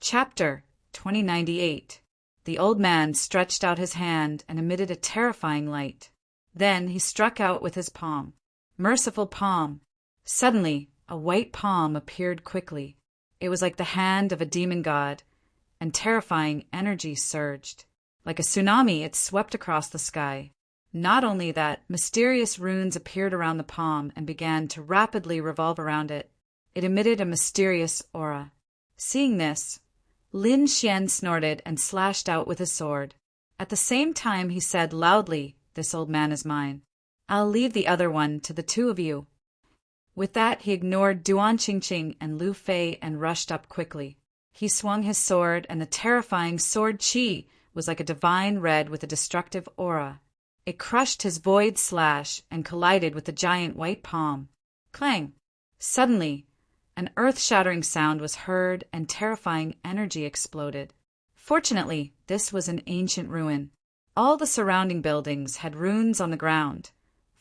Chapter 2098. The old man stretched out his hand and emitted a terrifying light. Then he struck out with his palm. Merciful palm! Suddenly, a white palm appeared quickly. It was like the hand of a demon god, and terrifying energy surged. Like a tsunami, it swept across the sky. Not only that, mysterious runes appeared around the palm and began to rapidly revolve around it. It emitted a mysterious aura. Seeing this, Lin Xian snorted and slashed out with his sword. At the same time he said loudly, "This old man is mine. I'll leave the other one to the two of you." With that he ignored Duan Qingqing and Lu Fei and rushed up quickly. He swung his sword, and the terrifying sword Qi was like a divine red with a destructive aura. It crushed his void slash and collided with the giant white palm. Clang! Suddenly, an earth-shattering sound was heard and terrifying energy exploded. Fortunately, this was an ancient ruin. All the surrounding buildings had runes on the ground,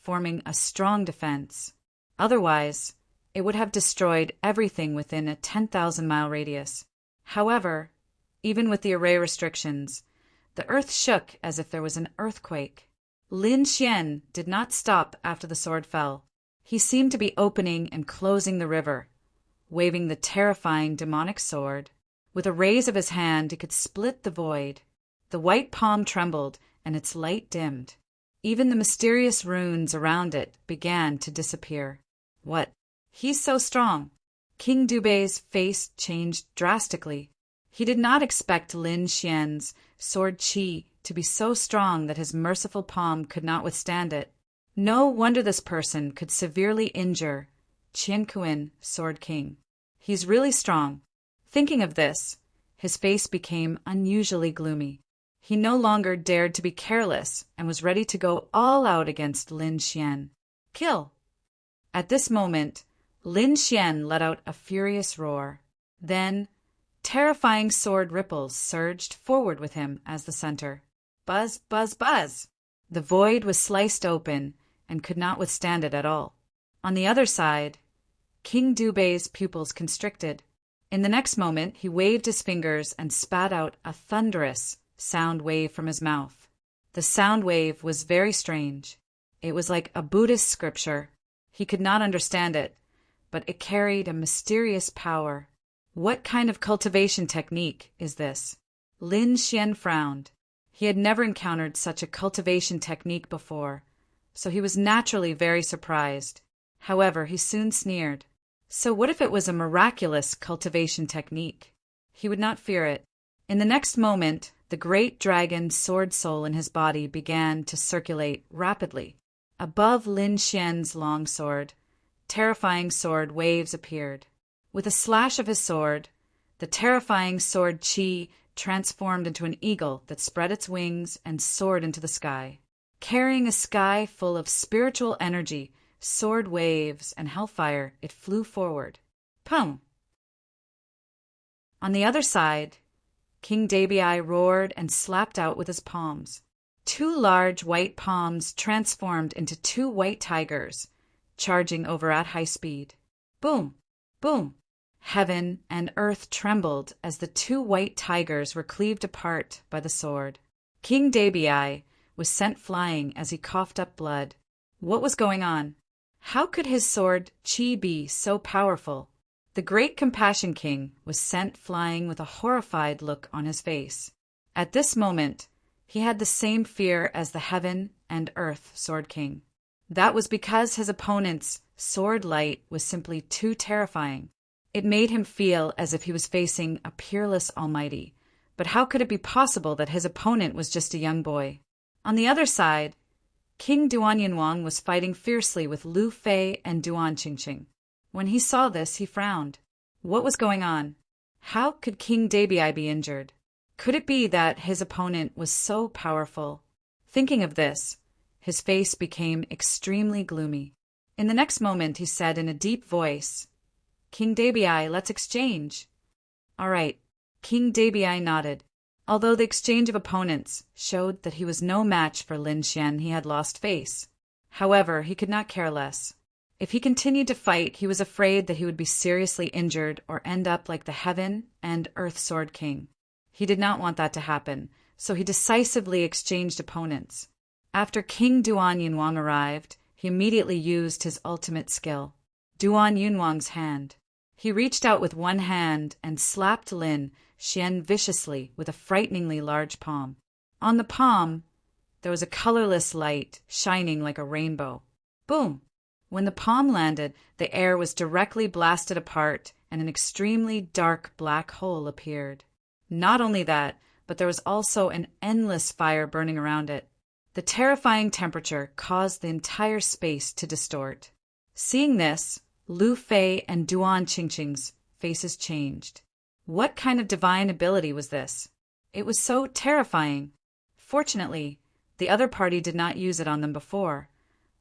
forming a strong defense. Otherwise, it would have destroyed everything within a 10,000-mile radius. However, even with the array restrictions, the earth shook as if there was an earthquake. Lin Xian did not stop after the sword fell. He seemed to be opening and closing the river, waving the terrifying demonic sword. With a raise of his hand, he could split the void. The white palm trembled, and its light dimmed. Even the mysterious runes around it began to disappear. What? He's so strong! King Dubei's face changed drastically. He did not expect Lin Xian's sword Qi to be so strong that his merciful palm could not withstand it. No wonder this person could severely injure Qian Kuan, Sword King. He's really strong. Thinking of this, his face became unusually gloomy. He no longer dared to be careless and was ready to go all out against Lin Xian. Kill! At this moment, Lin Xian let out a furious roar. Then, terrifying sword ripples surged forward with him as the center. Buzz, buzz, buzz! The void was sliced open and could not withstand it at all. On the other side, King Dubei's pupils constricted. In the next moment, he waved his fingers and spat out a thunderous sound wave from his mouth. The sound wave was very strange. It was like a Buddhist scripture. He could not understand it, but it carried a mysterious power. What kind of cultivation technique is this? Lin Xian frowned. He had never encountered such a cultivation technique before, so he was naturally very surprised. However, he soon sneered. So what if it was a miraculous cultivation technique? He would not fear it. In the next moment, the great dragon sword soul in his body began to circulate rapidly. Above Lin Xian's long sword, terrifying sword waves appeared. With a slash of his sword, the terrifying sword Qi transformed into an eagle that spread its wings and soared into the sky. Carrying a sky full of spiritual energy, sword waves, and hellfire, it flew forward. Pum! On the other side, King Dabii roared and slapped out with his palms. Two large white palms transformed into two white tigers, charging over at high speed. Boom! Boom! Heaven and earth trembled as the two white tigers were cleaved apart by the sword. King Dabii was sent flying as he coughed up blood. What was going on? How could his sword Qi be so powerful? The great Compassion King was sent flying with a horrified look on his face. At this moment, he had the same fear as the Heaven and Earth Sword King. That was because his opponent's sword light was simply too terrifying. It made him feel as if he was facing a peerless almighty. But how could it be possible that his opponent was just a young boy? On the other side, King Duan Yinhuang was fighting fiercely with Lu Fei and Duan Qingqing. When he saw this, he frowned. What was going on? How could King Dabii be injured? Could it be that his opponent was so powerful? Thinking of this, his face became extremely gloomy. In the next moment, he said in a deep voice, "King Dabii, let's exchange." All right. King Dabii nodded. Although the exchange of opponents showed that he was no match for Lin Xian, he had lost face. However, he could not care less. If he continued to fight, he was afraid that he would be seriously injured or end up like the Heaven and Earth Sword King. He did not want that to happen, so he decisively exchanged opponents. After King Duan Yunwang arrived, he immediately used his ultimate skill, Duan Yunwang's hand. He reached out with one hand and slapped Lin Xian viciously with a frighteningly large palm. On the palm, there was a colorless light shining like a rainbow. Boom! When the palm landed, the air was directly blasted apart and an extremely dark black hole appeared. Not only that, but there was also an endless fire burning around it. The terrifying temperature caused the entire space to distort. Seeing this, Lu Fei and Duan Qingqing's faces changed. What kind of divine ability was this? It was so terrifying. Fortunately, the other party did not use it on them before,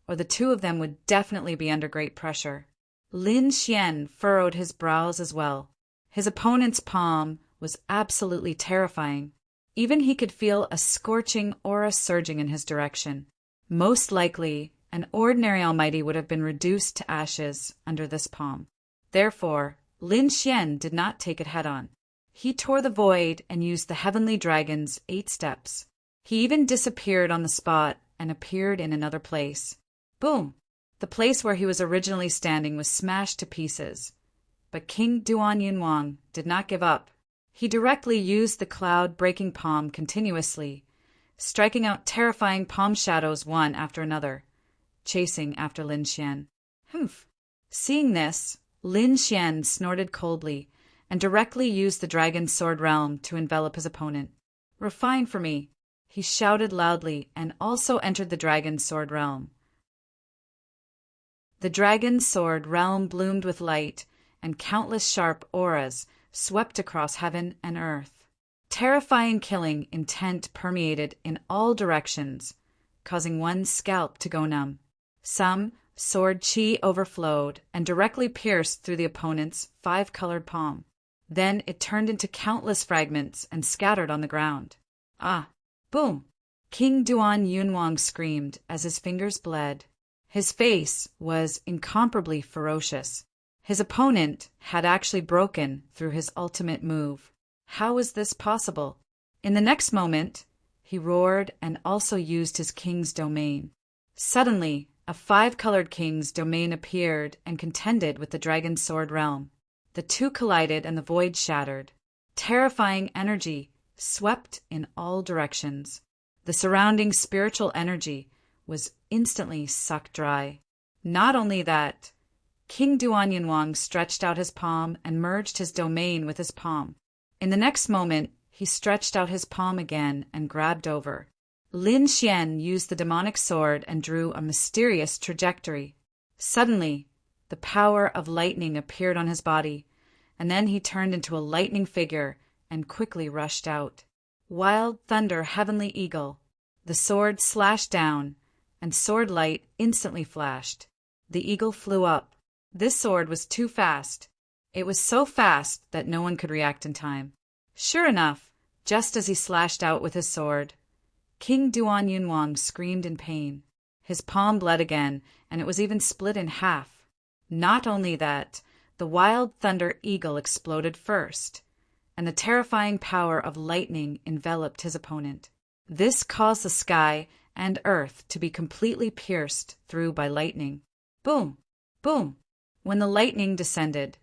or the two of them would definitely be under great pressure. Lin Xian furrowed his brows as well. His opponent's palm was absolutely terrifying. Even he could feel a scorching aura surging in his direction. Most likely, an ordinary almighty would have been reduced to ashes under this palm. Therefore, Lin Xian did not take it head-on. He tore the void and used the heavenly dragon's 8 steps. He even disappeared on the spot and appeared in another place. Boom! The place where he was originally standing was smashed to pieces. But King Duan Yunwang did not give up. He directly used the cloud-breaking palm continuously, striking out terrifying palm shadows one after another, chasing after Lin Xian. Humph! Seeing this, Lin Xian snorted coldly and directly used the dragon's sword realm to envelop his opponent. "Refine for me," he shouted loudly and also entered the dragon's sword realm. The dragon's sword realm bloomed with light, and countless sharp auras swept across heaven and earth. Terrifying killing intent permeated in all directions, causing one's scalp to go numb. Some sword chi overflowed and directly pierced through the opponent's 5-colored palm. Then it turned into countless fragments and scattered on the ground. Ah! Boom! King Duan Yunwang screamed as his fingers bled. His face was incomparably ferocious. His opponent had actually broken through his ultimate move. How was this possible? In the next moment, he roared and also used his king's domain. Suddenly, a 5-colored king's domain appeared and contended with the dragon's sword realm. The two collided and the void shattered. Terrifying energy swept in all directions. The surrounding spiritual energy was instantly sucked dry. Not only that, King Duan Yunwang stretched out his palm and merged his domain with his palm. In the next moment, he stretched out his palm again and grabbed over. Lin Xian used the demonic sword and drew a mysterious trajectory. Suddenly, the power of lightning appeared on his body, and then he turned into a lightning figure and quickly rushed out. Wild Thunder Heavenly Eagle. The sword slashed down, and sword light instantly flashed. The eagle flew up. This sword was too fast. It was so fast that no one could react in time. Sure enough, just as he slashed out with his sword, King Duan Yunwang screamed in pain. His palm bled again, and it was even split in half. Not only that, the Wild Thunder Eagle exploded first, and the terrifying power of lightning enveloped his opponent. This caused the sky and earth to be completely pierced through by lightning. Boom! Boom! When the lightning descended,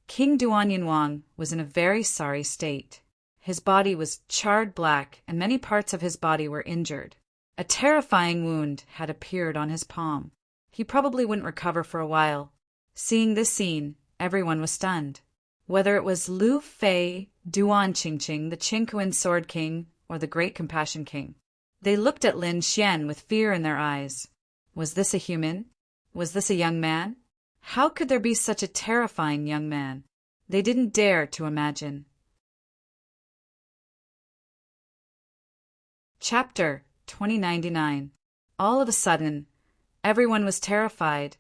King Duan Yunwang was in a very sorry state. His body was charred black, and many parts of his body were injured. A terrifying wound had appeared on his palm. He probably wouldn't recover for a while. Seeing this scene, everyone was stunned. Whether it was Lu Fei, Duan Qingqing, the Qingkuan Sword King, or the Great Compassion King. They looked at Lin Xian with fear in their eyes. Was this a human? Was this a young man? How could there be such a terrifying young man? They didn't dare to imagine. Chapter 2099. All of a sudden, everyone was terrified,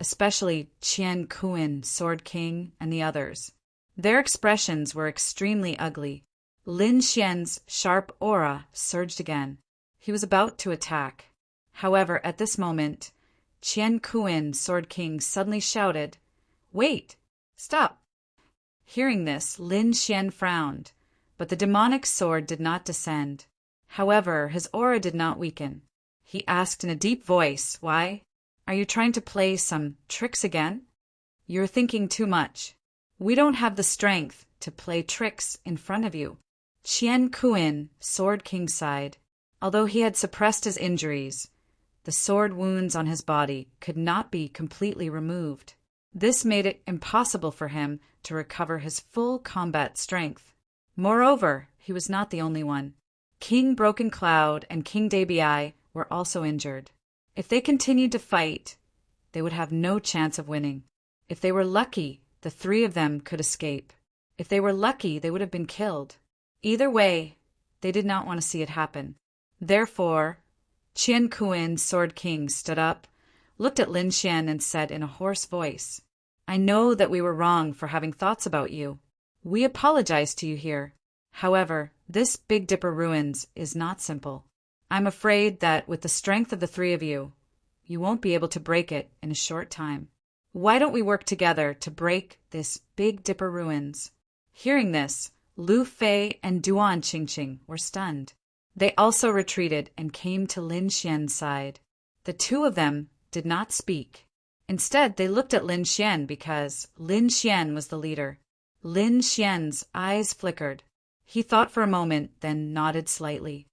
especially Qian Kuan, Sword King, and the others. Their expressions were extremely ugly. Lin Xian's sharp aura surged again. He was about to attack. However, at this moment, Qian Kuin, Sword King, suddenly shouted, "Wait! Stop!" Hearing this, Lin Xian frowned, but the demonic sword did not descend. However, his aura did not weaken. He asked in a deep voice, "Why? Are you trying to play some tricks again? You're thinking too much. We don't have the strength to play tricks in front of you." Qian Kuin, Sword King, sighed. Although he had suppressed his injuries, the sword wounds on his body could not be completely removed. This made it impossible for him to recover his full combat strength. Moreover, he was not the only one. King Broken Cloud and King Dabii were also injured. If they continued to fight, they would have no chance of winning. If they were lucky, the three of them could escape. If they were lucky, they would have been killed. Either way, they did not want to see it happen. Therefore, Qian Kuin, Sword King, stood up, looked at Lin Xian, and said in a hoarse voice, "I know that we were wrong for having thoughts about you. We apologize to you here. However, this Big Dipper ruins is not simple. I'm afraid that with the strength of the three of you, you won't be able to break it in a short time. Why don't we work together to break this Big Dipper ruins?" Hearing this, Lu Fei and Duan Qingqing were stunned. They also retreated and came to Lin Xian's side. The two of them did not speak. Instead, they looked at Lin Xian because Lin Xian was the leader. Lin Xian's eyes flickered. He thought for a moment, then nodded slightly.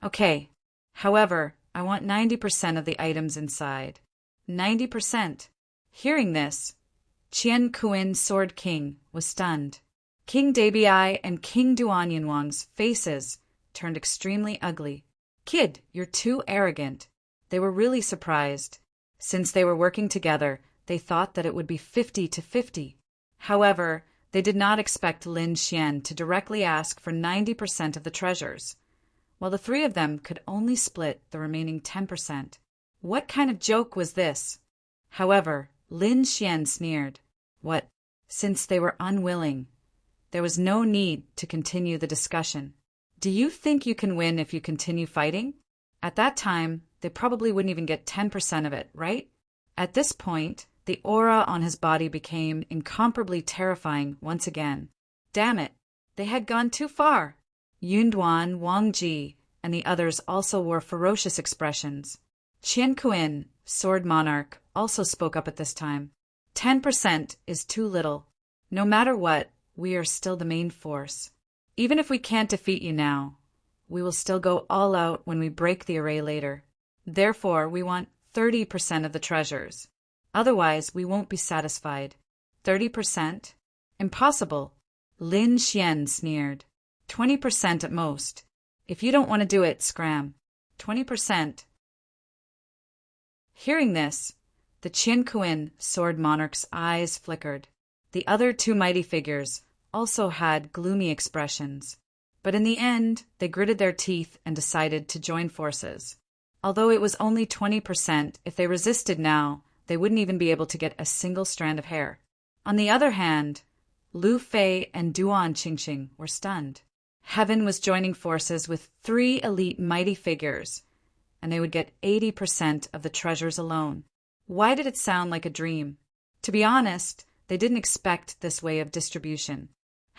"Okay. However, I want 90% of the items inside." 90%. Hearing this, Qian Kuin, Sword King, was stunned. King Dabii and King Duan Yinwang's faces turned extremely ugly. "Kid, you're too arrogant." They were really surprised. Since they were working together, they thought that it would be 50-50. However, they did not expect Lin Xian to directly ask for 90% of the treasures, while the three of them could only split the remaining 10%. What kind of joke was this? However, Lin Xian sneered. What? Since they were unwilling, there was no need to continue the discussion. "Do you think you can win if you continue fighting?" At that time, they probably wouldn't even get 10% of it, right? At this point, the aura on his body became incomparably terrifying once again. Damn it, they had gone too far. Yunduan, Wang Ji, and the others also wore ferocious expressions. Qian Kuin, Sword Monarch, also spoke up at this time. 10% is too little. No matter what, we are still the main force. Even if we can't defeat you now, we will still go all out when we break the array later. Therefore, we want 30% of the treasures. Otherwise, we won't be satisfied. 30%? Impossible. Lin Xian sneered. 20% at most. If you don't want to do it, scram. 20%. Hearing this, the Qian Kuin, Sword Monarch's eyes flickered. The other two mighty figures also had gloomy expressions, but in the end, they gritted their teeth and decided to join forces. Although it was only 20%, if they resisted now, they wouldn't even be able to get a single strand of hair. On the other hand, Lu Fei and Duan Qingqing were stunned. Heaven was joining forces with 3 elite mighty figures, and they would get 80% of the treasures alone. Why did it sound like a dream? To be honest, they didn't expect this way of distribution.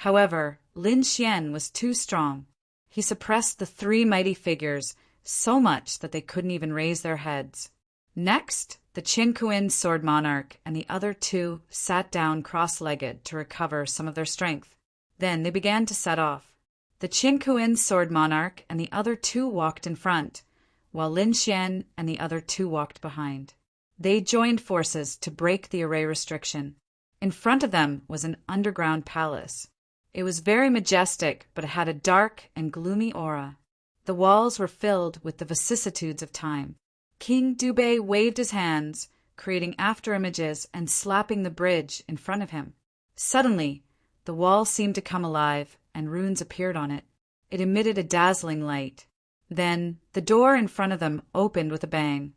However, Lin Xian was too strong. He suppressed the 3 mighty figures so much that they couldn't even raise their heads. Next, the Qian Kuin, Sword Monarch, and the other 2 sat down cross-legged to recover some of their strength. Then they began to set off. The Qian Kuin, Sword Monarch, and the other 2 walked in front, while Lin Xian and the other 2 walked behind. They joined forces to break the array restriction. In front of them was an underground palace. It was very majestic, but it had a dark and gloomy aura. The walls were filled with the vicissitudes of time. King Dubei waved his hands, creating afterimages and slapping the bridge in front of him. Suddenly, the wall seemed to come alive, and runes appeared on it. It emitted a dazzling light. Then, the door in front of them opened with a bang,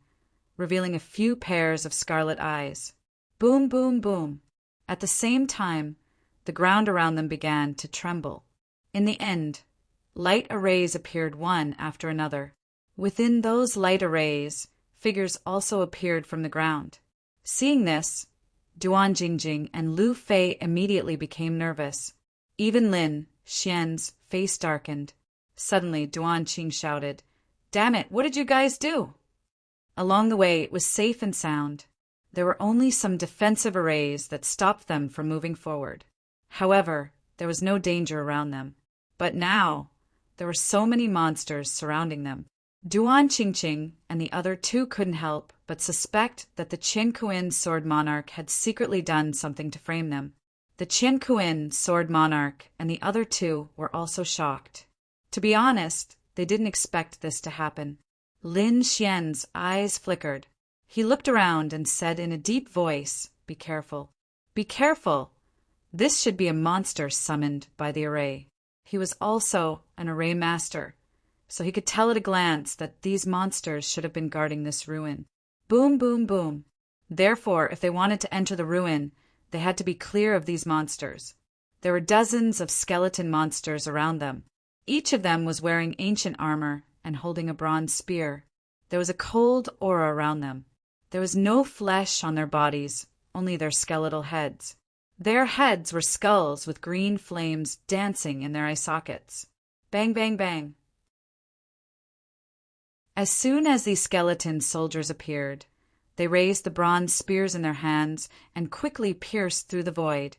revealing a few pairs of scarlet eyes. Boom, boom, boom. At the same time, the ground around them began to tremble. In the end, light arrays appeared one after another. Within those light arrays, figures also appeared from the ground. Seeing this, Duan Jingjing and Lu Fei immediately became nervous. Even Lin Xian's face darkened. Suddenly, Duan Qing shouted, "Damn it, what did you guys do?" Along the way, it was safe and sound. There were only some defensive arrays that stopped them from moving forward. However, there was no danger around them. But now, there were so many monsters surrounding them. Duan Qingqing and the other two couldn't help but suspect that the Qin Kuan Sword Monarch had secretly done something to frame them. The Qin Kuan Sword Monarch and the other two were also shocked. To be honest, they didn't expect this to happen. Lin Xian's eyes flickered. He looked around and said in a deep voice, "Be careful. Be careful. This should be a monster summoned by the array." He was also an array master, so he could tell at a glance that these monsters should have been guarding this ruin. Boom, boom, boom. Therefore, if they wanted to enter the ruin, they had to be clear of these monsters. There were dozens of skeleton monsters around them. Each of them was wearing ancient armor and holding a bronze spear. There was a cold aura around them. There was no flesh on their bodies, only their skeletal heads. Their heads were skulls with green flames dancing in their eye sockets. Bang, bang, bang. As soon as these skeleton soldiers appeared, they raised the bronze spears in their hands and quickly pierced through the void,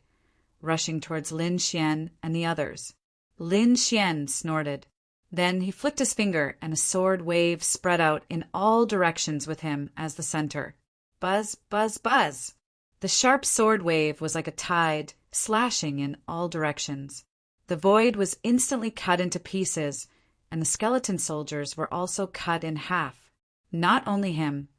rushing towards Lin Xian and the others. Lin Xian snorted. Then he flicked his finger and a sword wave spread out in all directions with him as the center. Buzz, buzz, buzz. The sharp sword wave was like a tide, slashing in all directions. The void was instantly cut into pieces, and the skeleton soldiers were also cut in half. Not only him,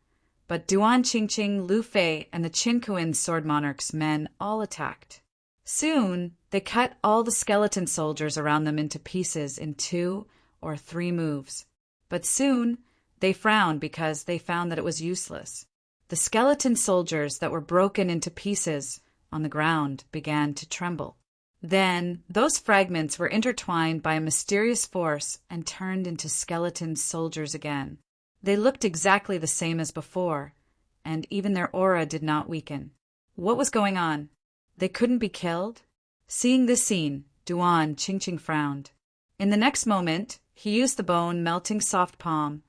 but Duan Qingqing, Lu Fei, and the Qin Kuan Sword Monarch's men all attacked. Soon, they cut all the skeleton soldiers around them into pieces in 2 or 3 moves. But soon, they frowned because they found that it was useless. The skeleton soldiers that were broken into pieces on the ground began to tremble. Then, those fragments were intertwined by a mysterious force and turned into skeleton soldiers again. They looked exactly the same as before, and even their aura did not weaken. What was going on? They couldn't be killed? Seeing this scene, Duan Qingqing frowned. In the next moment, he used the bone-melting soft palm,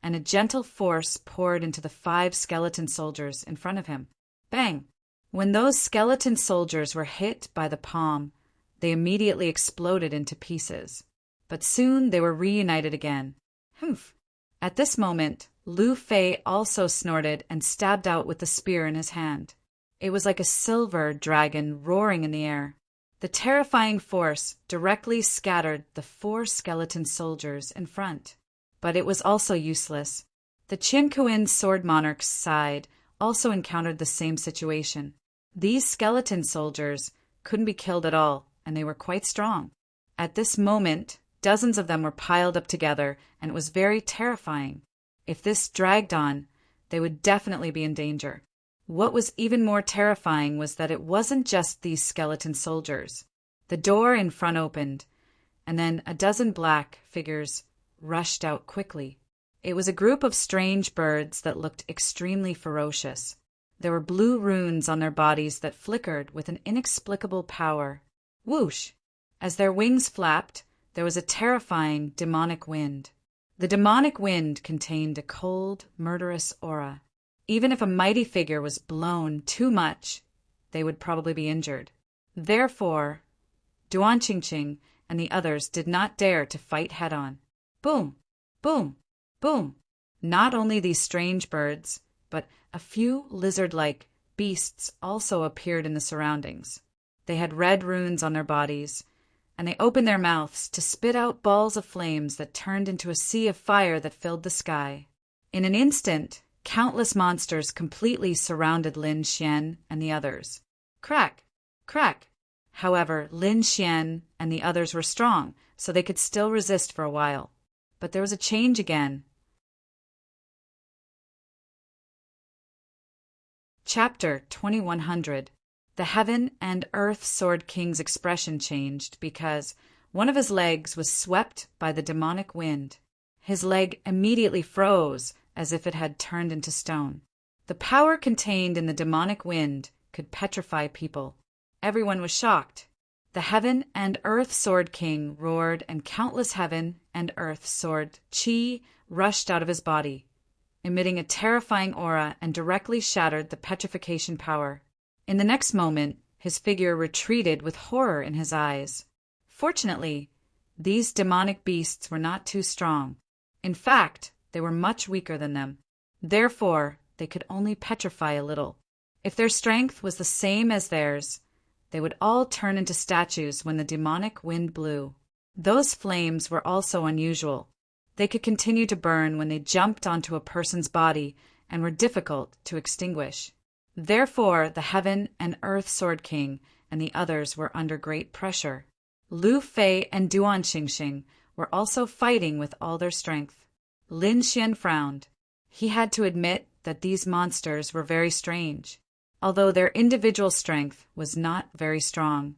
and a gentle force poured into the 5 skeleton soldiers in front of him. Bang! When those skeleton soldiers were hit by the palm, they immediately exploded into pieces. But soon they were reunited again. Humph! At this moment, Lu Fei also snorted and stabbed out with the spear in his hand. It was like a silver dragon roaring in the air. The terrifying force directly scattered the 4 skeleton soldiers in front. But it was also useless. The Qin Kuan Sword Monarch's side also encountered the same situation. These skeleton soldiers couldn't be killed at all, and they were quite strong. At this moment, dozens of them were piled up together, and it was very terrifying. If this dragged on, they would definitely be in danger. What was even more terrifying was that it wasn't just these skeleton soldiers. The door in front opened, and then a dozen black figures rushed out quickly. It was a group of strange birds that looked extremely ferocious. There were blue runes on their bodies that flickered with an inexplicable power. Whoosh! As their wings flapped, there was a terrifying demonic wind. The demonic wind contained a cold, murderous aura. Even if a mighty figure was blown too much, they would probably be injured. Therefore, Duan Qingqing and the others did not dare to fight head-on. Boom! Boom! Boom! Not only these strange birds, but a few lizard-like beasts also appeared in the surroundings. They had red runes on their bodies, and they opened their mouths to spit out balls of flames that turned into a sea of fire that filled the sky. In an instant, countless monsters completely surrounded Lin Xian and the others. Crack! Crack! However, Lin Xian and the others were strong, so they could still resist for a while. But there was a change again. Chapter 2100. The Heaven and Earth Sword King's expression changed because one of his legs was swept by the demonic wind. His leg immediately froze, as if it had turned into stone. The power contained in the demonic wind could petrify people. Everyone was shocked. The Heaven and Earth Sword King roared, and countless heaven and earth sword chi rushed out of his body, emitting a terrifying aura, and directly shattered the petrification power. In the next moment, his figure retreated with horror in his eyes. Fortunately, these demonic beasts were not too strong. In fact, they were much weaker than them. Therefore, they could only petrify a little. If their strength was the same as theirs, they would all turn into statues when the demonic wind blew. Those flames were also unusual. They could continue to burn when they jumped onto a person's body and were difficult to extinguish. Therefore, the Heaven and Earth Sword King and the others were under great pressure. Lu Fei and Duan Xingxing were also fighting with all their strength. Lin Xian frowned. He had to admit that these monsters were very strange. Although their individual strength was not very strong,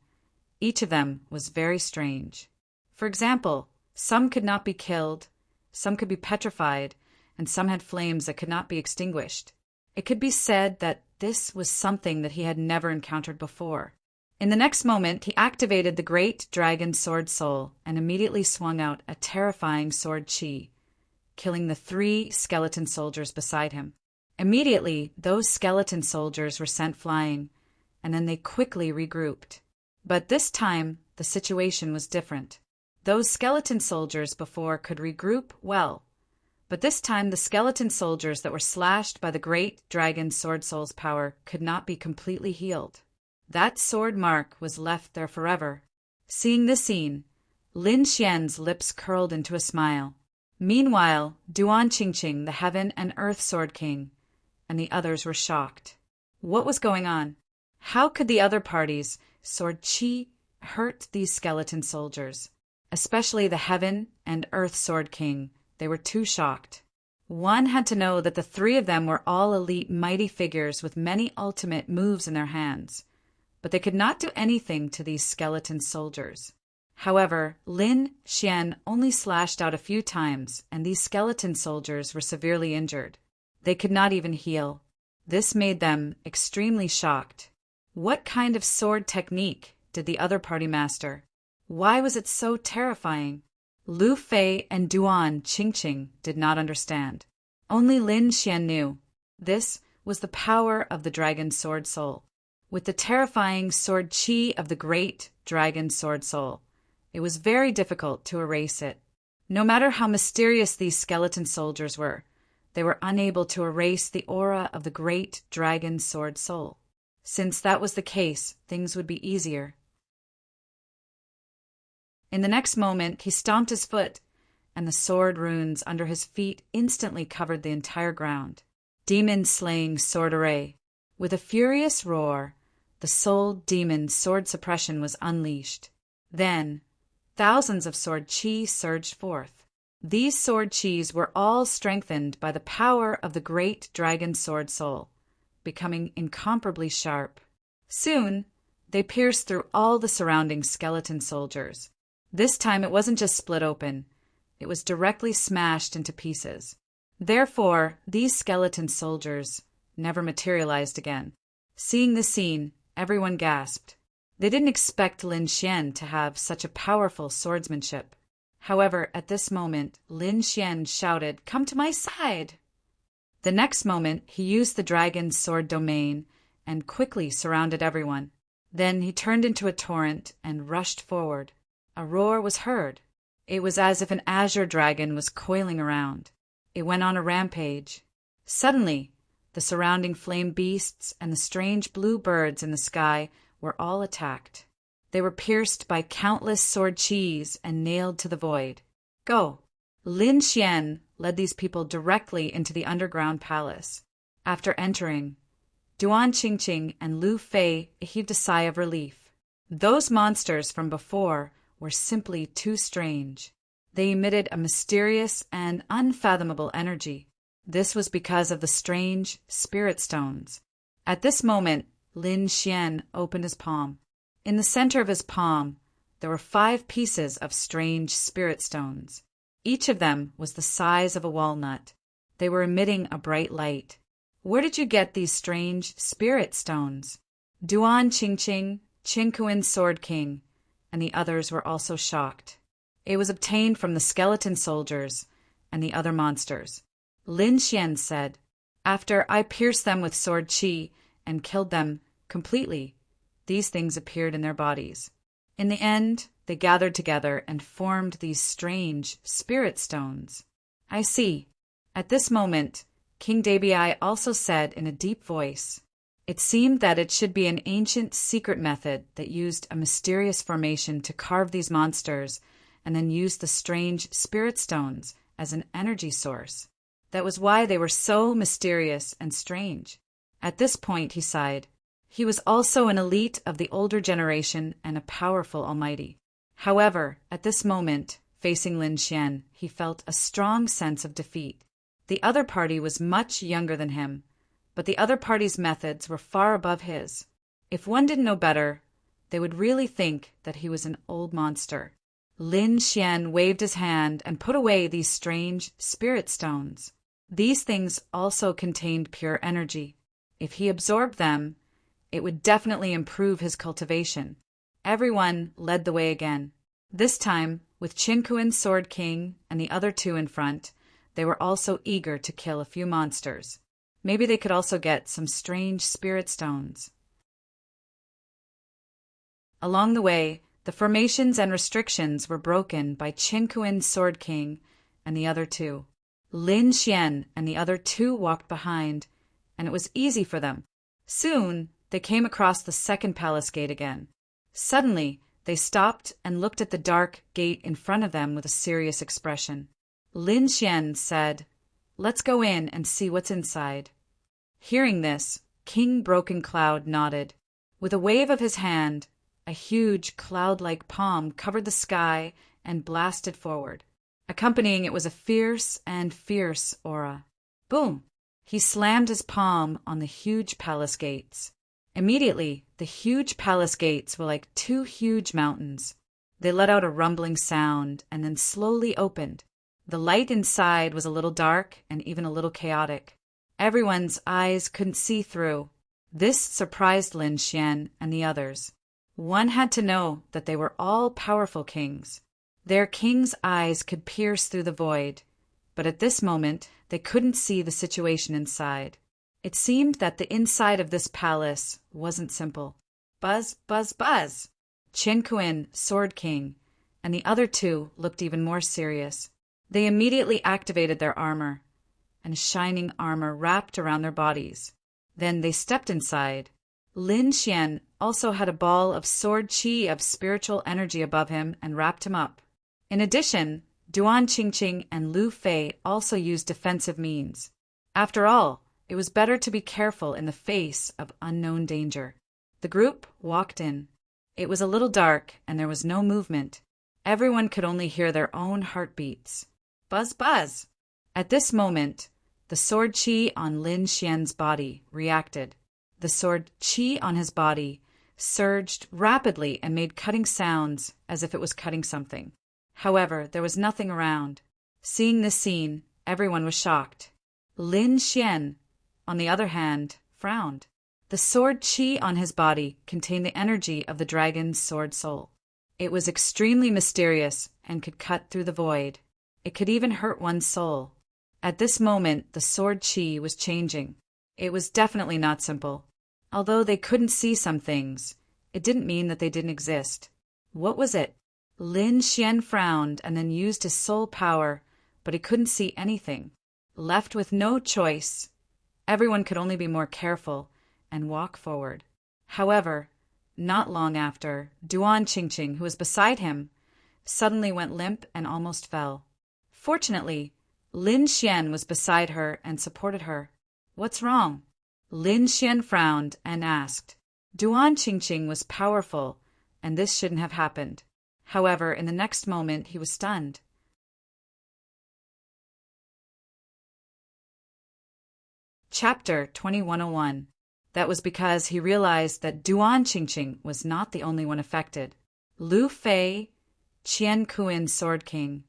each of them was very strange. For example, some could not be killed, some could be petrified, and some had flames that could not be extinguished. It could be said that this was something that he had never encountered before. In the next moment, he activated the great dragon sword soul and immediately swung out a terrifying sword chi, killing the 3 skeleton soldiers beside him. Immediately, those skeleton soldiers were sent flying, and then they quickly regrouped. But this time, the situation was different. Those skeleton soldiers before could regroup well, but this time the skeleton soldiers that were slashed by the great dragon sword soul's power could not be completely healed. That sword mark was left there forever. Seeing this scene, Lin Xian's lips curled into a smile. Meanwhile, Duan Qingqing, the Heaven and Earth Sword King, and the others were shocked. What was going on? How could the other party's sword chi hurt these skeleton soldiers? Especially the Heaven and Earth Sword King. They were too shocked. One had to know that the 3 of them were all elite mighty figures with many ultimate moves in their hands, but they could not do anything to these skeleton soldiers. However, Lin Xian only slashed out a few times, and these skeleton soldiers were severely injured. They could not even heal. This made them extremely shocked. What kind of sword technique did the other party master? Why was it so terrifying? Lu Fei and Duan Qingqing did not understand. Only Lin Xian knew. This was the power of the dragon sword soul. With the terrifying sword chi of the great dragon sword soul, it was very difficult to erase it. No matter how mysterious these skeleton soldiers were, they were unable to erase the aura of the great dragon sword soul. Since that was the case, things would be easier. In the next moment, he stomped his foot, and the sword runes under his feet instantly covered the entire ground. Demon-slaying sword array. With a furious roar, the soul demon sword suppression was unleashed. Then, thousands of sword chi surged forth. These sword chis were all strengthened by the power of the great dragon sword soul, becoming incomparably sharp. Soon, they pierced through all the surrounding skeleton soldiers. This time it wasn't just split open, it was directly smashed into pieces. Therefore, these skeleton soldiers never materialized again. Seeing this scene, everyone gasped. They didn't expect Lin Xian to have such a powerful swordsmanship. However, at this moment, Lin Xian shouted, "Come to my side!" The next moment, he used the dragon's sword domain and quickly surrounded everyone. Then he turned into a torrent and rushed forward. A roar was heard. It was as if an azure dragon was coiling around. It went on a rampage. Suddenly, the surrounding flame beasts and the strange blue birds in the sky were all attacked. They were pierced by countless sword chis and nailed to the void. Go! Lin Xian led these people directly into the underground palace. After entering, Duan Qingqing and Lu Fei heaved a sigh of relief. Those monsters from before were simply too strange. They emitted a mysterious and unfathomable energy. This was because of the strange spirit stones. At this moment, Lin Xian opened his palm. In the center of his palm, there were 5 pieces of strange spirit stones. Each of them was the size of a walnut. They were emitting a bright light. "Where did you get these strange spirit stones?" Duan Qingqing, Qinkuin Sword King, and the others were also shocked. "It was obtained from the skeleton soldiers and the other monsters," Lin Xian said. "After I pierced them with sword qi and killed them completely, these things appeared in their bodies. In the end, they gathered together and formed these strange spirit stones." "I see." At this moment, King Dabii also said in a deep voice, "It seemed that it should be an ancient secret method that used a mysterious formation to carve these monsters and then used the strange spirit stones as an energy source. That was why they were so mysterious and strange." At this point, he sighed. He was also an elite of the older generation and a powerful almighty. However, at this moment, facing Lin Xian, he felt a strong sense of defeat. The other party was much younger than him, but the other party's methods were far above his. If one didn't know better, they would really think that he was an old monster. Lin Xian waved his hand and put away these strange spirit stones. These things also contained pure energy. If he absorbed them, it would definitely improve his cultivation. Everyone led the way again. This time, with Qinkuin Sword King and the other two in front, they were also eager to kill a few monsters. Maybe they could also get some strange spirit stones. Along the way, the formations and restrictions were broken by Qinkuin Sword King and the other two. Lin Xian and the other two walked behind, and it was easy for them. Soon, they came across the second palace gate again. Suddenly, they stopped and looked at the dark gate in front of them with a serious expression. Lin Xian said, "Let's go in and see what's inside." Hearing this, King Broken Cloud nodded. With a wave of his hand, a huge cloud-like palm covered the sky and blasted forward. Accompanying it was a fierce aura. Boom! He slammed his palm on the huge palace gates. Immediately, the huge palace gates were like two huge mountains. They let out a rumbling sound and then slowly opened. The light inside was a little dark and even a little chaotic. Everyone's eyes couldn't see through. This surprised Lin Xian and the others. One had to know that they were all powerful kings. Their king's eyes could pierce through the void, but at this moment they couldn't see the situation inside. It seemed that the inside of this palace wasn't simple. Buzz, buzz, buzz! Qinkuin, Sword King, and the other two looked even more serious. They immediately activated their armor, and shining armor wrapped around their bodies. Then they stepped inside. Lin Xian also had a ball of sword qi of spiritual energy above him and wrapped him up. In addition, Duan Qingqing and Lu Fei also used defensive means. After all, it was better to be careful in the face of unknown danger. The group walked in. It was a little dark and there was no movement. Everyone could only hear their own heartbeats. Buzz, buzz! At this moment, the sword qi on Lin Xian's body reacted. The sword qi on his body surged rapidly and made cutting sounds as if it was cutting something. However, there was nothing around. Seeing this scene, everyone was shocked. Lin Xian, on the other hand, frowned. The sword qi on his body contained the energy of the dragon's sword soul. It was extremely mysterious and could cut through the void. It could even hurt one's soul. At this moment, the sword qi was changing. It was definitely not simple. Although they couldn't see some things, it didn't mean that they didn't exist. What was it? Lin Xian frowned and then used his soul power, but he couldn't see anything. Left with no choice, everyone could only be more careful and walk forward. However, not long after, Duan Qingqing, who was beside him, suddenly went limp and almost fell. Fortunately, Lin Xian was beside her and supported her. "What's wrong?" Lin Xian frowned and asked. Duan Qingqing was powerful, and this shouldn't have happened. However, in the next moment, he was stunned. Chapter 2101. That was because he realized that Duan Qingqing was not the only one affected. Lu Fei, Qian Kuin Sword King,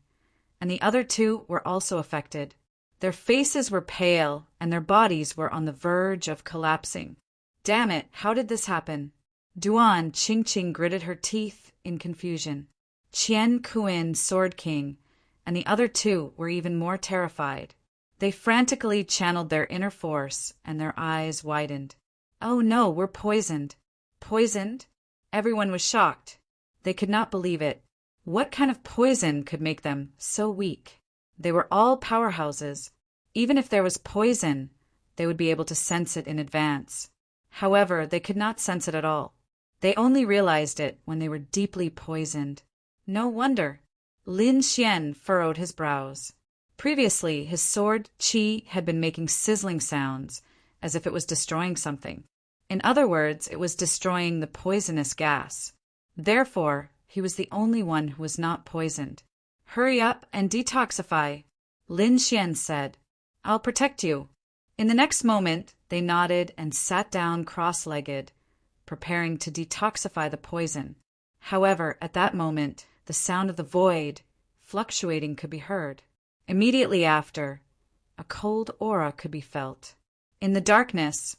and the other two were also affected. Their faces were pale, and their bodies were on the verge of collapsing. Damn it, how did this happen? Duan Qingqing gritted her teeth in confusion. Qian Kuin, Sword King, and the other two were even more terrified. They frantically channeled their inner force, and their eyes widened. Oh no, we're poisoned. Poisoned? Everyone was shocked. They could not believe it. What kind of poison could make them so weak? They were all powerhouses. Even if there was poison, they would be able to sense it in advance. However, they could not sense it at all. They only realized it when they were deeply poisoned. No wonder. Lin Xian furrowed his brows. Previously, his sword qi had been making sizzling sounds, as if it was destroying something. In other words, it was destroying the poisonous gas. Therefore, he was the only one who was not poisoned. Hurry up and detoxify, Lin Xian said. I'll protect you. In the next moment, they nodded and sat down cross-legged, preparing to detoxify the poison. However, at that moment, the sound of the void, fluctuating, could be heard. Immediately after, a cold aura could be felt. In the darkness,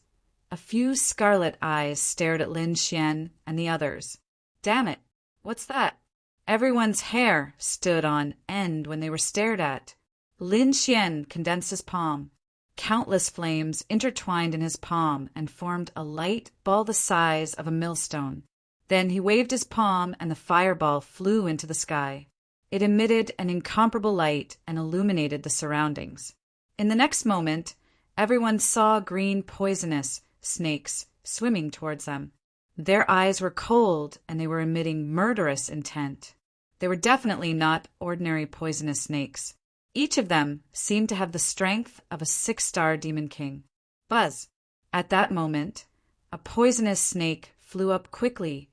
a few scarlet eyes stared at Lin Xian and the others. Damn it, what's that? Everyone's hair stood on end when they were stared at. Lin Xian condensed his palm. Countless flames intertwined in his palm and formed a light ball the size of a millstone. Then he waved his palm and the fireball flew into the sky. It emitted an incomparable light and illuminated the surroundings. In the next moment, everyone saw green poisonous snakes swimming towards them. Their eyes were cold and they were emitting murderous intent. They were definitely not ordinary poisonous snakes. Each of them seemed to have the strength of a 6-star demon king. Buzz! At that moment, a poisonous snake flew up quickly,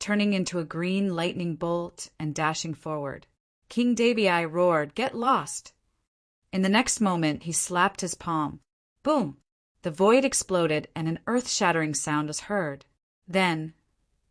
turning into a green lightning bolt and dashing forward. King Dabii roared, "Get lost!" In the next moment, he slapped his palm. Boom! The void exploded and an earth-shattering sound was heard. Then,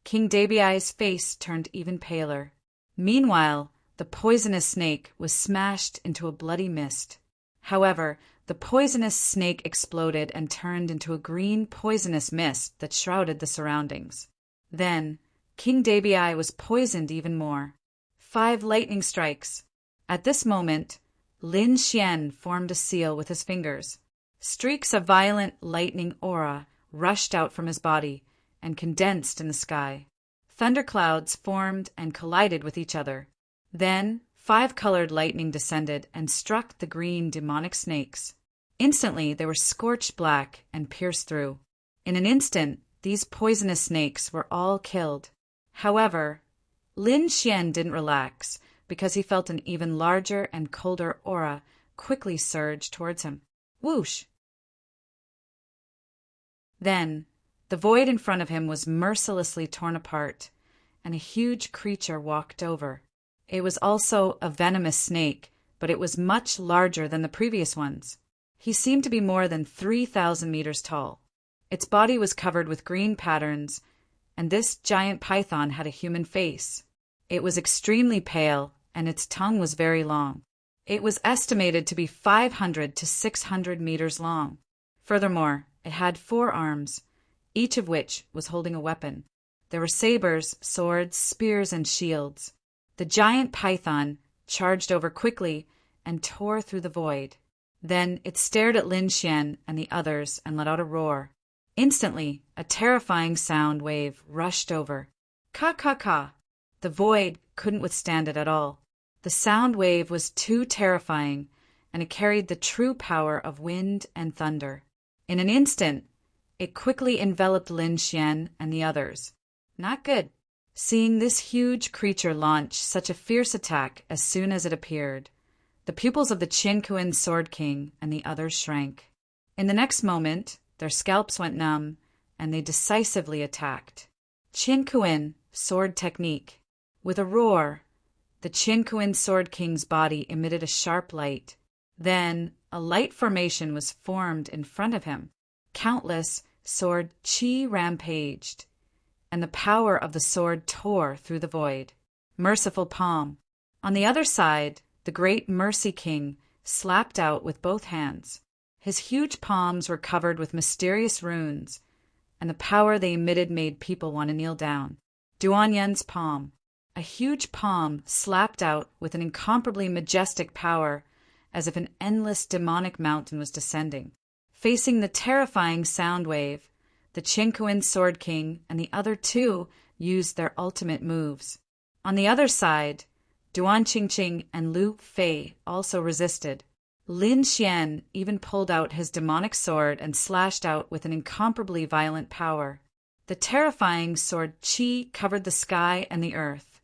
King Dabii's face turned even paler. Meanwhile, the poisonous snake was smashed into a bloody mist. However, the poisonous snake exploded and turned into a green poisonous mist that shrouded the surroundings. Then, King Dabii was poisoned even more. 5 lightning strikes. At this moment, Lin Xian formed a seal with his fingers. Streaks of violent lightning aura rushed out from his body and condensed in the sky. Thunderclouds formed and collided with each other. Then, 5-colored lightning descended and struck the green demonic snakes. Instantly, they were scorched black and pierced through. In an instant, these poisonous snakes were all killed. However, Lin Xian didn't relax because he felt an even larger and colder aura quickly surge towards him. Whoosh! Then, the void in front of him was mercilessly torn apart, and a huge creature walked over. It was also a venomous snake, but it was much larger than the previous ones. He seemed to be more than 3,000 meters tall. Its body was covered with green patterns, and this giant python had a human face. It was extremely pale, and its tongue was very long. It was estimated to be 500 to 600 meters long. Furthermore, it had 4 arms, each of which was holding a weapon. There were sabers, swords, spears, and shields. The giant python charged over quickly and tore through the void. Then it stared at Lin Xian and the others and let out a roar. Instantly, a terrifying sound wave rushed over. Ka-ka-ka! The void couldn't withstand it at all. The sound wave was too terrifying, and it carried the true power of wind and thunder. In an instant, it quickly enveloped Lin Xian and the others. Not good. Seeing this huge creature launch such a fierce attack as soon as it appeared, the pupils of the Qinkuin Sword King and the others shrank. In the next moment, their scalps went numb, and they decisively attacked. Qinkuin Sword Technique. With a roar, the Qinkuin Sword King's body emitted a sharp light. Then, a light formation was formed in front of him. Countless sword qi rampaged, and the power of the sword tore through the void. Merciful palm. On the other side, the great Mercy King slapped out with both hands. His huge palms were covered with mysterious runes, and the power they emitted made people want to kneel down. Duanyen's palm. A huge palm slapped out with an incomparably majestic power, as if an endless demonic mountain was descending. Facing the terrifying sound wave, the Qingkuan Sword King and the other two used their ultimate moves. On the other side, Duan Qingqing and Lu Fei also resisted. Lin Xian even pulled out his demonic sword and slashed out with an incomparably violent power. The terrifying sword Qi covered the sky and the earth,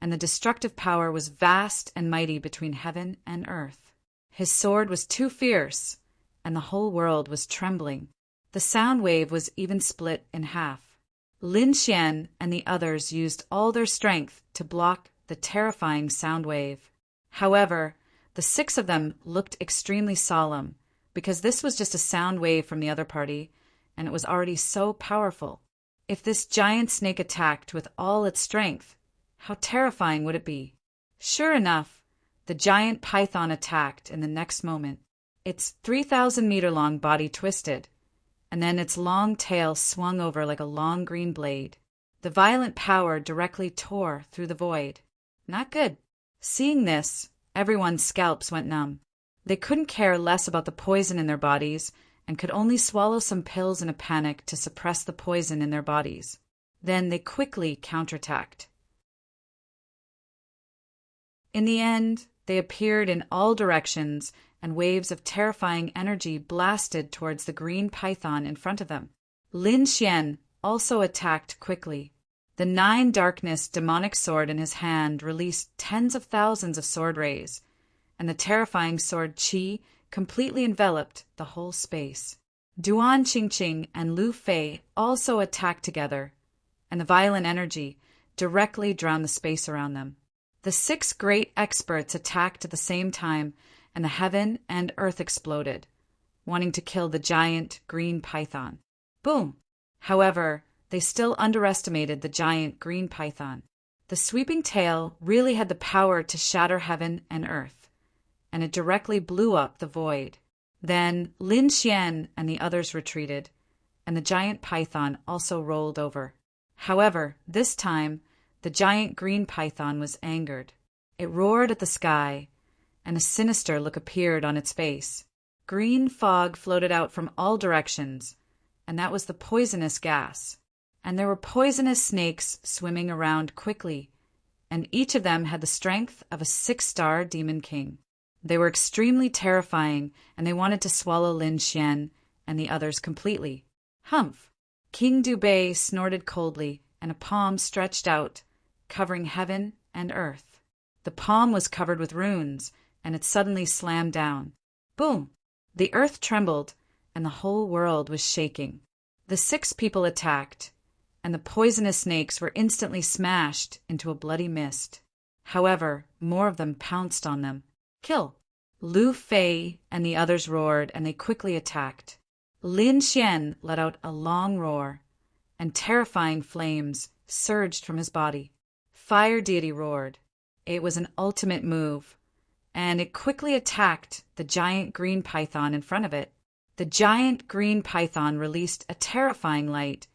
and the destructive power was vast and mighty between heaven and earth. His sword was too fierce, and the whole world was trembling. The sound wave was even split in half. Lin Xian and the others used all their strength to block the terrifying sound wave. However, the 6 of them looked extremely solemn, because this was just a sound wave from the other party, and it was already so powerful. If this giant snake attacked with all its strength, how terrifying would it be? Sure enough, the giant python attacked in the next moment. Its 3,000-meter-long body twisted, and then its long tail swung over like a long green blade. The violent power directly tore through the void. Not good. Seeing this, everyone's scalps went numb. They couldn't care less about the poison in their bodies and could only swallow some pills in a panic to suppress the poison in their bodies. Then they quickly counterattacked. In the end, they appeared in all directions, and waves of terrifying energy blasted towards the green python in front of them. Lin Xian also attacked quickly. The 9 darkness demonic sword in his hand released tens of thousands of sword rays, and the terrifying sword Qi completely enveloped the whole space. Duan Qingqing and Lu Fei also attacked together, and the violent energy directly drowned the space around them. The 6 great experts attacked at the same time, and the heaven and earth exploded, wanting to kill the giant green python. Boom! However, they still underestimated the giant green python. The sweeping tail really had the power to shatter heaven and earth, and it directly blew up the void. Then Lin Xian and the others retreated, and the giant python also rolled over. However, this time, the giant green python was angered. It roared at the sky, and a sinister look appeared on its face. Green fog floated out from all directions, and that was the poisonous gas. And there were poisonous snakes swimming around quickly, and each of them had the strength of a 6-star demon king. They were extremely terrifying, and they wanted to swallow Lin Xian and the others completely. Humph! King Dubei snorted coldly, and a palm stretched out, covering heaven and earth. The palm was covered with runes, and it suddenly slammed down. Boom! The earth trembled, and the whole world was shaking. The 6 people attacked, and the poisonous snakes were instantly smashed into a bloody mist. However, more of them pounced on them. Kill! Lu Fei and the others roared, and they quickly attacked. Lin Xian let out a long roar, and terrifying flames surged from his body. Fire Deity roared. It was an ultimate move, and it quickly attacked the giant green python in front of it. The giant green python released a terrifying light,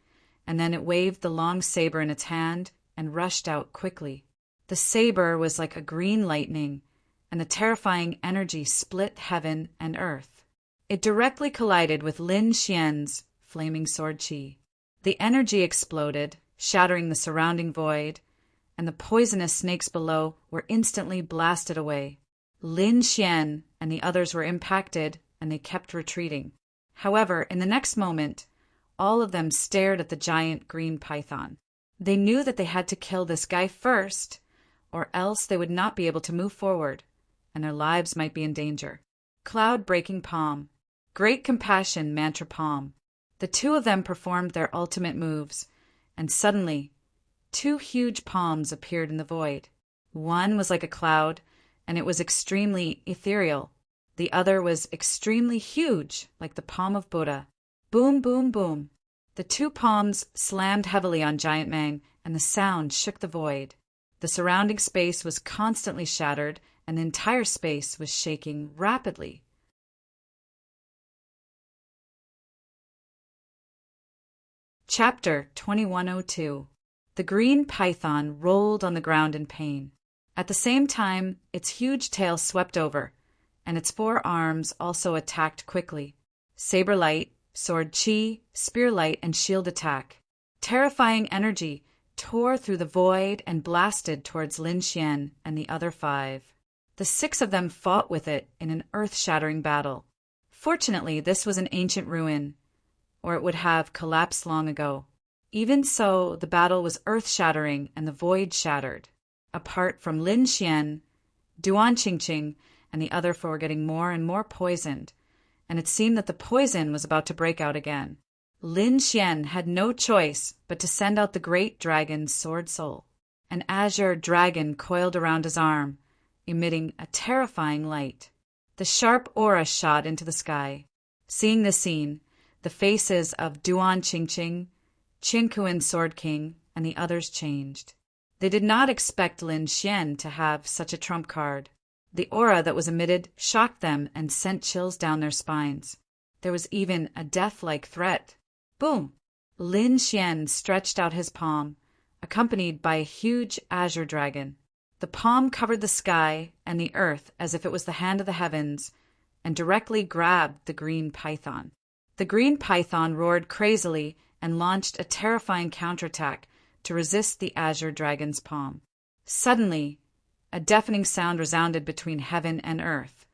and then it waved the long saber in its hand and rushed out quickly. The saber was like a green lightning, and the terrifying energy split heaven and earth. It directly collided with Lin Xian's flaming sword Qi. The energy exploded, shattering the surrounding void, and the poisonous snakes below were instantly blasted away. Lin Xian and the others were impacted, and they kept retreating. However, in the next moment, all of them stared at the giant green python. They knew that they had to kill this guy first, or else they would not be able to move forward, and their lives might be in danger. Cloud-breaking palm. Great compassion mantra palm. The 2 of them performed their ultimate moves, and suddenly, 2 huge palms appeared in the void. One was like a cloud, and it was extremely ethereal. The other was extremely huge, like the palm of Buddha. Boom, boom, boom. The 2 palms slammed heavily on Giant Mang, and the sound shook the void. The surrounding space was constantly shattered, and the entire space was shaking rapidly. Chapter 2102. The green python rolled on the ground in pain. At the same time, its huge tail swept over, and its 4 arms also attacked quickly. Saber light, sword chi, spear light, and shield attack. Terrifying energy tore through the void and blasted towards Lin Xian and the other 5. The 6 of them fought with it in an earth-shattering battle. Fortunately, this was an ancient ruin, or it would have collapsed long ago. Even so, the battle was earth-shattering and the void shattered. Apart from Lin Xian, Duan Qingqing and the other 4 were getting more and more poisoned, and it seemed that the poison was about to break out again. Lin Xian had no choice but to send out the great dragon's sword soul. An azure dragon coiled around his arm, emitting a terrifying light. The sharp aura shot into the sky. Seeing this scene, the faces of Duan Qingqing, Qin Kuan Sword King, and the others changed. They did not expect Lin Xian to have such a trump card. The aura that was emitted shocked them and sent chills down their spines. There was even a death-like threat. Boom! Lin Xian stretched out his palm, accompanied by a huge azure dragon. The palm covered the sky and the earth as if it was the hand of the heavens, and directly grabbed the green python. The green python roared crazily and launched a terrifying counterattack to resist the azure dragon's palm. Suddenly, a deafening sound resounded between heaven and earth,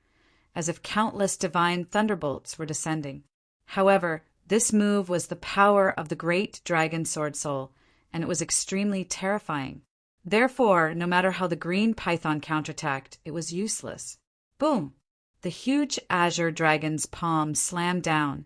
as if countless divine thunderbolts were descending. However, this move was the power of the great dragon sword soul, and it was extremely terrifying. Therefore, no matter how the green python counterattacked, it was useless. Boom! The huge azure dragon's palm slammed down,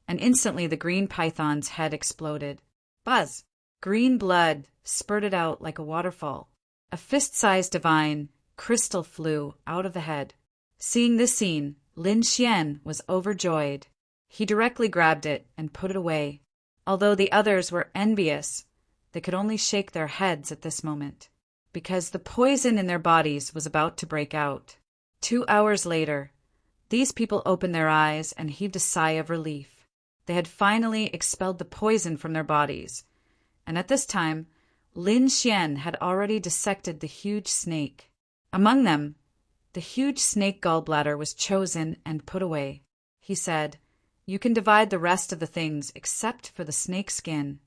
and instantly the green python's head exploded. Buzz! Green blood spurted out like a waterfall. A fist-sized divine crystal flew out of the head. Seeing this scene, Lin Xian was overjoyed. He directly grabbed it and put it away. Although the others were envious, they could only shake their heads at this moment, because the poison in their bodies was about to break out. 2 hours later, these people opened their eyes and heaved a sigh of relief. They had finally expelled the poison from their bodies, and at this time, Lin Xian had already dissected the huge snake. Among them, the huge snake gallbladder was chosen and put away. He said, "You can divide the rest of the things except for the snake skin."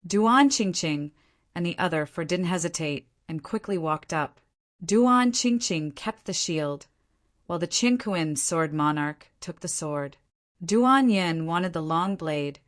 Duan Qingqing and the other 4 didn't hesitate and quickly walked up. Duan Qingqing kept the shield, while the Qin Kuan sword monarch took the sword. Duan Yin wanted the long blade,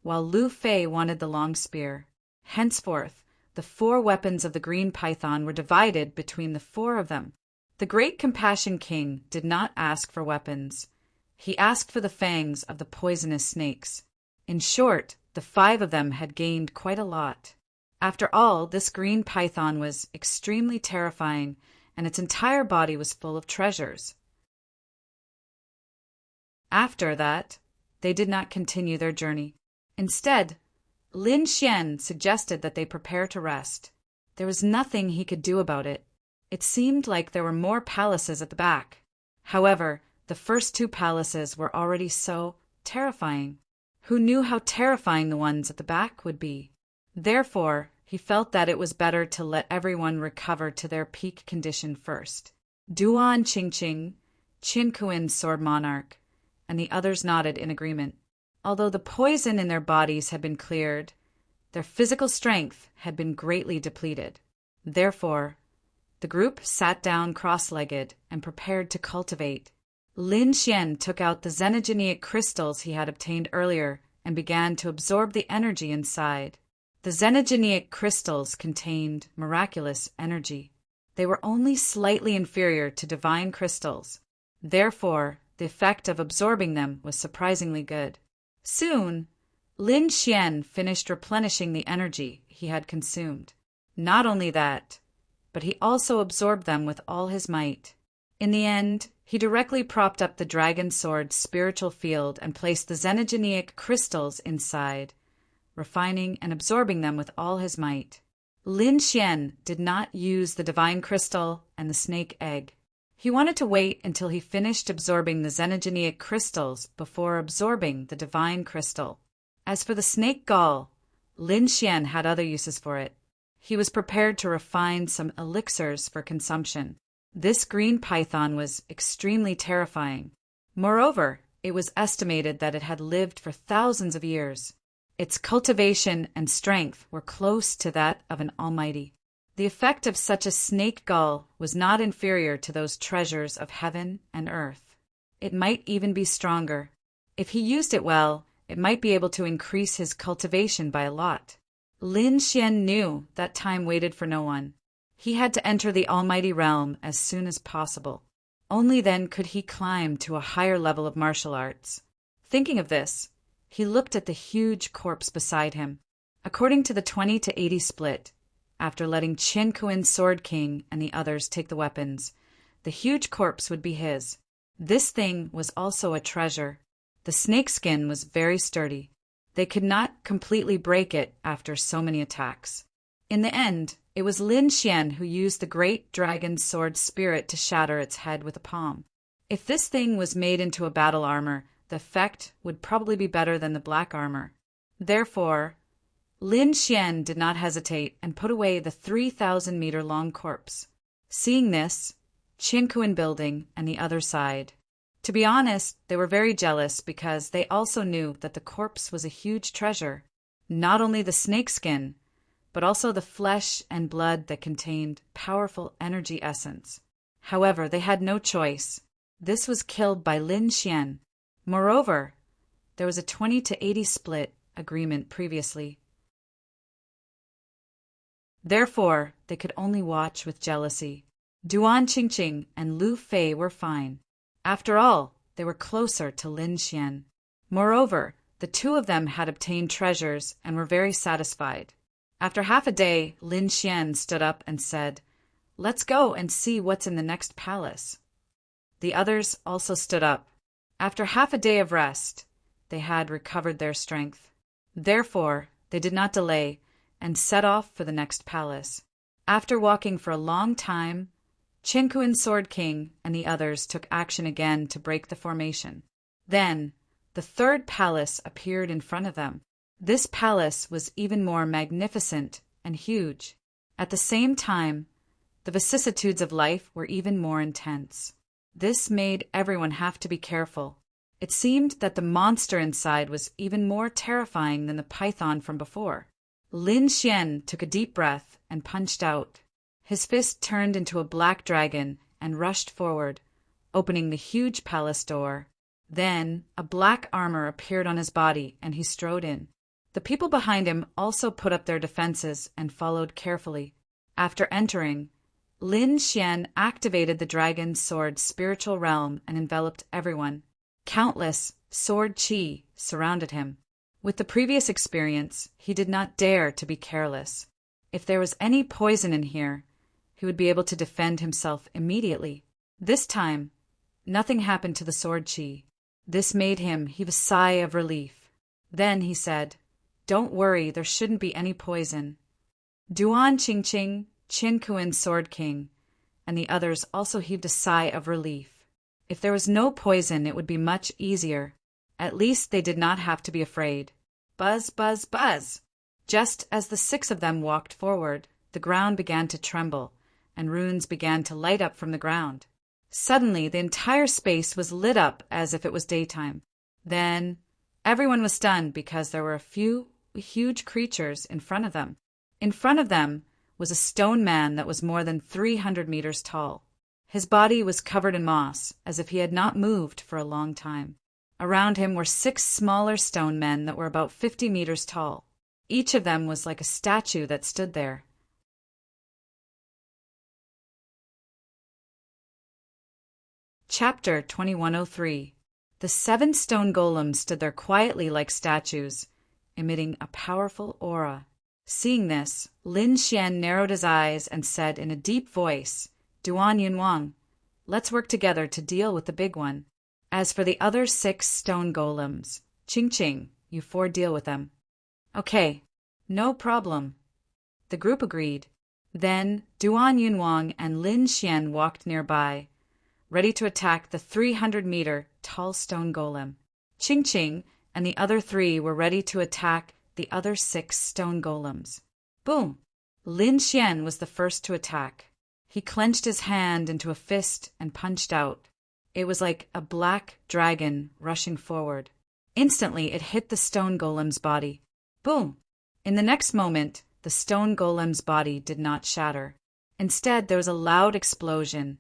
while Lu Fei wanted the long spear. Henceforth, the 4 weapons of the green python were divided between the 4 of them. The great Compassion King did not ask for weapons. He asked for the fangs of the poisonous snakes. In short, the 5 of them had gained quite a lot. After all, this green python was extremely terrifying, and its entire body was full of treasures. After that, they did not continue their journey. Instead, Lin Xian suggested that they prepare to rest. There was nothing he could do about it. It seemed like there were more palaces at the back. However, the first 2 palaces were already so terrifying. Who knew how terrifying the ones at the back would be? Therefore, he felt that it was better to let everyone recover to their peak condition first. Duan Qingqing, Qin Kuan sword monarch, and the others nodded in agreement. Although the poison in their bodies had been cleared, their physical strength had been greatly depleted. Therefore, the group sat down cross-legged and prepared to cultivate. Lin Xian took out the xenogeneic crystals he had obtained earlier and began to absorb the energy inside. The xenogeneic crystals contained miraculous energy. They were only slightly inferior to divine crystals. Therefore, the effect of absorbing them was surprisingly good. Soon, Lin Xian finished replenishing the energy he had consumed. Not only that, but he also absorbed them with all his might. In the end, he directly propped up the dragon sword's spiritual field and placed the xenogeneic crystals inside, refining and absorbing them with all his might. Lin Xian did not use the divine crystal and the snake egg. He wanted to wait until he finished absorbing the xenogeneic crystals before absorbing the divine crystal. As for the snake gall, Lin Xian had other uses for it. He was prepared to refine some elixirs for consumption. This green python was extremely terrifying. Moreover, it was estimated that it had lived for thousands of years. Its cultivation and strength were close to that of an almighty. The effect of such a snake gall was not inferior to those treasures of heaven and earth. It might even be stronger. If he used it well, it might be able to increase his cultivation by a lot. Lin Xian knew that time waited for no one. He had to enter the almighty realm as soon as possible. Only then could he climb to a higher level of martial arts. Thinking of this, he looked at the huge corpse beside him. According to the 20-80 split, after letting Qin Kuin's Sword King and the others take the weapons, the huge corpse would be his. This thing was also a treasure. The snake skin was very sturdy. They could not completely break it after so many attacks. In the end, it was Lin Xian who used the great dragon sword spirit to shatter its head with a palm. If this thing was made into a battle armor, the effect would probably be better than the black armor. Therefore, Lin Xian did not hesitate and put away the 3,000-meter-long corpse. Seeing this, Qin Kuin Building and the other sighed. To be honest, they were very jealous because they also knew that the corpse was a huge treasure. Not only the snake skin, but also the flesh and blood that contained powerful energy essence. However, they had no choice. This was killed by Lin Xian. Moreover, there was a 20-80 split agreement previously. Therefore, they could only watch with jealousy. Duan Qingqing and Lu Fei were fine. After all, they were closer to Lin Xian. Moreover, the two of them had obtained treasures and were very satisfied. After half a day, Lin Xian stood up and said, "Let's go and see what's in the next palace." The others also stood up. After half a day of rest, they had recovered their strength. Therefore, they did not delay and set off for the next palace. After walking for a long time, Qin Kuin's Sword King and the others took action again to break the formation. Then, the third palace appeared in front of them. This palace was even more magnificent and huge. At the same time, the vicissitudes of life were even more intense. This made everyone have to be careful. It seemed that the monster inside was even more terrifying than the python from before. Lin Xian took a deep breath and punched out. His fist turned into a black dragon and rushed forward, opening the huge palace door. Then, a black armor appeared on his body and he strode in. The people behind him also put up their defenses and followed carefully. After entering, Lin Xian activated the dragon's sword spiritual realm and enveloped everyone. Countless sword qi surrounded him. With the previous experience, he did not dare to be careless. If there was any poison in here, he would be able to defend himself immediately. This time, nothing happened to the sword qi. This made him heave a sigh of relief. Then he said, "Don't worry, there shouldn't be any poison." Duan Qingqing, Qin Kuin's Sword King, and the others also heaved a sigh of relief. If there was no poison, it would be much easier. At least they did not have to be afraid. Buzz, buzz, buzz! Just as the 6 of them walked forward, the ground began to tremble, and runes began to light up from the ground. Suddenly, the entire space was lit up as if it was daytime. Then, everyone was stunned because there were a few huge creatures in front of them. In front of them was a stone man that was more than 300 meters tall. His body was covered in moss, as if he had not moved for a long time. Around him were 6 smaller stone men that were about 50 meters tall. Each of them was like a statue that stood there. Chapter 2103. The 7 stone golems stood there quietly like statues, emitting a powerful aura. Seeing this, Lin Xian narrowed his eyes and said in a deep voice, "Duan Yunwang, let's work together to deal with the big one. As for the other 6 stone golems, Qingqing, you 4 deal with them." "Okay, no problem." The group agreed. Then Duan Yunwang and Lin Xian walked nearby. ready to attack the 300-meter tall stone golem. Ching Ching and the other 3 were ready to attack the other 6 stone golems. Boom! Lin Xian was the first to attack. He clenched his hand into a fist and punched out. It was like a black dragon rushing forward. Instantly, it hit the stone golem's body. Boom! In the next moment, the stone golem's body did not shatter. Instead, there was a loud explosion,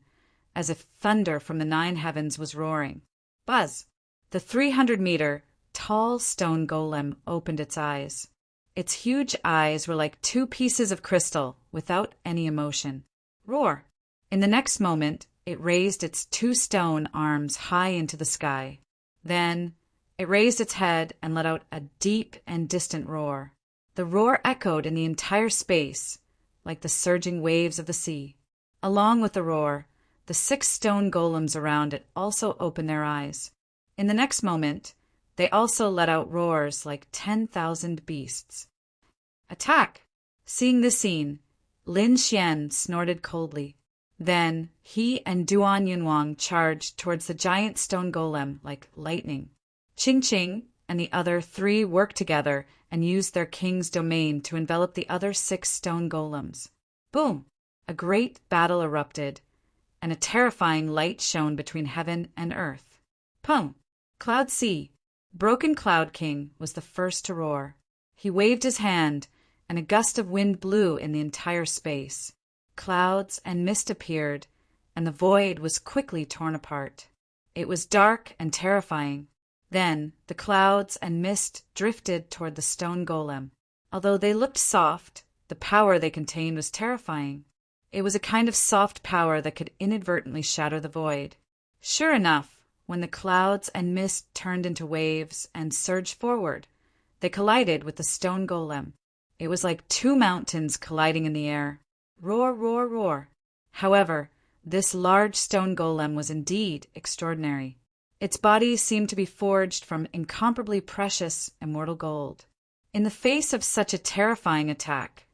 as if thunder from the 9 heavens was roaring. Buzz! The 300-meter tall stone golem opened its eyes. Its huge eyes were like 2 pieces of crystal without any emotion. Roar! In the next moment, it raised its 2 stone arms high into the sky. Then, it raised its head and let out a deep and distant roar. The roar echoed in the entire space, like the surging waves of the sea. Along with the roar, the 6 stone golems around it also opened their eyes. In the next moment, they also let out roars like 10,000 beasts. Attack! Seeing this scene, Lin Xian snorted coldly. Then he and Duan Yunwang charged towards the giant stone golem like lightning. Ching Ching and the other 3 worked together and used their king's domain to envelop the other 6 stone golems. Boom! A great battle erupted, and a terrifying light shone between heaven and earth. Pum! Cloud Sea, Broken Cloud King, was the first to roar. He waved his hand, and a gust of wind blew in the entire space. Clouds and mist appeared, and the void was quickly torn apart. It was dark and terrifying. Then the clouds and mist drifted toward the stone golem. Although they looked soft, the power they contained was terrifying. It was a kind of soft power that could inadvertently shatter the void. Sure enough, when the clouds and mist turned into waves and surged forward, they collided with the stone golem. It was like 2 mountains colliding in the air. Roar, roar, roar. However, this large stone golem was indeed extraordinary. Its body seemed to be forged from incomparably precious immortal gold. In the face of such a terrifying attack,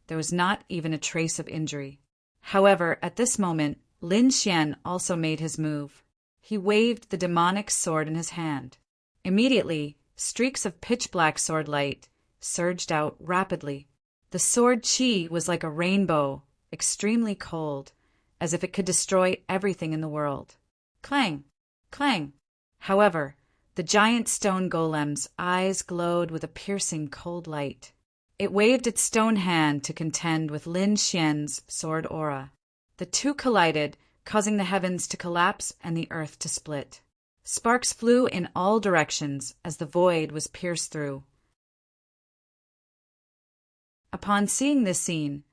there was not even a trace of injury. However, at this moment, Lin Xian also made his move. He waved the demonic sword in his hand. Immediately, streaks of pitch-black sword light surged out rapidly. The sword chi was like a rainbow, extremely cold, as if it could destroy everything in the world. Clang! Clang! However, the giant stone golem's eyes glowed with a piercing cold light. It waved its stone hand to contend with Lin Xian's sword aura. The 2 collided, causing the heavens to collapse and the earth to split. Sparks flew in all directions as the void was pierced through. Upon seeing this scene,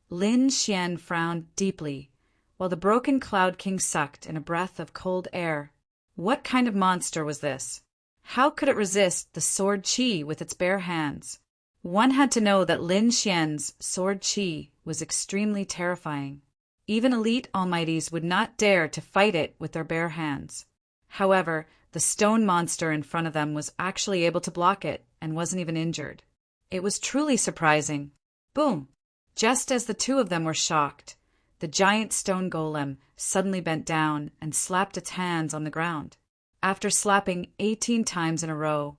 Lin Xian frowned deeply, while the broken Cloud King sucked in a breath of cold air. What kind of monster was this? How could it resist the sword chi with its bare hands? One had to know that Lin Xian's sword chi was extremely terrifying. Even elite almighties would not dare to fight it with their bare hands. However, the stone monster in front of them was actually able to block it and wasn't even injured. It was truly surprising. Boom! Just as the 2 of them were shocked, the giant stone golem suddenly bent down and slapped its hands on the ground. After slapping 18 times in a row,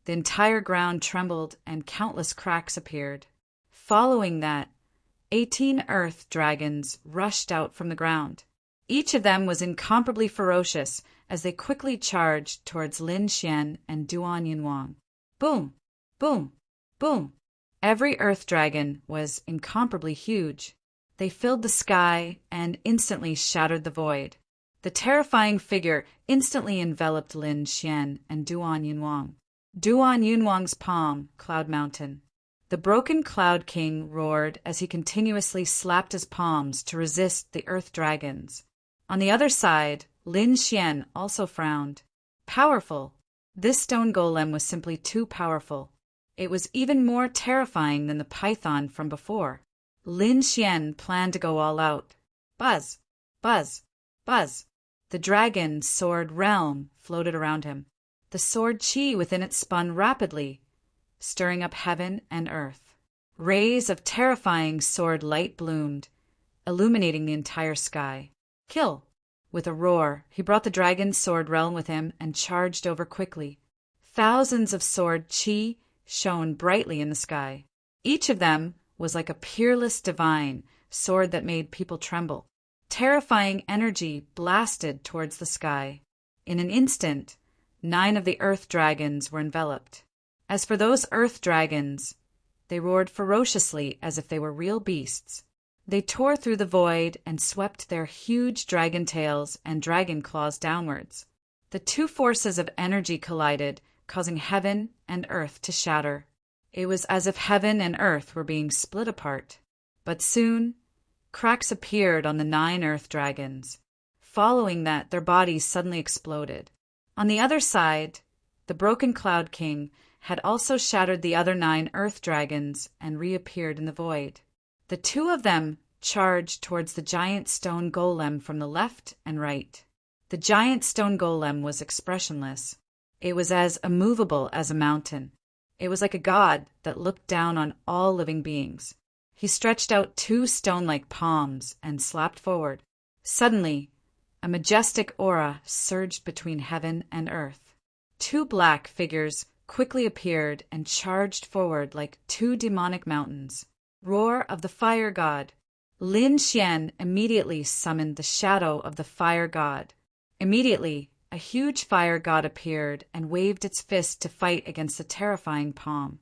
the entire ground trembled and countless cracks appeared. Following that, 18 earth dragons rushed out from the ground. Each of them was incomparably ferocious as they quickly charged towards Lin Xian and Duan Yunwang. Boom! Boom! Boom! Every earth dragon was incomparably huge. They filled the sky and instantly shattered the void. The terrifying figure instantly enveloped Lin Xian and Duan Yunwang. Duan Yunwang's palm, Cloud Mountain. The broken Cloud King roared as he continuously slapped his palms to resist the earth dragons. On the other side, Lin Xian also frowned. Powerful. This stone golem was simply too powerful. It was even more terrifying than the python from before. Lin Xian planned to go all out. Buzz! Buzz! Buzz! The dragon's sword realm floated around him. The sword chi within it spun rapidly, stirring up heaven and earth. Rays of terrifying sword light bloomed, illuminating the entire sky. Kill! With a roar, he brought the dragon's sword realm with him and charged over quickly. Thousands of sword chi shone brightly in the sky. Each of them was like a peerless divine sword that made people tremble. Terrifying energy blasted towards the sky. In an instant, 9 of the earth dragons were enveloped. As for those earth dragons, they roared ferociously as if they were real beasts. They tore through the void and swept their huge dragon tails and dragon claws downwards. The two forces of energy collided, causing heaven and earth to shatter. It was as if heaven and earth were being split apart. But soon, cracks appeared on the 9 earth dragons. Following that, their bodies suddenly exploded. On the other side, the broken Cloud King had also shattered the other 9 earth dragons and reappeared in the void. The 2 of them charged towards the giant stone golem from the left and right. The giant stone golem was expressionless. It was as immovable as a mountain. It was like a god that looked down on all living beings. He stretched out 2 stone-like palms and slapped forward. Suddenly, a majestic aura surged between heaven and earth. 2 black figures quickly appeared and charged forward like 2 demonic mountains. Roar of the fire god. Lin Xian immediately summoned the shadow of the fire god. Immediately, a huge fire god appeared and waved its fist to fight against the terrifying palm.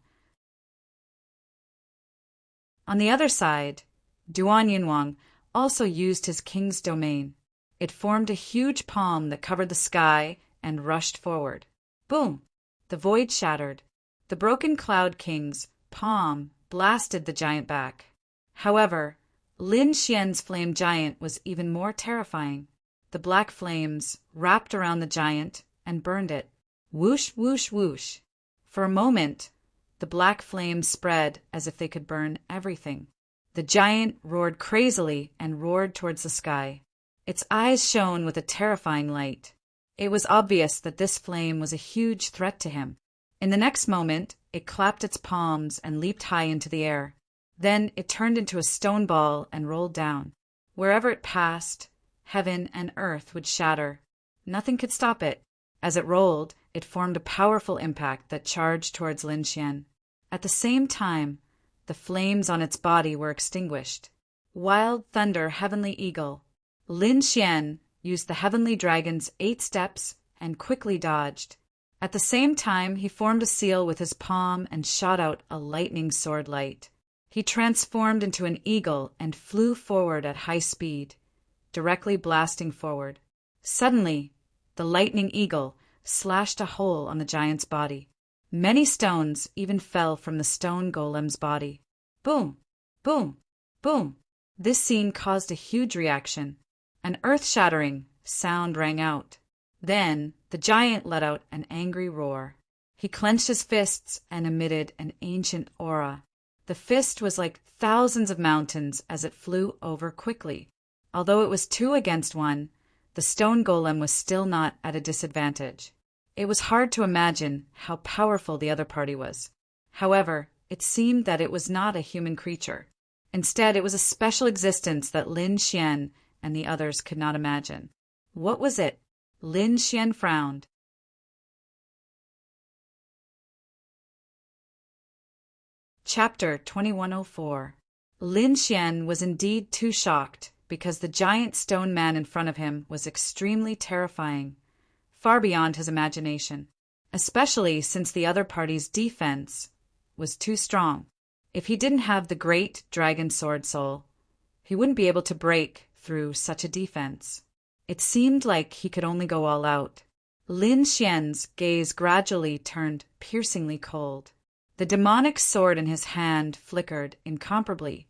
On the other side, Duan Yinwang also used his king's domain. It formed a huge palm that covered the sky and rushed forward. Boom! The void shattered. The broken Cloud King's palm blasted the giant back. However, Lin Xian's flame giant was even more terrifying. The black flames wrapped around the giant and burned it. Whoosh, whoosh, whoosh. For a moment, the black flames spread as if they could burn everything. The giant roared crazily and roared towards the sky. Its eyes shone with a terrifying light. It was obvious that this flame was a huge threat to him. In the next moment, it clapped its palms and leaped high into the air. Then it turned into a stone ball and rolled down. Wherever it passed, heaven and earth would shatter. Nothing could stop it. As it rolled, it formed a powerful impact that charged towards Lin Xian. At the same time, the flames on its body were extinguished. Wild Thunder Heavenly Eagle. Lin Xian used the Heavenly Dragon's 8 steps and quickly dodged. At the same time, he formed a seal with his palm and shot out a lightning sword light. He transformed into an eagle and flew forward at high speed, directly blasting forward. Suddenly, the lightning eagle slashed a hole on the giant's body. Many stones even fell from the stone golem's body. Boom! Boom! Boom! This scene caused a huge reaction. An earth-shattering sound rang out. Then the giant let out an angry roar. He clenched his fists and emitted an ancient aura. The fist was like thousands of mountains as it flew over quickly. Although it was 2 against 1, the stone golem was still not at a disadvantage. It was hard to imagine how powerful the other party was. However, it seemed that it was not a human creature. Instead, it was a special existence that Lin Xian and the others could not imagine. What was it? Lin Xian frowned. Chapter 2104. Lin Xian was indeed too shocked because the giant stone man in front of him was extremely terrifying, far beyond his imagination, especially since the other party's defense was too strong. If he didn't have the great dragon sword soul, he wouldn't be able to break through such a defense. It seemed like he could only go all out. Lin Xian's gaze gradually turned piercingly cold. The demonic sword in his hand flickered incomparably,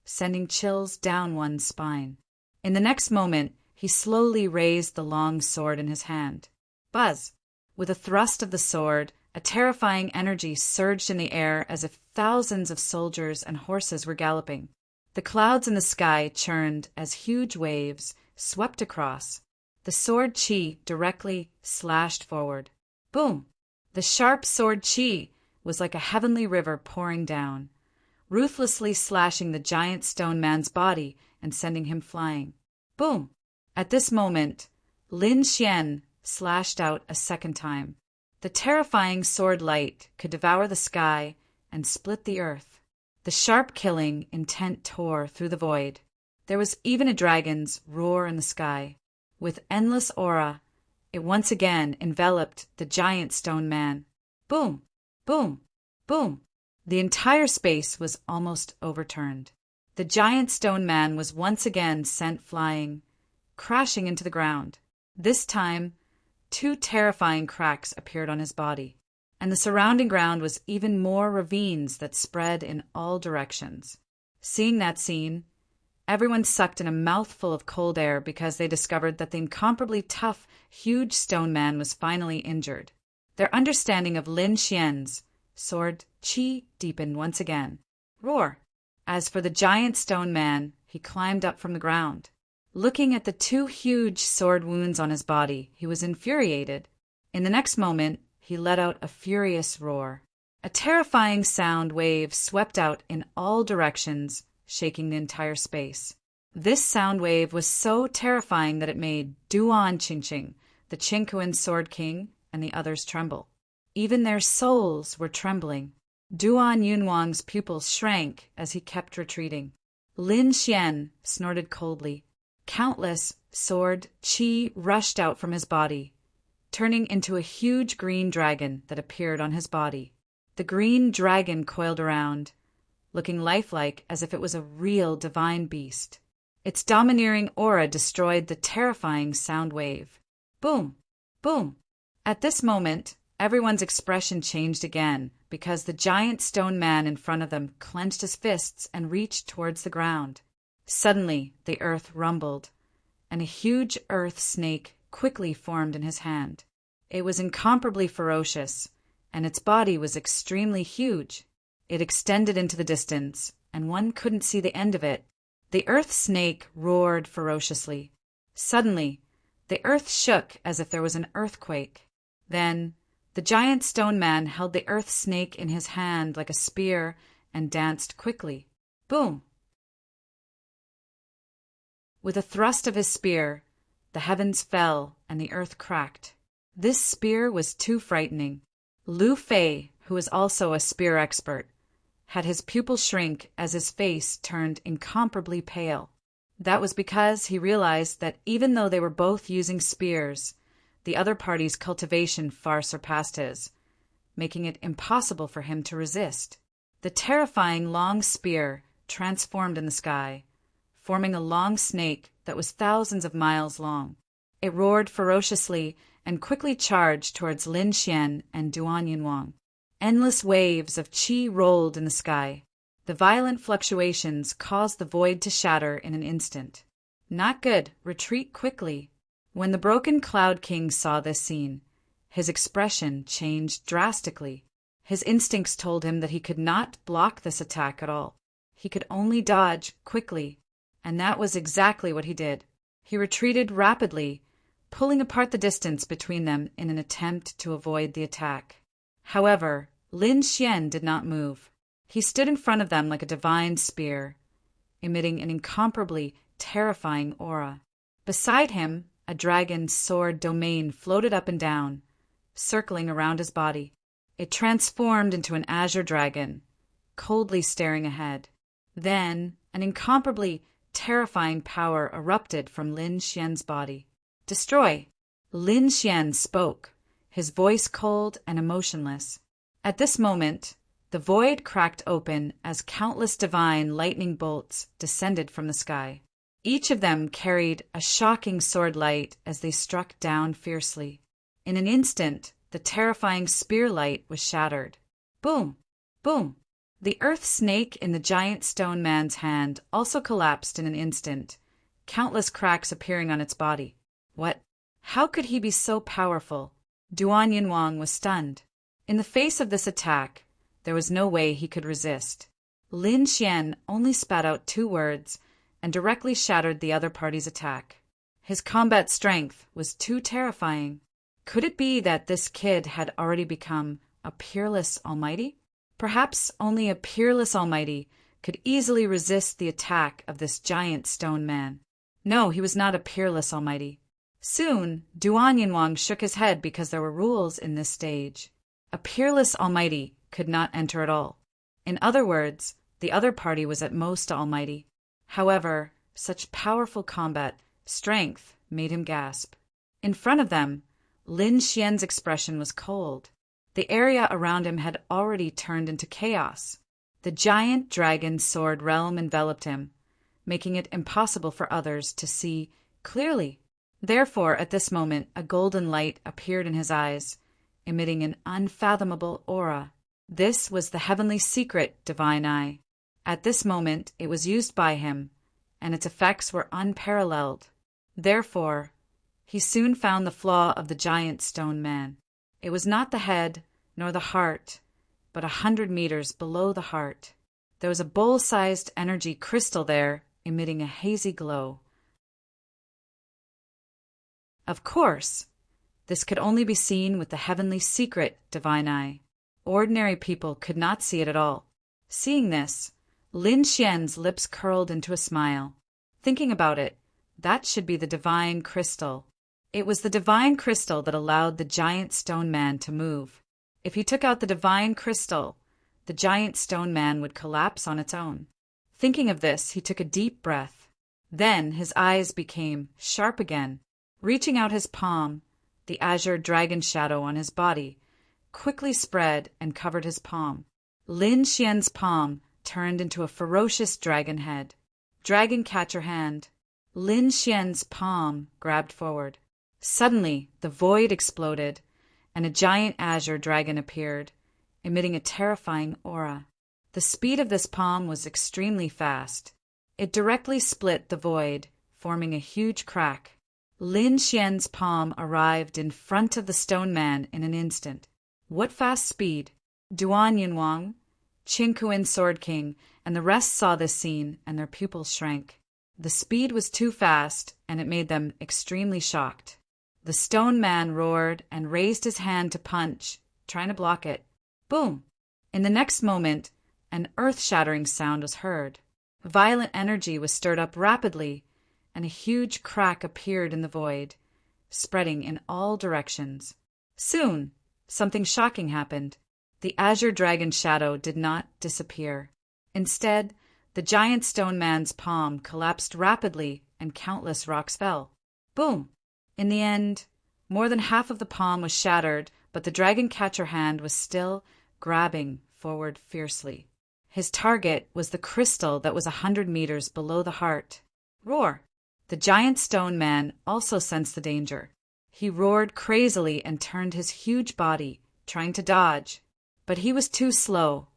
sending chills down one's spine. In the next moment, he slowly raised the long sword in his hand. Buzz! With a thrust of the sword, a terrifying energy surged in the air as if thousands of soldiers and horses were galloping. The clouds in the sky churned as huge waves swept across. The sword chi directly slashed forward. Boom! The sharp sword chi was like a heavenly river pouring down, ruthlessly slashing the giant stone man's body and sending him flying. Boom! At this moment, Lin Xian slashed out a second time. The terrifying sword light could devour the sky and split the earth. The sharp killing intent tore through the void. There was even a dragon's roar in the sky. With endless aura, it once again enveloped the giant stone man. Boom! Boom! Boom! The entire space was almost overturned. The giant stone man was once again sent flying, crashing into the ground. This time, 2 terrifying cracks appeared on his body, and the surrounding ground was even more ravines that spread in all directions. Seeing that scene, everyone sucked in a mouthful of cold air because they discovered that the incomparably tough, huge stone man was finally injured. Their understanding of Lin Xian's sword qi deepened once again. Roar! As for the giant stone man, he climbed up from the ground. Looking at the 2 huge sword wounds on his body, he was infuriated. In the next moment, he let out a furious roar. A terrifying sound wave swept out in all directions, shaking the entire space. This sound wave was so terrifying that it made Duan Qingqing, the Qingkuan Sword King, and the others tremble. Even their souls were trembling. Duan Yunwang's pupils shrank as he kept retreating. Lin Xian snorted coldly. Countless sword qi rushed out from his body, turning into a huge green dragon that appeared on his body. The green dragon coiled around, looking lifelike as if it was a real divine beast. Its domineering aura destroyed the terrifying sound wave. Boom! Boom! At this moment, everyone's expression changed again because the giant stone man in front of them clenched his fists and reached towards the ground. Suddenly, the earth rumbled, and a huge earth snake quickly formed in his hand. It was incomparably ferocious, and its body was extremely huge. It extended into the distance, and one couldn't see the end of it. The earth snake roared ferociously. Suddenly, the earth shook as if there was an earthquake. Then, the giant stone man held the earth snake in his hand like a spear and danced quickly. Boom! With a thrust of his spear, the heavens fell and the earth cracked. This spear was too frightening. Lu Fei, who was also a spear expert, had his pupils shrink as his face turned incomparably pale. That was because he realized that even though they were both using spears, the other party's cultivation far surpassed his, making it impossible for him to resist. The terrifying long spear transformed in the sky, forming a long snake that was thousands of miles long. It roared ferociously and quickly charged towards Lin Xian and Duan Yunwang. Endless waves of qi rolled in the sky. The violent fluctuations caused the void to shatter in an instant. Not good. Retreat quickly. When the broken Cloud King saw this scene, his expression changed drastically. His instincts told him that he could not block this attack at all. He could only dodge quickly. And that was exactly what he did. He retreated rapidly, pulling apart the distance between them in an attempt to avoid the attack. However, Lin Xian did not move. He stood in front of them like a divine spear, emitting an incomparably terrifying aura. Beside him, a dragon's sword domain floated up and down, circling around his body. It transformed into an azure dragon, coldly staring ahead. Then, an incomparably terrifying power erupted from Lin Xian's body. Destroy! Lin Xian spoke, his voice cold and emotionless. At this moment, the void cracked open as countless divine lightning bolts descended from the sky. Each of them carried a shocking sword light as they struck down fiercely. In an instant, the terrifying spear light was shattered. Boom! Boom! The earth snake in the giant stone man's hand also collapsed in an instant, countless cracks appearing on its body. What? How could he be so powerful? Duan Yunwang was stunned. In the face of this attack, there was no way he could resist. Lin Xian only spat out 2 words and directly shattered the other party's attack. His combat strength was too terrifying. Could it be that this kid had already become a peerless almighty? Perhaps only a peerless almighty could easily resist the attack of this giant stone man. No, he was not a peerless almighty. Soon, Duan Yinhuang shook his head because there were rules in this stage. A peerless almighty could not enter at all. In other words, the other party was at most almighty. However, such powerful combat strength made him gasp. In front of them, Lin Xian's expression was cold. The area around him had already turned into chaos. The giant dragon sword realm enveloped him, making it impossible for others to see clearly. Therefore, at this moment, a golden light appeared in his eyes, emitting an unfathomable aura. This was the heavenly secret, Divine Eye. At this moment, it was used by him, and its effects were unparalleled. Therefore, he soon found the flaw of the giant stone man. It was not the head, nor the heart, but 100 meters below the heart. There was a bowl-sized energy crystal there, emitting a hazy glow. Of course, this could only be seen with the heavenly secret, Divine Eye. Ordinary people could not see it at all. Seeing this, Lin Xian's lips curled into a smile. Thinking about it, that should be the divine crystal. It was the divine crystal that allowed the giant stone man to move. If he took out the divine crystal, the giant stone man would collapse on its own. Thinking of this, he took a deep breath. Then his eyes became sharp again. Reaching out his palm, the azure dragon shadow on his body quickly spread and covered his palm. Lin Xian's palm turned into a ferocious dragon head. Dragon catcher hand. Lin Xian's palm grabbed forward. Suddenly, the void exploded, and a giant azure dragon appeared, emitting a terrifying aura. The speed of this palm was extremely fast. It directly split the void, forming a huge crack. Lin Xian's palm arrived in front of the stone man in an instant. What fast speed! Duan Yinhuang, Qin Kuin Sword King, and the rest saw this scene, and their pupils shrank. The speed was too fast, and it made them extremely shocked. The stone man roared and raised his hand to punch, trying to block it. Boom! In the next moment, an earth-shattering sound was heard. Violent energy was stirred up rapidly, and a huge crack appeared in the void, spreading in all directions. Soon, something shocking happened. The azure dragon shadow did not disappear. Instead, the giant stone man's palm collapsed rapidly and countless rocks fell. Boom! In the end, more than half of the palm was shattered, but the dragon catcher hand was still grabbing forward fiercely. His target was the crystal that was 100 meters below the heart. Roar! The giant stone man also sensed the danger. He roared crazily and turned his huge body, trying to dodge. But he was too slow.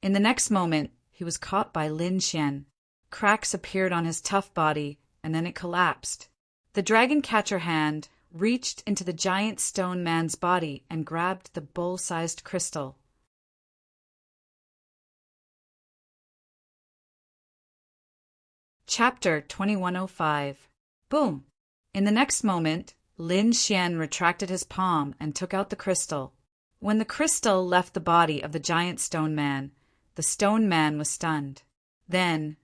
In the next moment, he was caught by Lin Xian. Cracks appeared on his tough body, and then it collapsed. The dragon catcher hand reached into the giant stone man's body and grabbed the bowl-sized crystal. Chapter 2105. Boom! In the next moment, Lin Xian retracted his palm and took out the crystal. When the crystal left the body of the giant stone man, the stone man was stunned. Then,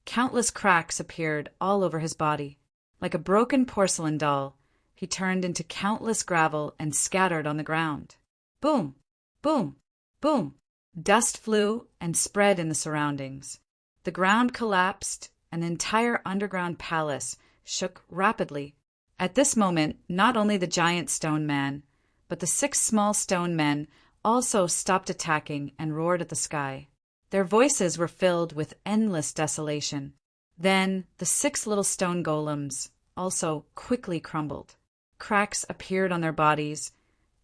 countless cracks appeared all over his body. Like a broken porcelain doll, he turned into countless gravel and scattered on the ground. Boom! Boom! Boom! Dust flew and spread in the surroundings. The ground collapsed, and the entire underground palace shook rapidly. At this moment, not only the giant stone man, but the 6 small stone men also stopped attacking and roared at the sky. Their voices were filled with endless desolation. Then the 6 little stone golems also quickly crumbled. Cracks appeared on their bodies,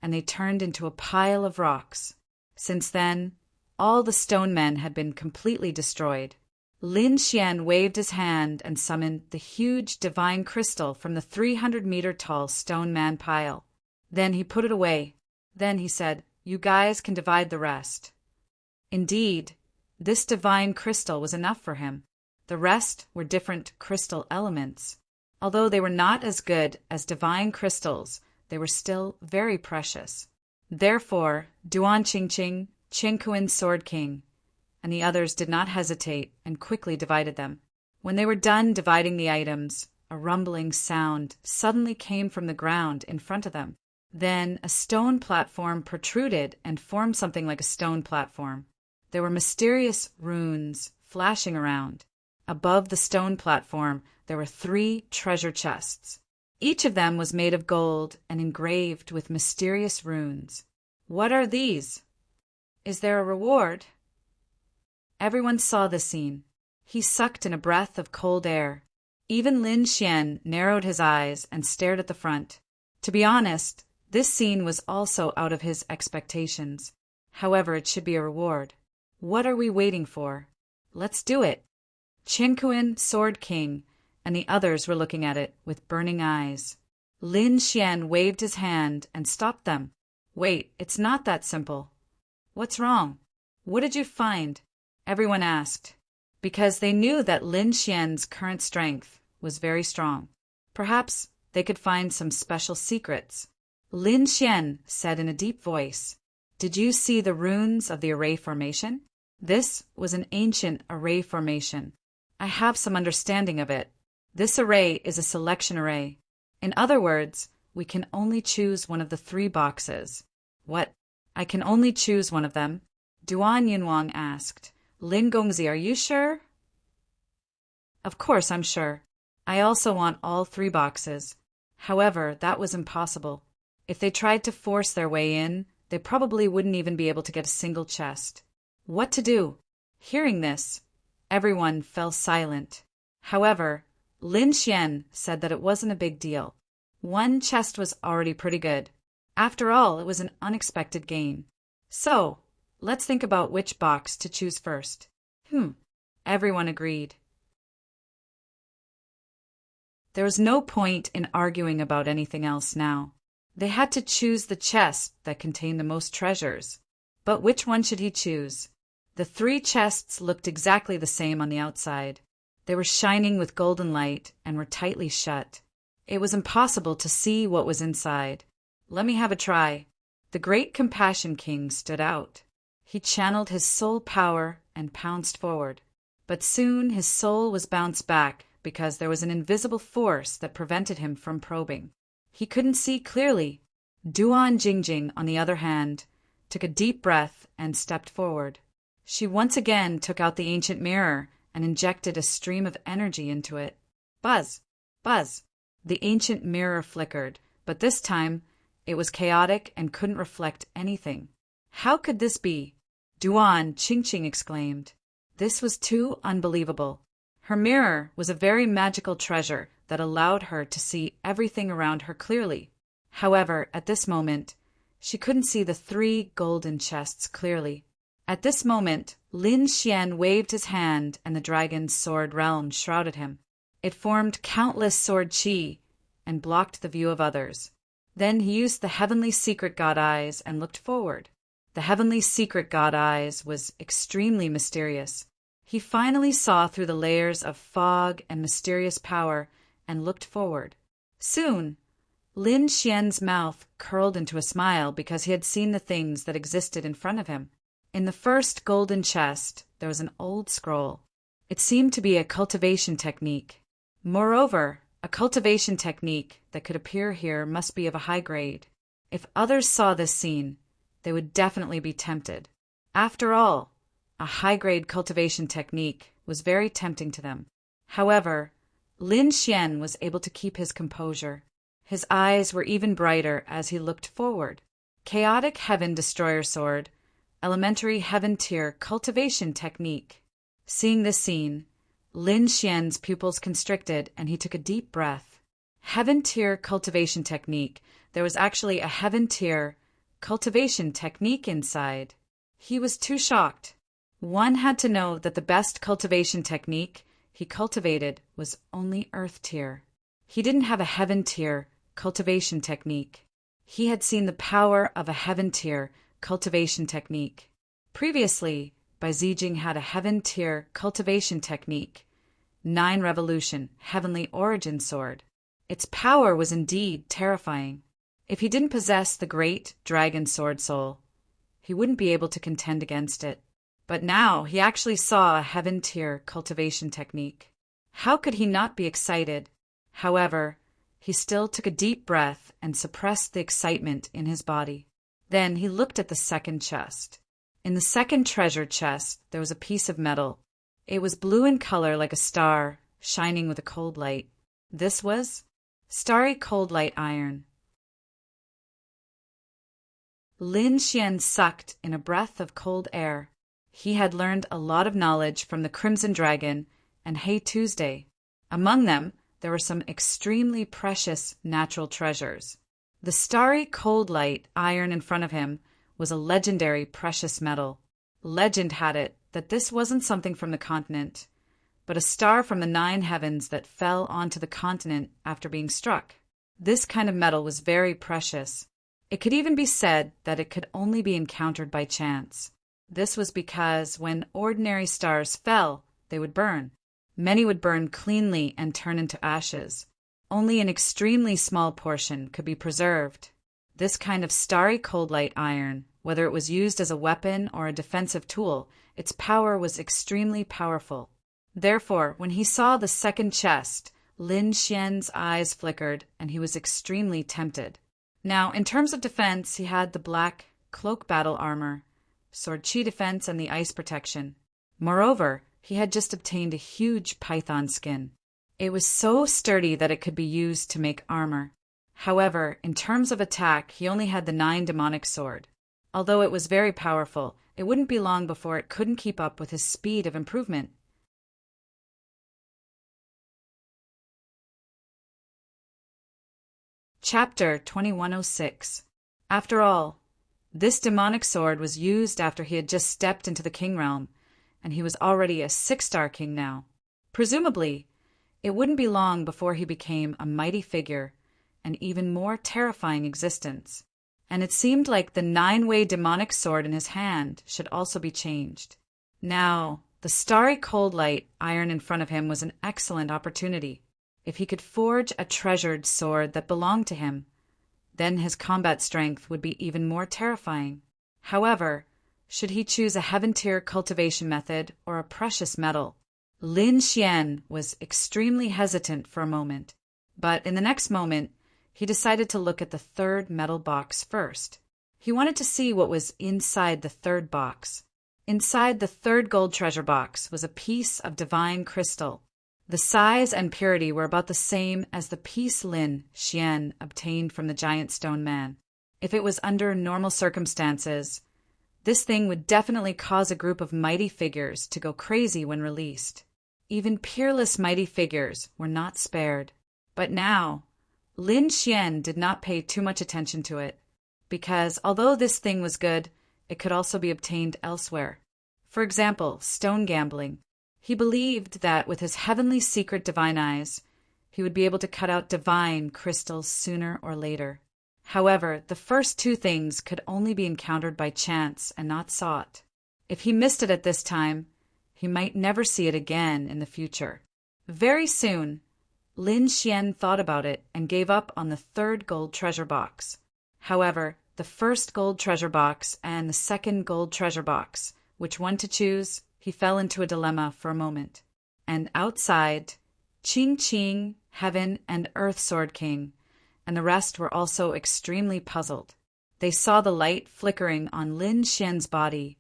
and they turned into a pile of rocks. Since then, all the stone men had been completely destroyed. Lin Xian waved his hand and summoned the huge divine crystal from the 300-meter-tall stone man pile. Then he put it away. Then he said, "You guys can divide the rest." Indeed, this divine crystal was enough for him. The rest were different crystal elements. Although they were not as good as divine crystals, they were still very precious. Therefore, Duan Qingqing, Qin Kuin Sword King, and the others did not hesitate and quickly divided them. When they were done dividing the items, a rumbling sound suddenly came from the ground in front of them. Then a stone platform protruded and formed something like a stone platform. There were mysterious runes flashing around. Above the stone platform, there were 3 treasure chests. Each of them was made of gold and engraved with mysterious runes. What are these? Is there a reward? Everyone saw this scene. He sucked in a breath of cold air. Even Lin Xian narrowed his eyes and stared at the front. To be honest, this scene was also out of his expectations. However, it should be a reward. What are we waiting for? Let's do it. Qingquan, Sword King, and the others were looking at it with burning eyes. Lin Xian waved his hand and stopped them. Wait, it's not that simple. What's wrong? What did you find? Everyone asked, because they knew that Lin Xian's current strength was very strong. Perhaps they could find some special secrets. Lin Xian said in a deep voice, "Did you see the runes of the array formation?" This was an ancient array formation. I have some understanding of it. This array is a selection array. In other words, we can only choose one of the 3 boxes. What? I can only choose one of them? Duan Yunwang asked. Lin Gongzi, are you sure? Of course I'm sure. I also want all 3 boxes. However, that was impossible. If they tried to force their way in, they probably wouldn't even be able to get a single chest. What to do? Hearing this, everyone fell silent. However, Lin Xian said that it wasn't a big deal. 1 chest was already pretty good. After all, it was an unexpected gain. So, let's think about which box to choose first. Everyone agreed. There was no point in arguing about anything else now. They had to choose the chest that contained the most treasures. But which one should he choose? The 3 chests looked exactly the same on the outside. They were shining with golden light and were tightly shut. It was impossible to see what was inside. Let me have a try. The great Compassion King stood out. He channeled his soul power and pounced forward. But soon his soul was bounced back because there was an invisible force that prevented him from probing. He couldn't see clearly. Duan Jingjing, on the other hand, took a deep breath and stepped forward. She once again took out the ancient mirror and injected a stream of energy into it. Buzz! Buzz! The ancient mirror flickered, but this time it was chaotic and couldn't reflect anything. How could this be? Duan Qingqing exclaimed. This was too unbelievable. Her mirror was a very magical treasure that allowed her to see everything around her clearly. However, at this moment, she couldn't see the 3 golden chests clearly. At this moment, Lin Xian waved his hand and the dragon's sword realm shrouded him. It formed countless sword qi and blocked the view of others. Then he used the heavenly secret god eyes and looked forward. The heavenly secret god eyes was extremely mysterious. He finally saw through the layers of fog and mysterious power and looked forward. Soon, Lin Xian's mouth curled into a smile because he had seen the things that existed in front of him. In the first golden chest, there was an old scroll. It seemed to be a cultivation technique. Moreover, a cultivation technique that could appear here must be of a high grade. If others saw this scene, they would definitely be tempted. After all, a high-grade cultivation technique was very tempting to them. However, Lin Xian was able to keep his composure. His eyes were even brighter as he looked forward. Chaotic Heaven Destroyer Sword, Elementary Heaven Tier Cultivation Technique. Seeing this scene, Lin Xian's pupils constricted and he took a deep breath. Heaven Tier Cultivation Technique. There was actually a Heaven Tier Cultivation Technique inside. He was too shocked. One had to know that the best cultivation technique he cultivated was only Earth Tier. He didn't have a Heaven Tier cultivation technique. He had seen the power of a Heaven Tier cultivation technique. Previously, Bai Zijing had a Heaven Tier cultivation technique, 9 Revolution Heavenly Origin Sword. Its power was indeed terrifying. If he didn't possess the great dragon sword soul, he wouldn't be able to contend against it. But now he actually saw a Heaven Tier cultivation technique. How could he not be excited? However, he still took a deep breath and suppressed the excitement in his body. Then he looked at the second chest. In the second treasure chest, there was a piece of metal. It was blue in color like a star, shining with a cold light. This was starry cold light iron. Lin Xian sucked in a breath of cold air. He had learned a lot of knowledge from the Crimson Dragon and Hey Tuesday. Among them, there were some extremely precious natural treasures. The starry cold light iron in front of him was a legendary precious metal. Legend had it that this wasn't something from the continent, but a star from the 9 heavens that fell onto the continent after being struck. This kind of metal was very precious. It could even be said that it could only be encountered by chance. This was because when ordinary stars fell, they would burn. Many would burn cleanly and turn into ashes. Only an extremely small portion could be preserved. This kind of starry cold light iron, whether it was used as a weapon or a defensive tool, its power was extremely powerful. Therefore, when he saw the second chest, Lin Xian's eyes flickered and he was extremely tempted. Now, in terms of defense, he had the black cloak battle armor, sword chi defense, and the ice protection. Moreover, he had just obtained a huge python skin. It was so sturdy that it could be used to make armor. However, in terms of attack, he only had the 9 demonic sword. Although it was very powerful, it wouldn't be long before it couldn't keep up with his speed of improvement. Chapter 2106. After all, this demonic sword was used after he had just stepped into the king realm, and he was already a 6-star king now. Presumably, it wouldn't be long before he became a mighty figure, an even more terrifying existence. And it seemed like the 9-way demonic sword in his hand should also be changed. Now, the starry cold light iron in front of him was an excellent opportunity. If he could forge a treasured sword that belonged to him, then his combat strength would be even more terrifying. However, should he choose a heaven-tier cultivation method or a precious metal? Lin Xian was extremely hesitant for a moment, but in the next moment, he decided to look at the 3rd metal box first. He wanted to see what was inside the 3rd box. Inside the 3rd gold treasure box was a piece of divine crystal. The size and purity were about the same as the piece Lin Xian obtained from the giant stone man. If it was under normal circumstances, this thing would definitely cause a group of mighty figures to go crazy when released. Even peerless mighty figures were not spared. But now, Lin Xian did not pay too much attention to it, because although this thing was good, it could also be obtained elsewhere. For example, stone gambling. He believed that with his heavenly secret divine eyes, he would be able to cut out divine crystals sooner or later. However, the first 2 things could only be encountered by chance and not sought. If he missed it at this time, he might never see it again in the future. Very soon, Lin Xian thought about it and gave up on the 3rd gold treasure box. However, the 1st gold treasure box and the 2nd gold treasure box, which one to choose, he fell into a dilemma for a moment. And outside, Qing Qing, Heaven and Earth Sword King, and the rest were also extremely puzzled. They saw the light flickering on Lin Xian's body,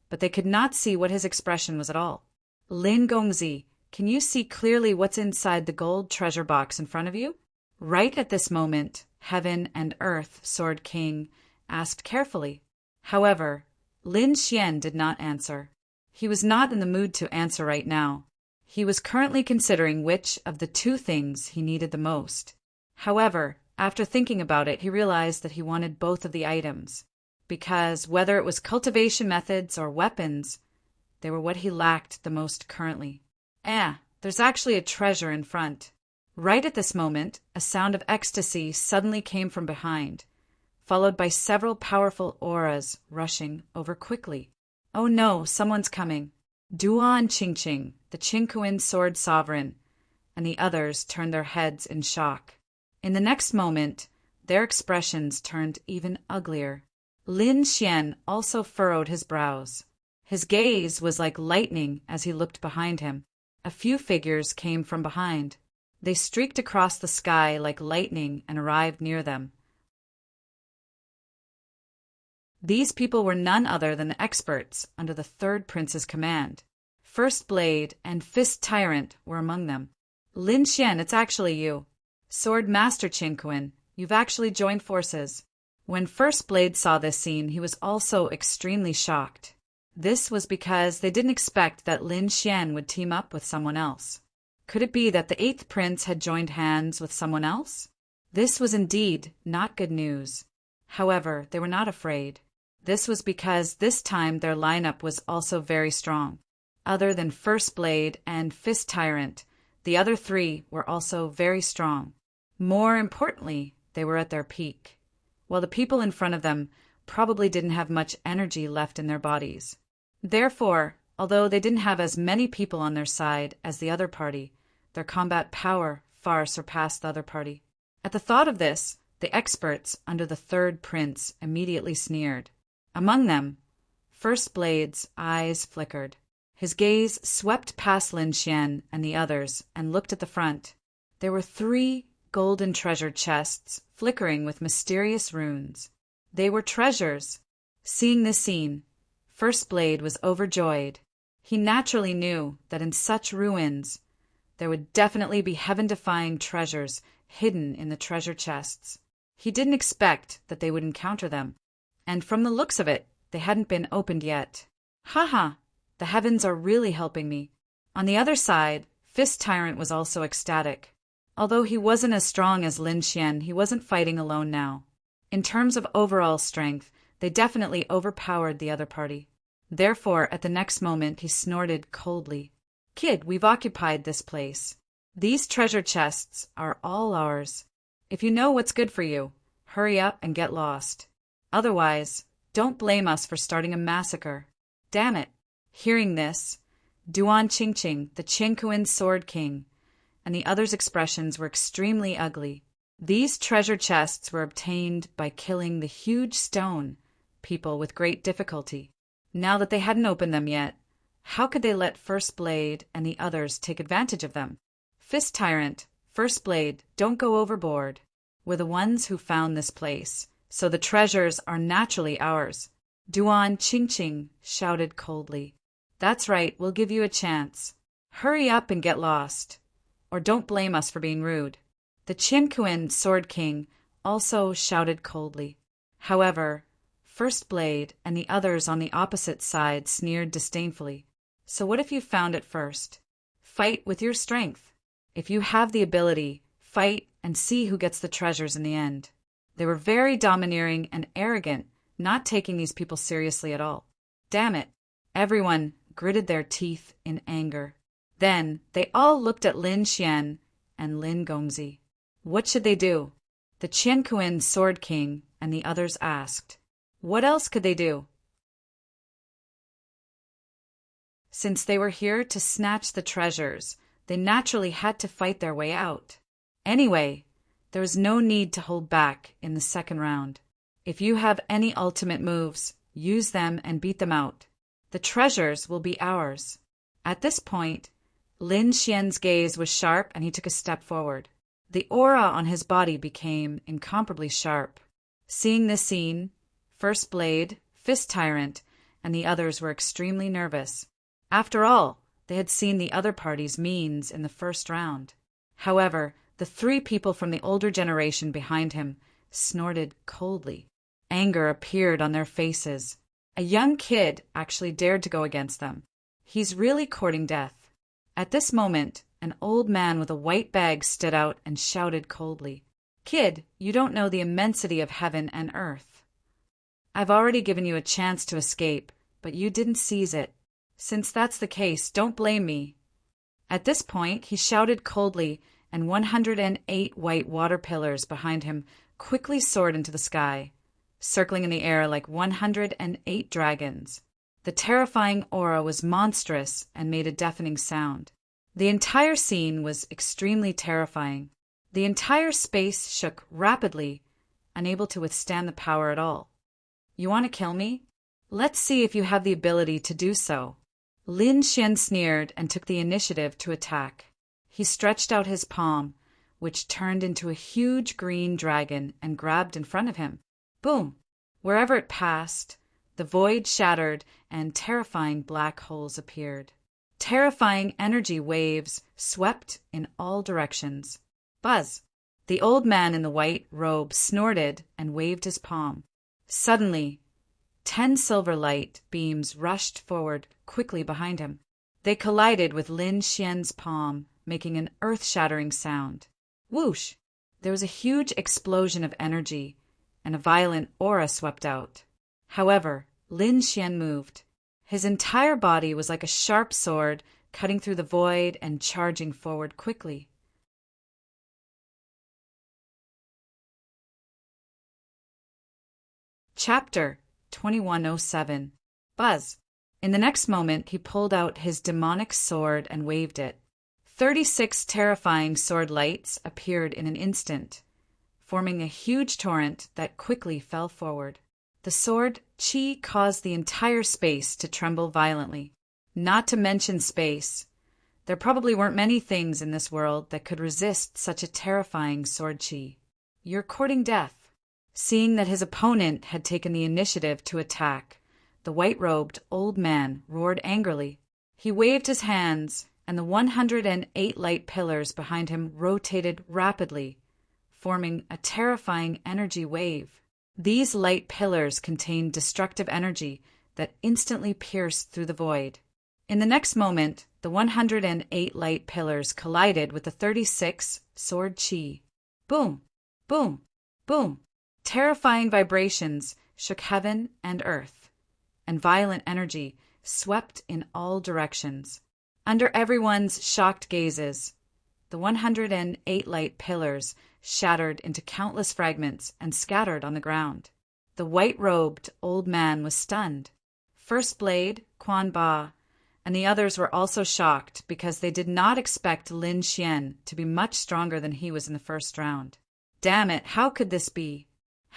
but they could not see what his expression was at all. Lin Gongzi, can you see clearly what's inside the gold treasure box in front of you? Right at this moment, Heaven and Earth Sword King asked carefully. However, Lin Xian did not answer. He was not in the mood to answer right now. He was currently considering which of the 2 things he needed the most. However, after thinking about it, he realized that he wanted both of the items, because whether it was cultivation methods or weapons, they were what he lacked the most currently. There's actually a treasure in front. Right at this moment, a sound of ecstasy suddenly came from behind, followed by several powerful auras rushing over quickly. Oh no, someone's coming. Duan Qingqing, the Qingkuan sword sovereign, and the others turned their heads in shock. In the next moment, their expressions turned even uglier. Lin Xian also furrowed his brows. His gaze was like lightning as he looked behind him. A few figures came from behind. They streaked across the sky like lightning and arrived near them. These people were none other than the experts under the third prince's command. First Blade and Fist Tyrant were among them. Lin Xian, it's actually you. Sword Master Qin Kuan, you've actually joined forces. When First Blade saw this scene, he was also extremely shocked. This was because they didn't expect that Lin Xian would team up with someone else. Could it be that the eighth prince had joined hands with someone else? This was indeed not good news. However, they were not afraid. This was because this time their lineup was also very strong. Other than First Blade and Fist Tyrant, the other three were also very strong. More importantly, they were at their peak, while the people in front of them probably didn't have much energy left in their bodies. Therefore, although they didn't have as many people on their side as the other party, their combat power far surpassed the other party. At the thought of this, the experts under the third prince immediately sneered. Among them, First Blade's eyes flickered. His gaze swept past Lin Xian and the others and looked at the front. There were 3 golden treasure chests flickering with mysterious runes. They were treasures. Seeing this scene, First Blade was overjoyed. He naturally knew that in such ruins, there would definitely be heaven-defying treasures hidden in the treasure chests. He didn't expect that they would encounter them, and from the looks of it, they hadn't been opened yet. Haha, the heavens are really helping me. On the other side, Fist Tyrant was also ecstatic. Although he wasn't as strong as Lin Xian, he wasn't fighting alone now. In terms of overall strength, they definitely overpowered the other party. Therefore, at the next moment, he snorted coldly. Kid, we've occupied this place. These treasure chests are all ours. If you know what's good for you, hurry up and get lost. Otherwise, don't blame us for starting a massacre. Damn it. Hearing this, Duan Qingqing, the Qin Kuan Sword King, and the others' expressions were extremely ugly. These treasure chests were obtained by killing the huge stone people with great difficulty. Now that they hadn't opened them yet, how could they let First Blade and the others take advantage of them? Fist Tyrant, First Blade, don't go overboard. We're the ones who found this place, so the treasures are naturally ours. Duan Qingqing shouted coldly. That's right, we'll give you a chance. Hurry up and get lost. Or don't blame us for being rude. The Qin Kuan Sword King also shouted coldly. However, First Blade and the others on the opposite side sneered disdainfully. So what if you found it first? Fight with your strength. If you have the ability, fight and see who gets the treasures in the end. They were very domineering and arrogant, not taking these people seriously at all. Damn it. Everyone gritted their teeth in anger. Then they all looked at Lin Xian and Lin Gongzi. What should they do? The Qin Kuan Sword King and the others asked. What else could they do? Since they were here to snatch the treasures, they naturally had to fight their way out. Anyway, there was no need to hold back in the second round. If you have any ultimate moves, use them and beat them out. The treasures will be ours. At this point, Lin Xian's gaze was sharp and he took a step forward. The aura on his body became incomparably sharp. Seeing this scene, First Blade, Fist Tyrant, and the others were extremely nervous. After all, they had seen the other party's means in the first round. However, the 3 people from the older generation behind him snorted coldly. Anger appeared on their faces. A young kid actually dared to go against them. He's really courting death. At this moment, an old man with a white bag stood out and shouted coldly, Kid, you don't know the immensity of heaven and earth. I've already given you a chance to escape, but you didn't seize it. Since that's the case, don't blame me. At this point, he shouted coldly, and 108 white water pillars behind him quickly soared into the sky, circling in the air like 108 dragons. The terrifying aura was monstrous and made a deafening sound. The entire scene was extremely terrifying. The entire space shook rapidly, unable to withstand the power at all. You want to kill me? Let's see if you have the ability to do so. Lin Xian sneered and took the initiative to attack. He stretched out his palm, which turned into a huge green dragon and grabbed in front of him. Boom! Wherever it passed, the void shattered and terrifying black holes appeared. Terrifying energy waves swept in all directions. Buzz! The old man in the white robe snorted and waved his palm. Suddenly, 10 silver light beams rushed forward quickly behind him. They collided with Lin Xian's palm, making an earth-shattering sound. Whoosh! There was a huge explosion of energy, and a violent aura swept out. However, Lin Xian moved. His entire body was like a sharp sword, cutting through the void and charging forward quickly. Chapter 2107. Buzz. In the next moment, he pulled out his demonic sword and waved it. 36 terrifying sword lights appeared in an instant, forming a huge torrent that quickly fell forward. The sword Qi caused the entire space to tremble violently. Not to mention space. There probably weren't many things in this world that could resist such a terrifying sword Qi. You're courting death. Seeing that his opponent had taken the initiative to attack, the white-robed old man roared angrily. He waved his hands, and the 108 light pillars behind him rotated rapidly, forming a terrifying energy wave. These light pillars contained destructive energy that instantly pierced through the void. In the next moment, the 108 light pillars collided with the 36 sword Qi. Boom! Boom! Boom! Terrifying vibrations shook heaven and earth, and violent energy swept in all directions. Under everyone's shocked gazes, the 108 light pillars shattered into countless fragments and scattered on the ground. The white-robed old man was stunned. First Blade, Quan Ba, and the others were also shocked because they did not expect Lin Xian to be much stronger than he was in the first round. Damn it, how could this be?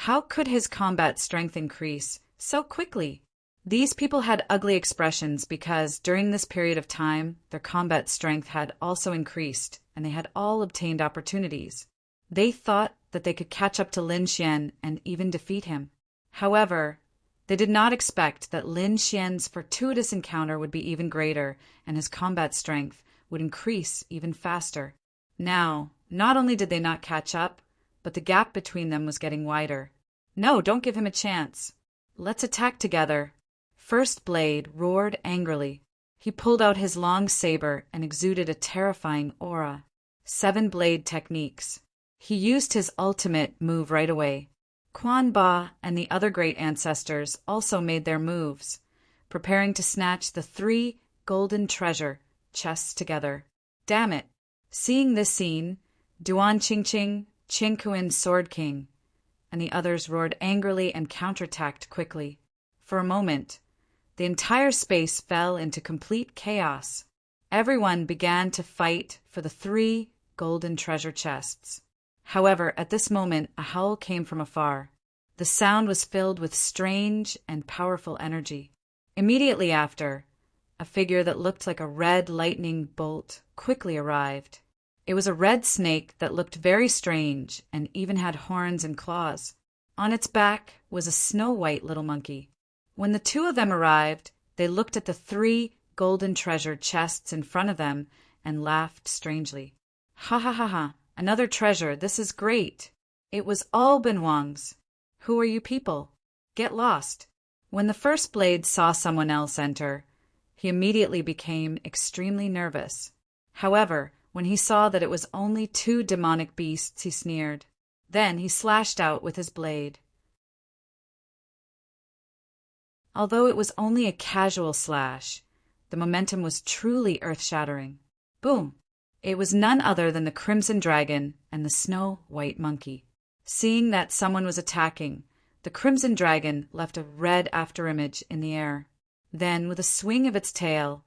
How could his combat strength increase so quickly? These people had ugly expressions because during this period of time, their combat strength had also increased, and they had all obtained opportunities. They thought that they could catch up to Lin Xian and even defeat him. However, they did not expect that Lin Xian's fortuitous encounter would be even greater, and his combat strength would increase even faster. Now, not only did they not catch up, but the gap between them was getting wider. No, don't give him a chance. Let's attack together. First Blade roared angrily. He pulled out his long saber and exuded a terrifying aura. 7 blade techniques. He used his ultimate move right away. Quan Ba and the other great ancestors also made their moves, preparing to snatch the 3 golden treasure chests together. Damn it! Seeing this scene, Duan Qingqing, Qin Kuin's Sword King, and the others roared angrily and counterattacked quickly. For a moment, the entire space fell into complete chaos. Everyone began to fight for the 3 golden treasure chests. However, at this moment, a howl came from afar. The sound was filled with strange and powerful energy. Immediately after, a figure that looked like a red lightning bolt quickly arrived. It was a red snake that looked very strange and even had horns and claws. On its back was a snow-white little monkey. When the 2 of them arrived, they looked at the 3 golden treasure chests in front of them and laughed strangely. Ha ha ha ha, another treasure, this is great. It was all Benwang's. Who are you people? Get lost. When the first Blade saw someone else enter, he immediately became extremely nervous. However, when he saw that it was only 2 demonic beasts, he sneered. Then he slashed out with his blade. Although it was only a casual slash, the momentum was truly earth-shattering. Boom! It was none other than the Crimson Dragon and the Snow-White Monkey. Seeing that someone was attacking, the Crimson Dragon left a red afterimage in the air. Then, with a swing of its tail,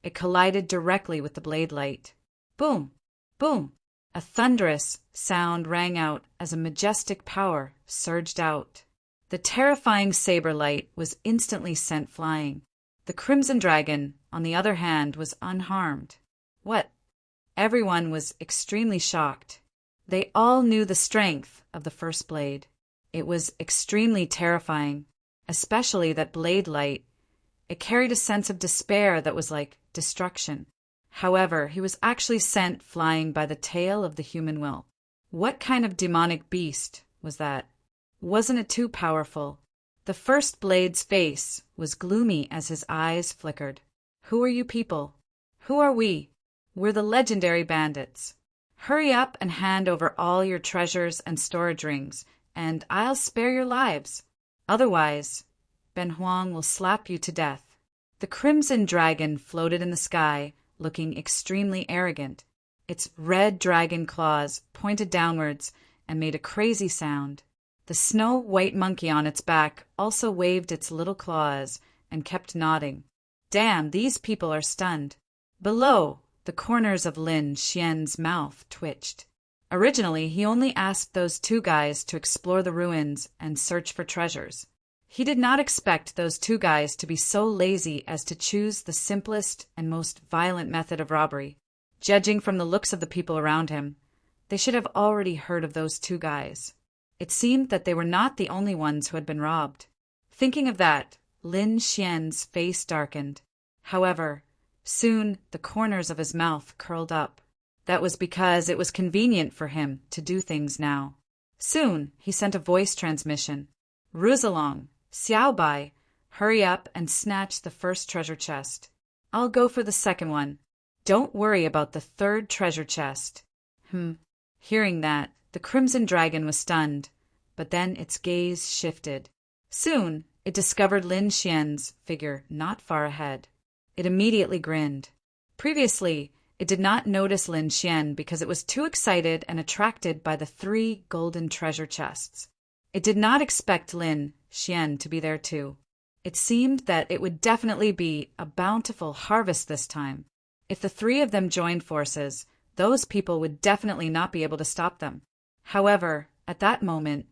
it collided directly with the blade light. Boom! Boom! A thunderous sound rang out as a majestic power surged out. The terrifying saber light was instantly sent flying. The Crimson Dragon, on the other hand, was unharmed. What Everyone was extremely shocked. They all knew the strength of the first blade. It was extremely terrifying, especially that blade light. It carried a sense of despair that was like destruction. However, he was actually sent flying by the tail of the human will. What kind of demonic beast was that? Wasn't it too powerful? The first blade's face was gloomy as his eyes flickered. Who are you people? Who are we? We're the legendary bandits. Hurry up and hand over all your treasures and storage rings, and I'll spare your lives. Otherwise, Ben Huang will slap you to death. The crimson dragon floated in the sky, looking extremely arrogant. Its red dragon claws pointed downwards and made a crazy sound. The snow-white monkey on its back also waved its little claws and kept nodding. Damn, these people are stunned. Below, the corners of Lin Xian's mouth twitched. Originally, he only asked those two guys to explore the ruins and search for treasures. He did not expect those two guys to be so lazy as to choose the simplest and most violent method of robbery. Judging from the looks of the people around him, they should have already heard of those two guys. It seemed that they were not the only ones who had been robbed. Thinking of that, Lin Xian's face darkened. However, soon the corners of his mouth curled up. That was because it was convenient for him to do things now. Soon he sent a voice transmission. Ruzalong, Xiaobai, hurry up and snatch the first treasure chest. I'll go for the second one. Don't worry about the third treasure chest. Hearing that, the crimson dragon was stunned, but then its gaze shifted. Soon, it discovered Lin Xian's figure not far ahead. It immediately grinned. Previously, it did not notice Lin Xian because it was too excited and attracted by the 3 golden treasure chests. It did not expect Lin Xian to be there too. It seemed that it would definitely be a bountiful harvest this time. If the 3 of them joined forces, those people would definitely not be able to stop them. However, at that moment,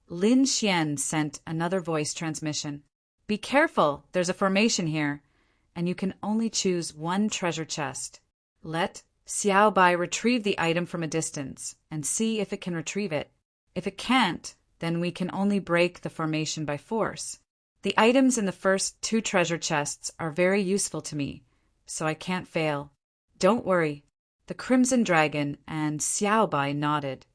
Lin Xian sent another voice transmission. Be careful, there's a formation here, and you can only choose 1 treasure chest. Let Xiaobai retrieve the item from a distance and see if it can retrieve it. If it can't, then we can only break the formation by force. The items in the first 2 treasure chests are very useful to me, so I can't fail. Don't worry. The Crimson Dragon and Xiaobai nodded.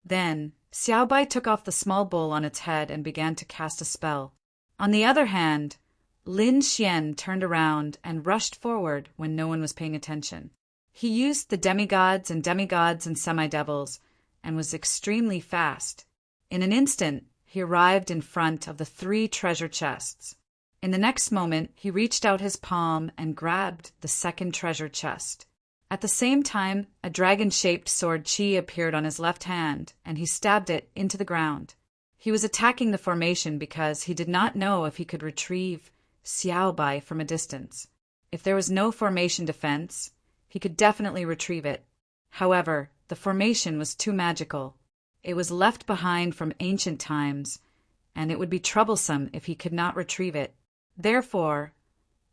Then, Xiaobai took off the small bowl on its head and began to cast a spell. On the other hand, Lin Xian turned around and rushed forward when no one was paying attention. He used the demigods and semi-devils and was extremely fast. In an instant, he arrived in front of the 3 treasure chests. In the next moment, he reached out his palm and grabbed the second treasure chest. At the same time, a dragon-shaped sword Qi appeared on his left hand, and he stabbed it into the ground. He was attacking the formation because he did not know if he could retrieve Xiaobai from a distance. If there was no formation defense, he could definitely retrieve it. However, the formation was too magical. It was left behind from ancient times, and it would be troublesome if he could not retrieve it. Therefore,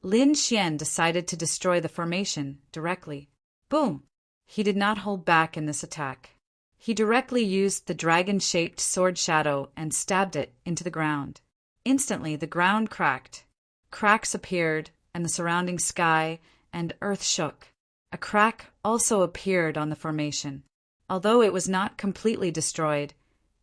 Lin Xian decided to destroy the formation directly. Boom! He did not hold back in this attack. He directly used the dragon-shaped sword shadow and stabbed it into the ground. Instantly, the ground cracked. Cracks appeared, and the surrounding sky and earth shook. A crack also appeared on the formation. Although it was not completely destroyed,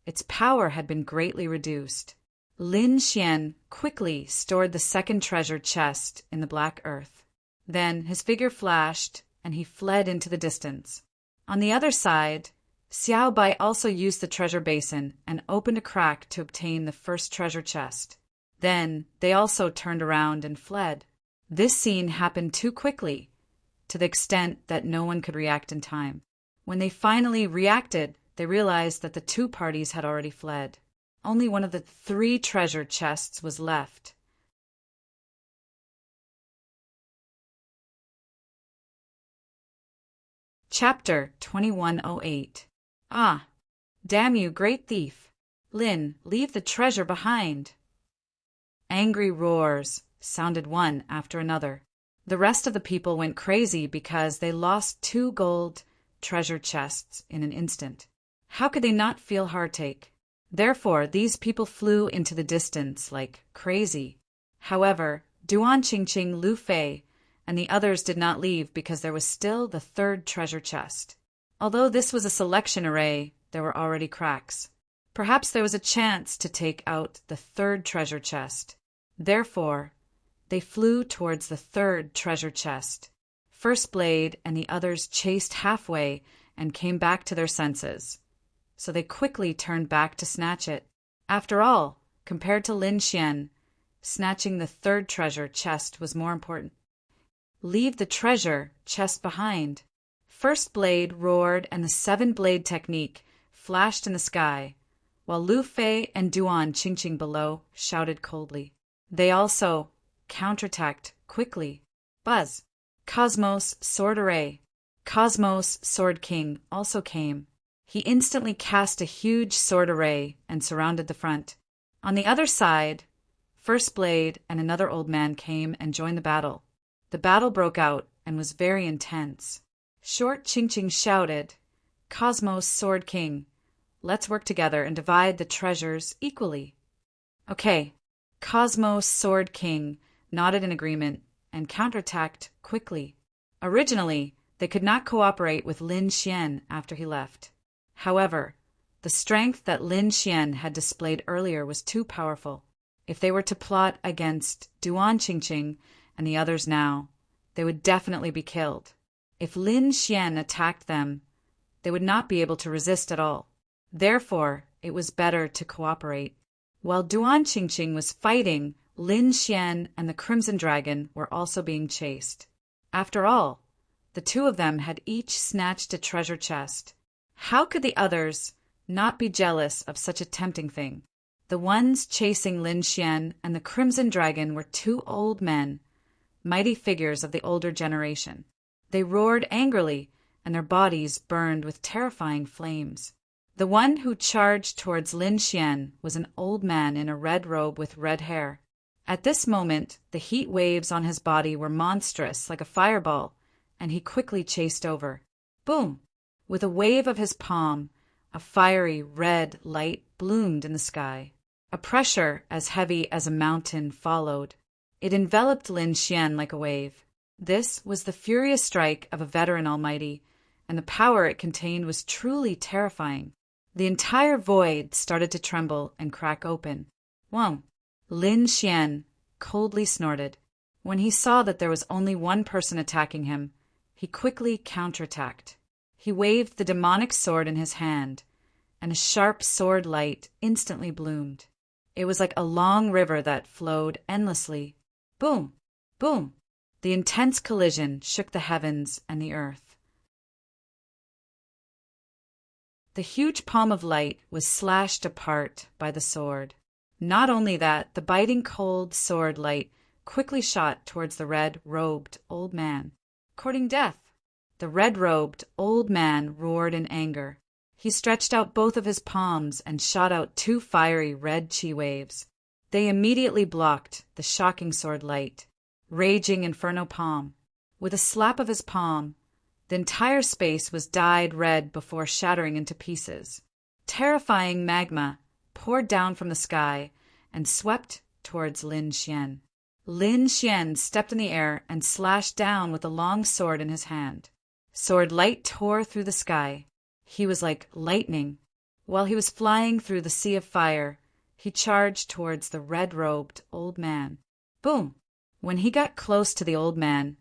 its power had been greatly reduced. Lin Xian quickly stored the second treasure chest in the black earth. Then his figure flashed, and he fled into the distance. On the other side, Xiaobai also used the treasure basin and opened a crack to obtain the first treasure chest. Then they also turned around and fled. This scene happened too quickly, to the extent that no one could react in time. When they finally reacted, they realized that the 2 parties had already fled. Only one of the 3 treasure chests was left. Chapter 2108. Ah! Damn you, great thief! Lin, leave the treasure behind! Angry roars sounded one after another. The rest of the people went crazy because they lost 2 gold treasure chests in an instant. How could they not feel heartache? Therefore, these people flew into the distance like crazy. However, Duan Qingqing, Lu Fei, and the others did not leave because there was still the 3rd treasure chest. Although this was a selection array, there were already cracks. Perhaps there was a chance to take out the 3rd treasure chest. Therefore, they flew towards the 3rd treasure chest. First Blade and the others chased halfway and came back to their senses. So they quickly turned back to snatch it. After all, compared to Lin Xian, snatching the 3rd treasure chest was more important. Leave the treasure chest behind. First Blade roared and the 7-blade technique flashed in the sky, while Lu Fei and Duan Qingqing below shouted coldly. They also counterattacked quickly. Buzz! Cosmos Sword Array. Cosmos Sword King also came. He instantly cast a huge sword array and surrounded the front. On the other side, First Blade and another old man came and joined the battle. The battle broke out and was very intense. Short Qingqing shouted, "Cosmos Sword King, let's work together and divide the treasures equally." Okay, Cosmos Sword King nodded in agreement and counterattacked quickly. Originally, they could not cooperate with Lin Xian after he left. However, the strength that Lin Xian had displayed earlier was too powerful. If they were to plot against Duan Qingqing and the others now, they would definitely be killed. If Lin Xian attacked them, they would not be able to resist at all. Therefore, it was better to cooperate. While Duan Qingqing was fighting, Lin Xian and the Crimson Dragon were also being chased. After all, the 2 of them had each snatched a treasure chest. How could the others not be jealous of such a tempting thing? The ones chasing Lin Xian and the Crimson Dragon were 2 old men, mighty figures of the older generation. They roared angrily, and their bodies burned with terrifying flames. The one who charged towards Lin Xian was an old man in a red robe with red hair. At this moment, the heat waves on his body were monstrous, like a fireball, and he quickly chased over. Boom! With a wave of his palm, a fiery red light bloomed in the sky. A pressure as heavy as a mountain followed. It enveloped Lin Xian like a wave. This was the furious strike of a veteran almighty, and the power it contained was truly terrifying. The entire void started to tremble and crack open. Whoa! Lin Xian coldly snorted. When he saw that there was only one person attacking him, he quickly counterattacked. He waved the demonic sword in his hand, and a sharp sword light instantly bloomed. It was like a long river that flowed endlessly. Boom! Boom! The intense collision shook the heavens and the earth. The huge palm of light was slashed apart by the sword. Not only that, the biting cold sword light quickly shot towards the red-robed old man, courting death. The red-robed old man roared in anger. He stretched out both of his palms and shot out 2 fiery red chi waves. They immediately blocked the shocking sword light. Raging Inferno Palm. With a slap of his palm, the entire space was dyed red before shattering into pieces. Terrifying magma poured down from the sky and swept towards Lin Xian. Lin Xian stepped in the air and slashed down with a long sword in his hand. Sword light tore through the sky. He was like lightning. While he was flying through the sea of fire, he charged towards the red-robed old man. Boom! When he got close to the old man,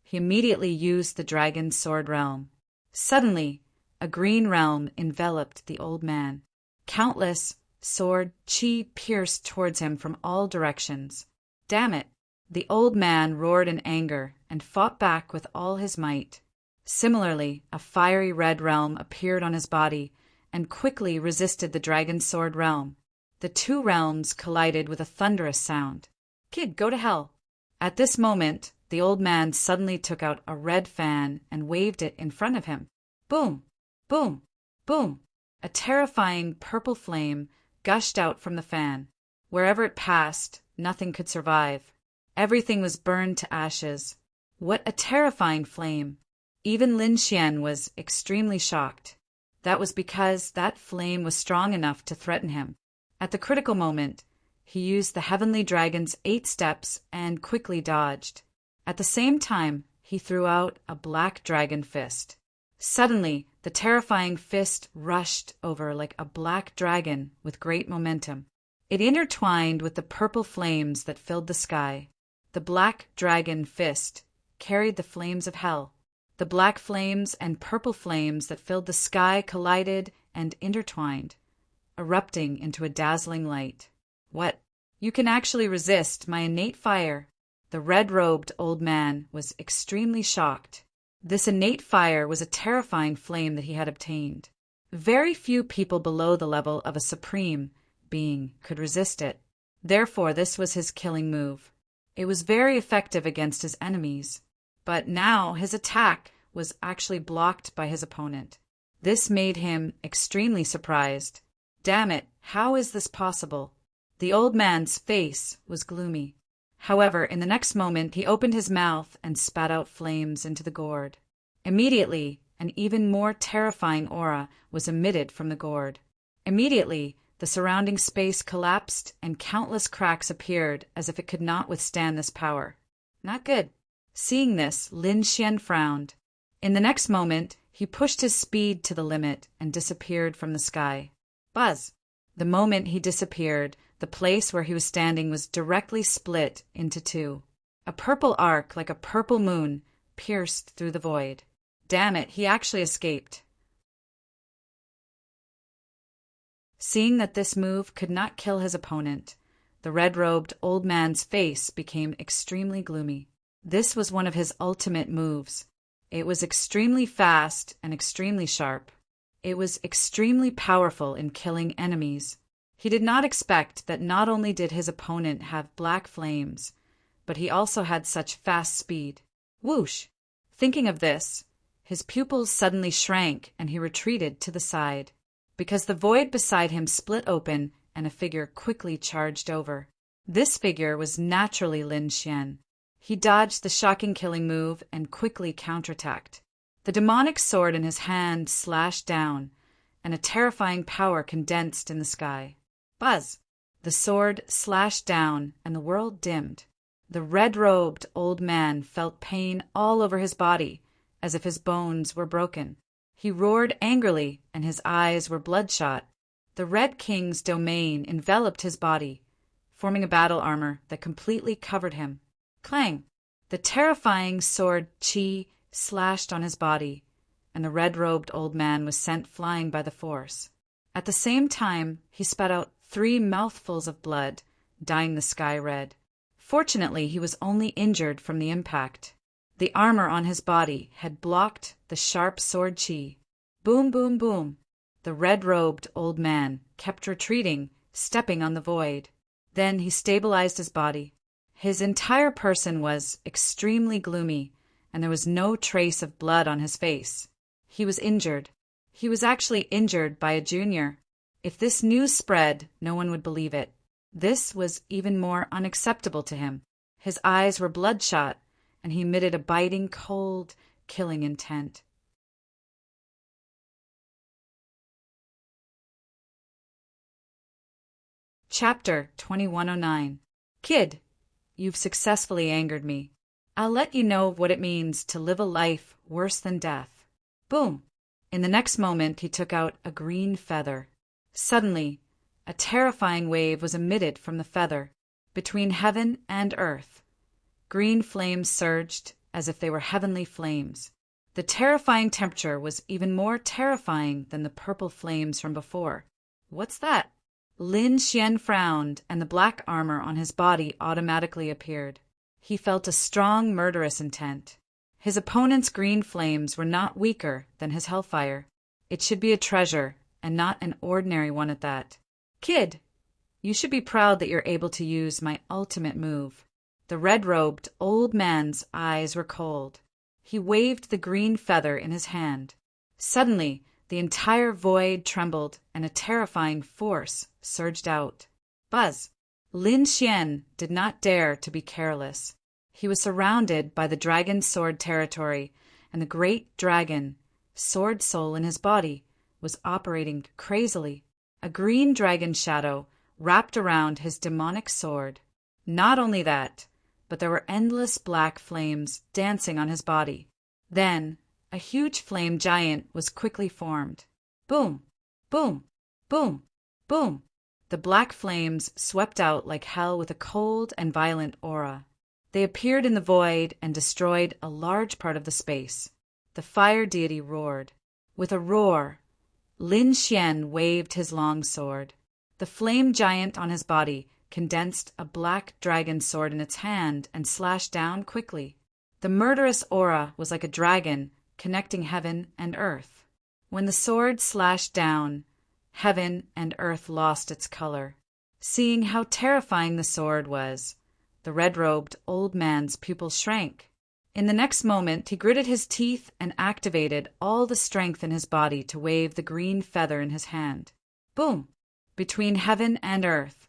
he immediately used the dragon's sword realm. Suddenly, a green realm enveloped the old man. Countless sword chi pierced towards him from all directions. Damn it! The old man roared in anger and fought back with all his might. Similarly, a fiery red realm appeared on his body and quickly resisted the dragon's sword realm. The 2 realms collided with a thunderous sound. Kid, go to hell! At this moment, the old man suddenly took out a red fan and waved it in front of him. Boom! Boom! Boom! A terrifying purple flame gushed out from the fan. Wherever it passed, nothing could survive. Everything was burned to ashes. What a terrifying flame! Even Lin Xian was extremely shocked. That was because that flame was strong enough to threaten him. At the critical moment, he used the heavenly dragon's 8 steps and quickly dodged. At the same time, he threw out a black dragon fist. Suddenly, the terrifying fist rushed over like a black dragon with great momentum. It intertwined with the purple flames that filled the sky. The black dragon fist carried the flames of hell. The black flames and purple flames that filled the sky collided and intertwined, erupting into a dazzling light. What? You can actually resist my innate fire? The red-robed old man was extremely shocked. This innate fire was a terrifying flame that he had obtained. Very few people below the level of a supreme being could resist it. Therefore, this was his killing move. It was very effective against his enemies. But now his attack was actually blocked by his opponent. This made him extremely surprised. Damn it, how is this possible? The old man's face was gloomy. However, in the next moment he opened his mouth and spat out flames into the gourd. Immediately, an even more terrifying aura was emitted from the gourd. Immediately, the surrounding space collapsed and countless cracks appeared as if it could not withstand this power. Not good. Seeing this, Lin Xian frowned. In the next moment, he pushed his speed to the limit and disappeared from the sky. Buzz! The moment he disappeared, the place where he was standing was directly split into 2. A purple arc, like a purple moon, pierced through the void. Damn it, he actually escaped. Seeing that this move could not kill his opponent, the red-robed old man's face became extremely gloomy. This was one of his ultimate moves. It was extremely fast and extremely sharp. It was extremely powerful in killing enemies. He did not expect that not only did his opponent have black flames, but he also had such fast speed. Whoosh! Thinking of this, his pupils suddenly shrank and he retreated to the side, because the void beside him split open and a figure quickly charged over. This figure was naturally Lin Xian. He dodged the shocking killing move and quickly counterattacked. The demonic sword in his hand slashed down, and a terrifying power condensed in the sky. Buzz! The sword slashed down, and the world dimmed. The red-robed old man felt pain all over his body, as if his bones were broken. He roared angrily, and his eyes were bloodshot. The Red King's domain enveloped his body, forming a battle armor that completely covered him. Clang! The terrifying sword Qi slashed on his body, and the red-robed old man was sent flying by the force. At the same time, he spat out 3 mouthfuls of blood, dyeing the sky red. Fortunately, he was only injured from the impact. The armor on his body had blocked the sharp sword Qi. Boom, boom, boom. The red-robed old man kept retreating, stepping on the void. Then he stabilized his body. His entire person was extremely gloomy, and there was no trace of blood on his face. He was injured. He was actually injured by a junior. If this news spread, no one would believe it. This was even more unacceptable to him. His eyes were bloodshot, and he emitted a biting, cold, killing intent. Chapter 2109. Kid, you've successfully angered me. I'll let you know what it means to live a life worse than death. Boom! In the next moment, he took out a green feather. Suddenly, a terrifying wave was emitted from the feather. Between heaven and earth, green flames surged as if they were heavenly flames. The terrifying temperature was even more terrifying than the purple flames from before. What's that? Lin Xian frowned, and the black armor on his body automatically appeared. He felt a strong murderous intent. His opponent's green flames were not weaker than his hellfire. It should be a treasure, and not an ordinary one at that. Kid, you should be proud that you're able to use my ultimate move. The red-robed old man's eyes were cold. He waved the green feather in his hand. Suddenly, the entire void trembled, and a terrifying force surged out. Buzz! Lin Xian did not dare to be careless. He was surrounded by the dragon sword territory, and the great dragon, sword soul in his body, was operating crazily. A green dragon shadow wrapped around his demonic sword. Not only that, but there were endless black flames dancing on his body. Then, a huge flame giant was quickly formed. Boom! Boom! Boom! Boom! The black flames swept out like hell with a cold and violent aura. They appeared in the void and destroyed a large part of the space. The fire deity roared. With a roar, Lin Xian waved his long sword. The flame giant on his body condensed a black dragon sword in its hand and slashed down quickly. The murderous aura was like a dragon connecting heaven and earth. When the sword slashed down, heaven and earth lost its color. Seeing how terrifying the sword was, the red-robed old man's pupils shrank. In the next moment, he gritted his teeth and activated all the strength in his body to wave the green feather in his hand. Boom! Between heaven and earth,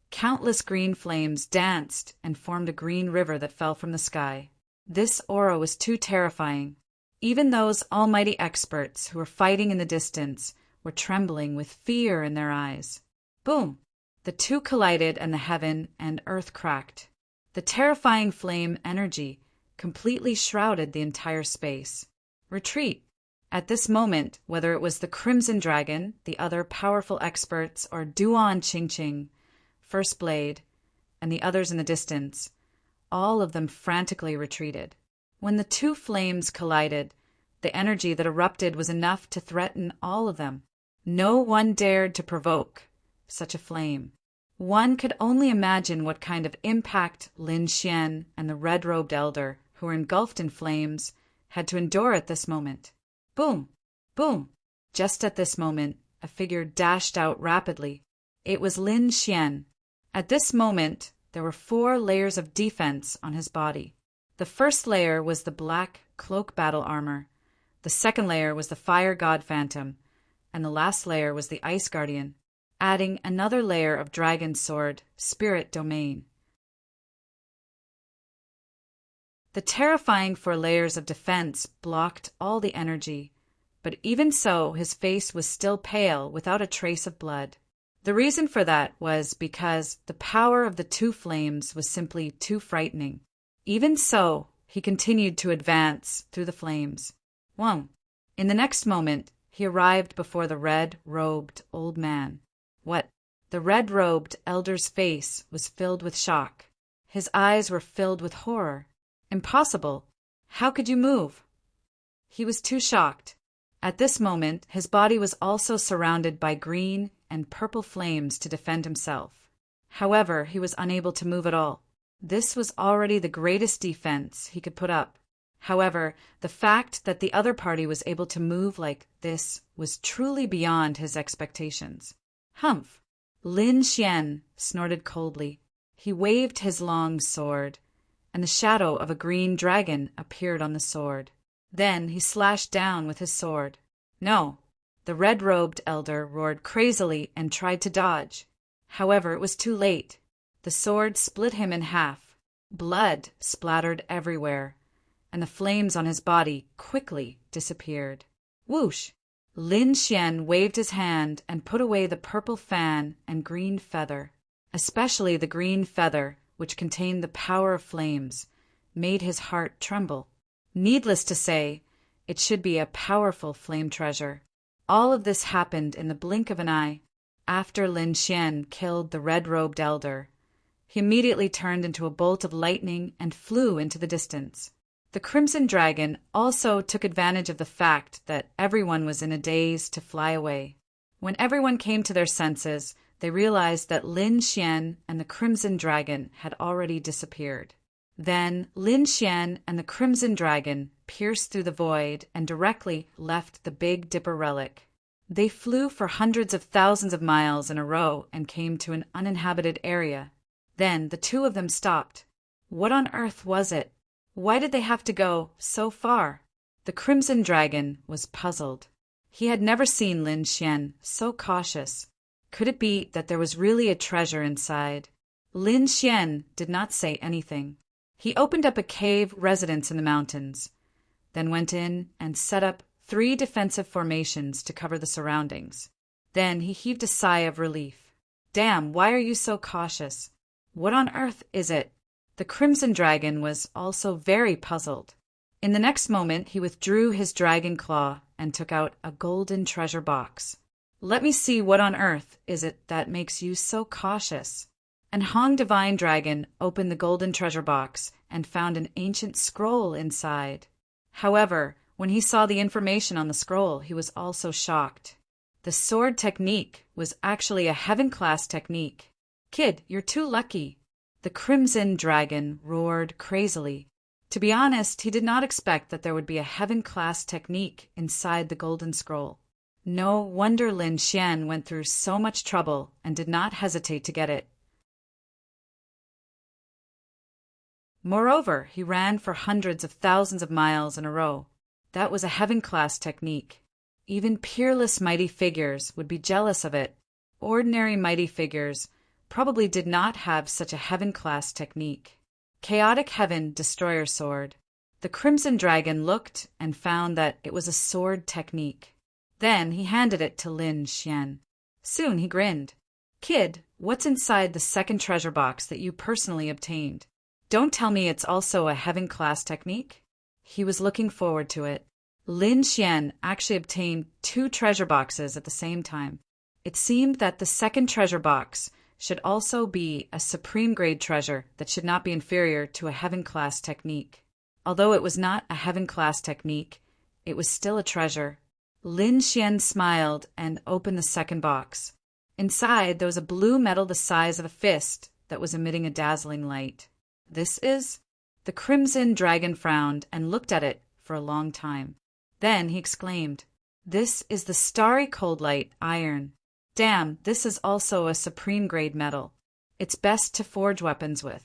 countless green flames danced and formed a green river that fell from the sky. This aura was too terrifying. Even those almighty experts who were fighting in the distance were trembling with fear in their eyes. Boom! The two collided and the heaven and earth cracked. The terrifying flame energy completely shrouded the entire space. Retreat! At this moment, whether it was the Crimson Dragon, the other powerful experts, or Duan Qingqing, First Blade, and the others in the distance, all of them frantically retreated. When the two flames collided, the energy that erupted was enough to threaten all of them. No one dared to provoke such a flame. One could only imagine what kind of impact Lin Xian and the red-robed elder, who were engulfed in flames, had to endure at this moment. Boom! Boom! Just at this moment, a figure dashed out rapidly. It was Lin Xian. At this moment, there were 4 layers of defense on his body. The first layer was the black cloak battle armor. The second layer was the fire god phantom, and the last layer was the ice guardian, adding another layer of dragon sword, spirit domain. The terrifying 4 layers of defense blocked all the energy, but even so, his face was still pale without a trace of blood. The reason for that was because the power of the 2 flames was simply too frightening. Even so, he continued to advance through the flames. Whoa! In the next moment, he arrived before the red-robed old man. What? The red-robed elder's face was filled with shock. His eyes were filled with horror. Impossible! How could you move? He was too shocked. At this moment, his body was also surrounded by green and purple flames to defend himself. However, he was unable to move at all. This was already the greatest defense he could put up. However, the fact that the other party was able to move like this was truly beyond his expectations. Humph! Lin Xian snorted coldly. He waved his long sword, and the shadow of a green dragon appeared on the sword. Then he slashed down with his sword. No! The red-robed elder roared crazily and tried to dodge. However, it was too late. The sword split him in half. Blood splattered everywhere, and the flames on his body quickly disappeared. Whoosh! Lin Xian waved his hand and put away the purple fan and green feather. Especially the green feather, which contained the power of flames, made his heart tremble. Needless to say, it should be a powerful flame treasure. All of this happened in the blink of an eye. After Lin Xian killed the red-robed elder, he immediately turned into a bolt of lightning and flew into the distance. The Crimson Dragon also took advantage of the fact that everyone was in a daze to fly away. When everyone came to their senses, they realized that Lin Xian and the Crimson Dragon had already disappeared. Then Lin Xian and the Crimson Dragon pierced through the void and directly left the Big Dipper relic. They flew for hundreds of thousands of miles in a row and came to an uninhabited area. Then the 2 of them stopped. What on earth was it? Why did they have to go so far? The Crimson Dragon was puzzled. He had never seen Lin Xian so cautious. Could it be that there was really a treasure inside? Lin Xian did not say anything. He opened up a cave residence in the mountains, then went in and set up 3 defensive formations to cover the surroundings. Then he heaved a sigh of relief. Damn, why are you so cautious? What on earth is it? The Crimson Dragon was also very puzzled. In the next moment, he withdrew his dragon claw and took out a golden treasure box. Let me see what on earth is it that makes you so cautious. And Hong Divine Dragon opened the golden treasure box and found an ancient scroll inside. However, when he saw the information on the scroll, he was also shocked. The sword technique was actually a heaven-class technique. Kid, you're too lucky. The Crimson Dragon roared crazily. To be honest, he did not expect that there would be a heaven-class technique inside the golden scroll. No wonder Lin Xian went through so much trouble and did not hesitate to get it. Moreover, he ran for hundreds of thousands of miles in a row. That was a heaven-class technique. Even peerless mighty figures would be jealous of it. Ordinary mighty figures probably did not have such a heaven-class technique. Chaotic Heaven Destroyer Sword. The Crimson Dragon looked and found that it was a sword technique. Then he handed it to Lin Xian. Soon he grinned. Kid, what's inside the second treasure box that you personally obtained? Don't tell me it's also a heaven-class technique? He was looking forward to it. Lin Xian actually obtained 2 treasure boxes at the same time. It seemed that the second treasure box should also be a supreme-grade treasure that should not be inferior to a heaven-class technique. Although it was not a heaven-class technique, it was still a treasure. Lin Xian smiled and opened the second box. Inside, there was a blue metal the size of a fist that was emitting a dazzling light. This is? The Crimson Dragon frowned and looked at it for a long time. Then he exclaimed, This is the Starry Cold Light Iron. Damn, this is also a supreme-grade metal. It's best to forge weapons with.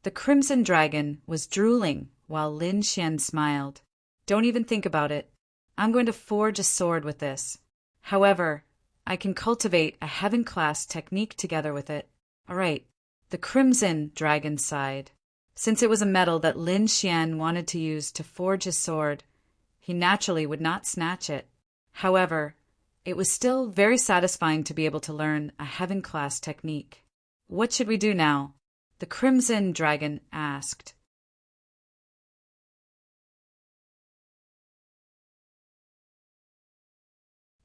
The Crimson Dragon was drooling while Lin Xian smiled. Don't even think about it. I'm going to forge a sword with this. However, I can cultivate a heaven-class technique together with it. All right. The Crimson Dragon sighed. Since it was a metal that Lin Xian wanted to use to forge his sword, he naturally would not snatch it. However, it was still very satisfying to be able to learn a heaven-class technique. What should we do now? The Crimson Dragon asked.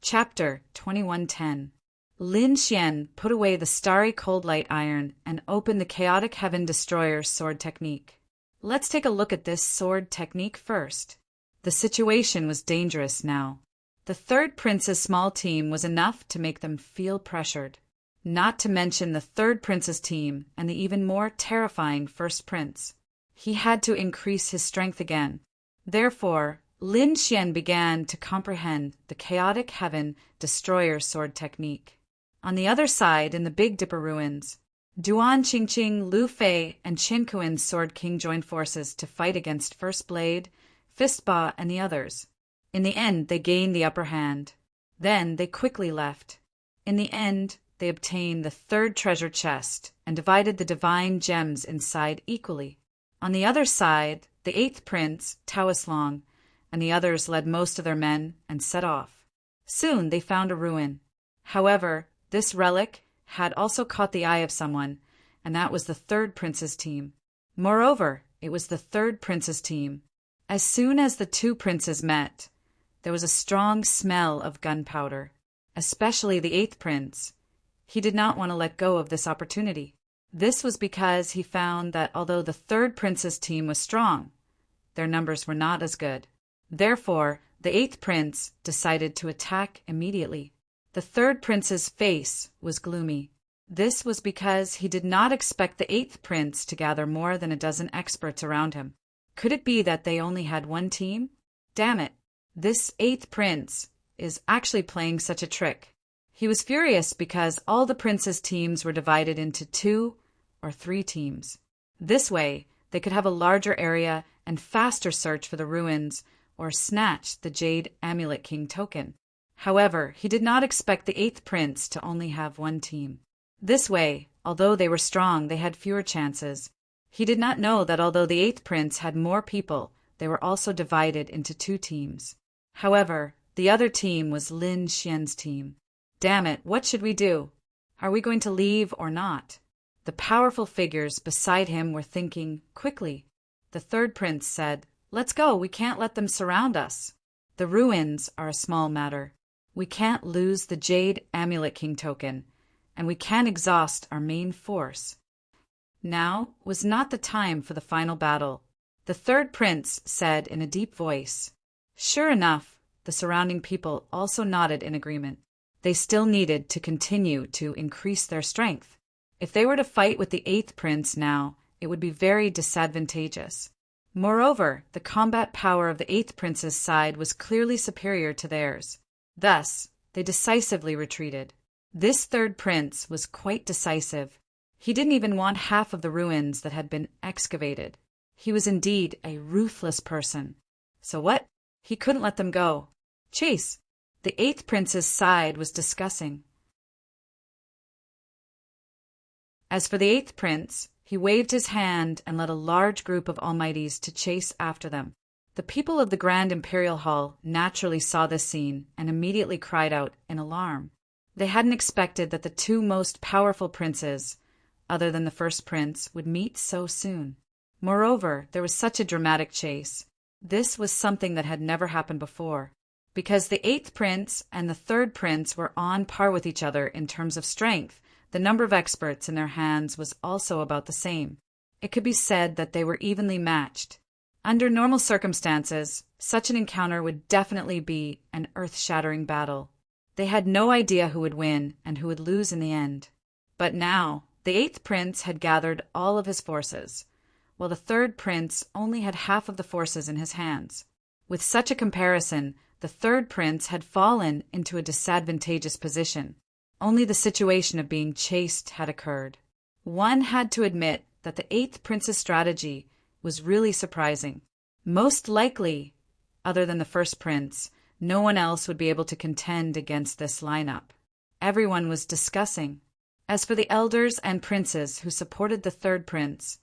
Chapter 2110. Lin Xian put away the Starry Cold Light Iron and opened the Chaotic Heaven Destroyer sword technique. Let's take a look at this sword technique first. The situation was dangerous now. The third prince's small team was enough to make them feel pressured. Not to mention the third prince's team and the even more terrifying first prince. He had to increase his strength again. Therefore, Lin Xian began to comprehend the Chaotic Heaven Destroyer sword technique. On the other side, in the Big Dipper ruins, Duan Qingqing, Lu Fei, and Qin Kuin's Sword King joined forces to fight against First Blade, Fistba, and the others. In the end, they gained the upper hand. Then they quickly left. In the end, they obtained the third treasure chest and divided the divine gems inside equally. On the other side, the eighth prince, Taoist Long, and the others led most of their men and set off. Soon they found a ruin. However, this relic had also caught the eye of someone, and that was the third prince's team. Moreover, it was the third prince's team. As soon as the two princes met, there was a strong smell of gunpowder, especially the eighth prince. He did not want to let go of this opportunity. This was because he found that although the third prince's team was strong, their numbers were not as good. Therefore, the eighth prince decided to attack immediately. The third prince's face was gloomy. This was because he did not expect the eighth prince to gather more than a dozen experts around him. Could it be that they only had one team? Damn it, this eighth prince is actually playing such a trick. He was furious because all the prince's teams were divided into 2 or 3 teams. This way, they could have a larger area and faster search for the ruins or snatch the Jade Amulet King token. However, he did not expect the eighth prince to only have one team. This way, although they were strong, they had fewer chances. He did not know that although the eighth prince had more people, they were also divided into two teams. However, the other team was Lin Xian's team. Damn it, what should we do? Are we going to leave or not? The powerful figures beside him were thinking quickly. The third prince said, "Let's go, we can't let them surround us. The ruins are a small matter. We can't lose the Jade Amulet King token, and we can't exhaust our main force." Now was not the time for the final battle. The third prince said in a deep voice. Sure enough, the surrounding people also nodded in agreement. They still needed to continue to increase their strength. If they were to fight with the eighth prince now, it would be very disadvantageous. Moreover, the combat power of the eighth prince's side was clearly superior to theirs. Thus, they decisively retreated. This third prince was quite decisive. He didn't even want half of the ruins that had been excavated. He was indeed a ruthless person. So what? He couldn't let them go. Chase! The eighth prince's side was discussing. As for the eighth prince, he waved his hand and led a large group of Almighties to chase after them. The people of the Grand Imperial Hall naturally saw this scene and immediately cried out in alarm. They hadn't expected that the two most powerful princes, other than the first prince, would meet so soon. Moreover, there was such a dramatic chase. This was something that had never happened before. Because the eighth prince and the third prince were on par with each other in terms of strength, the number of experts in their hands was also about the same. It could be said that they were evenly matched. Under normal circumstances, such an encounter would definitely be an earth-shattering battle. They had no idea who would win and who would lose in the end. But now, the eighth prince had gathered all of his forces, while the third prince only had half of the forces in his hands. With such a comparison, the third prince had fallen into a disadvantageous position. Only the situation of being chased had occurred. One had to admit that the eighth prince's strategy was really surprising. Most likely, other than the first prince, no one else would be able to contend against this lineup. Everyone was discussing. As for the elders and princes who supported the third prince,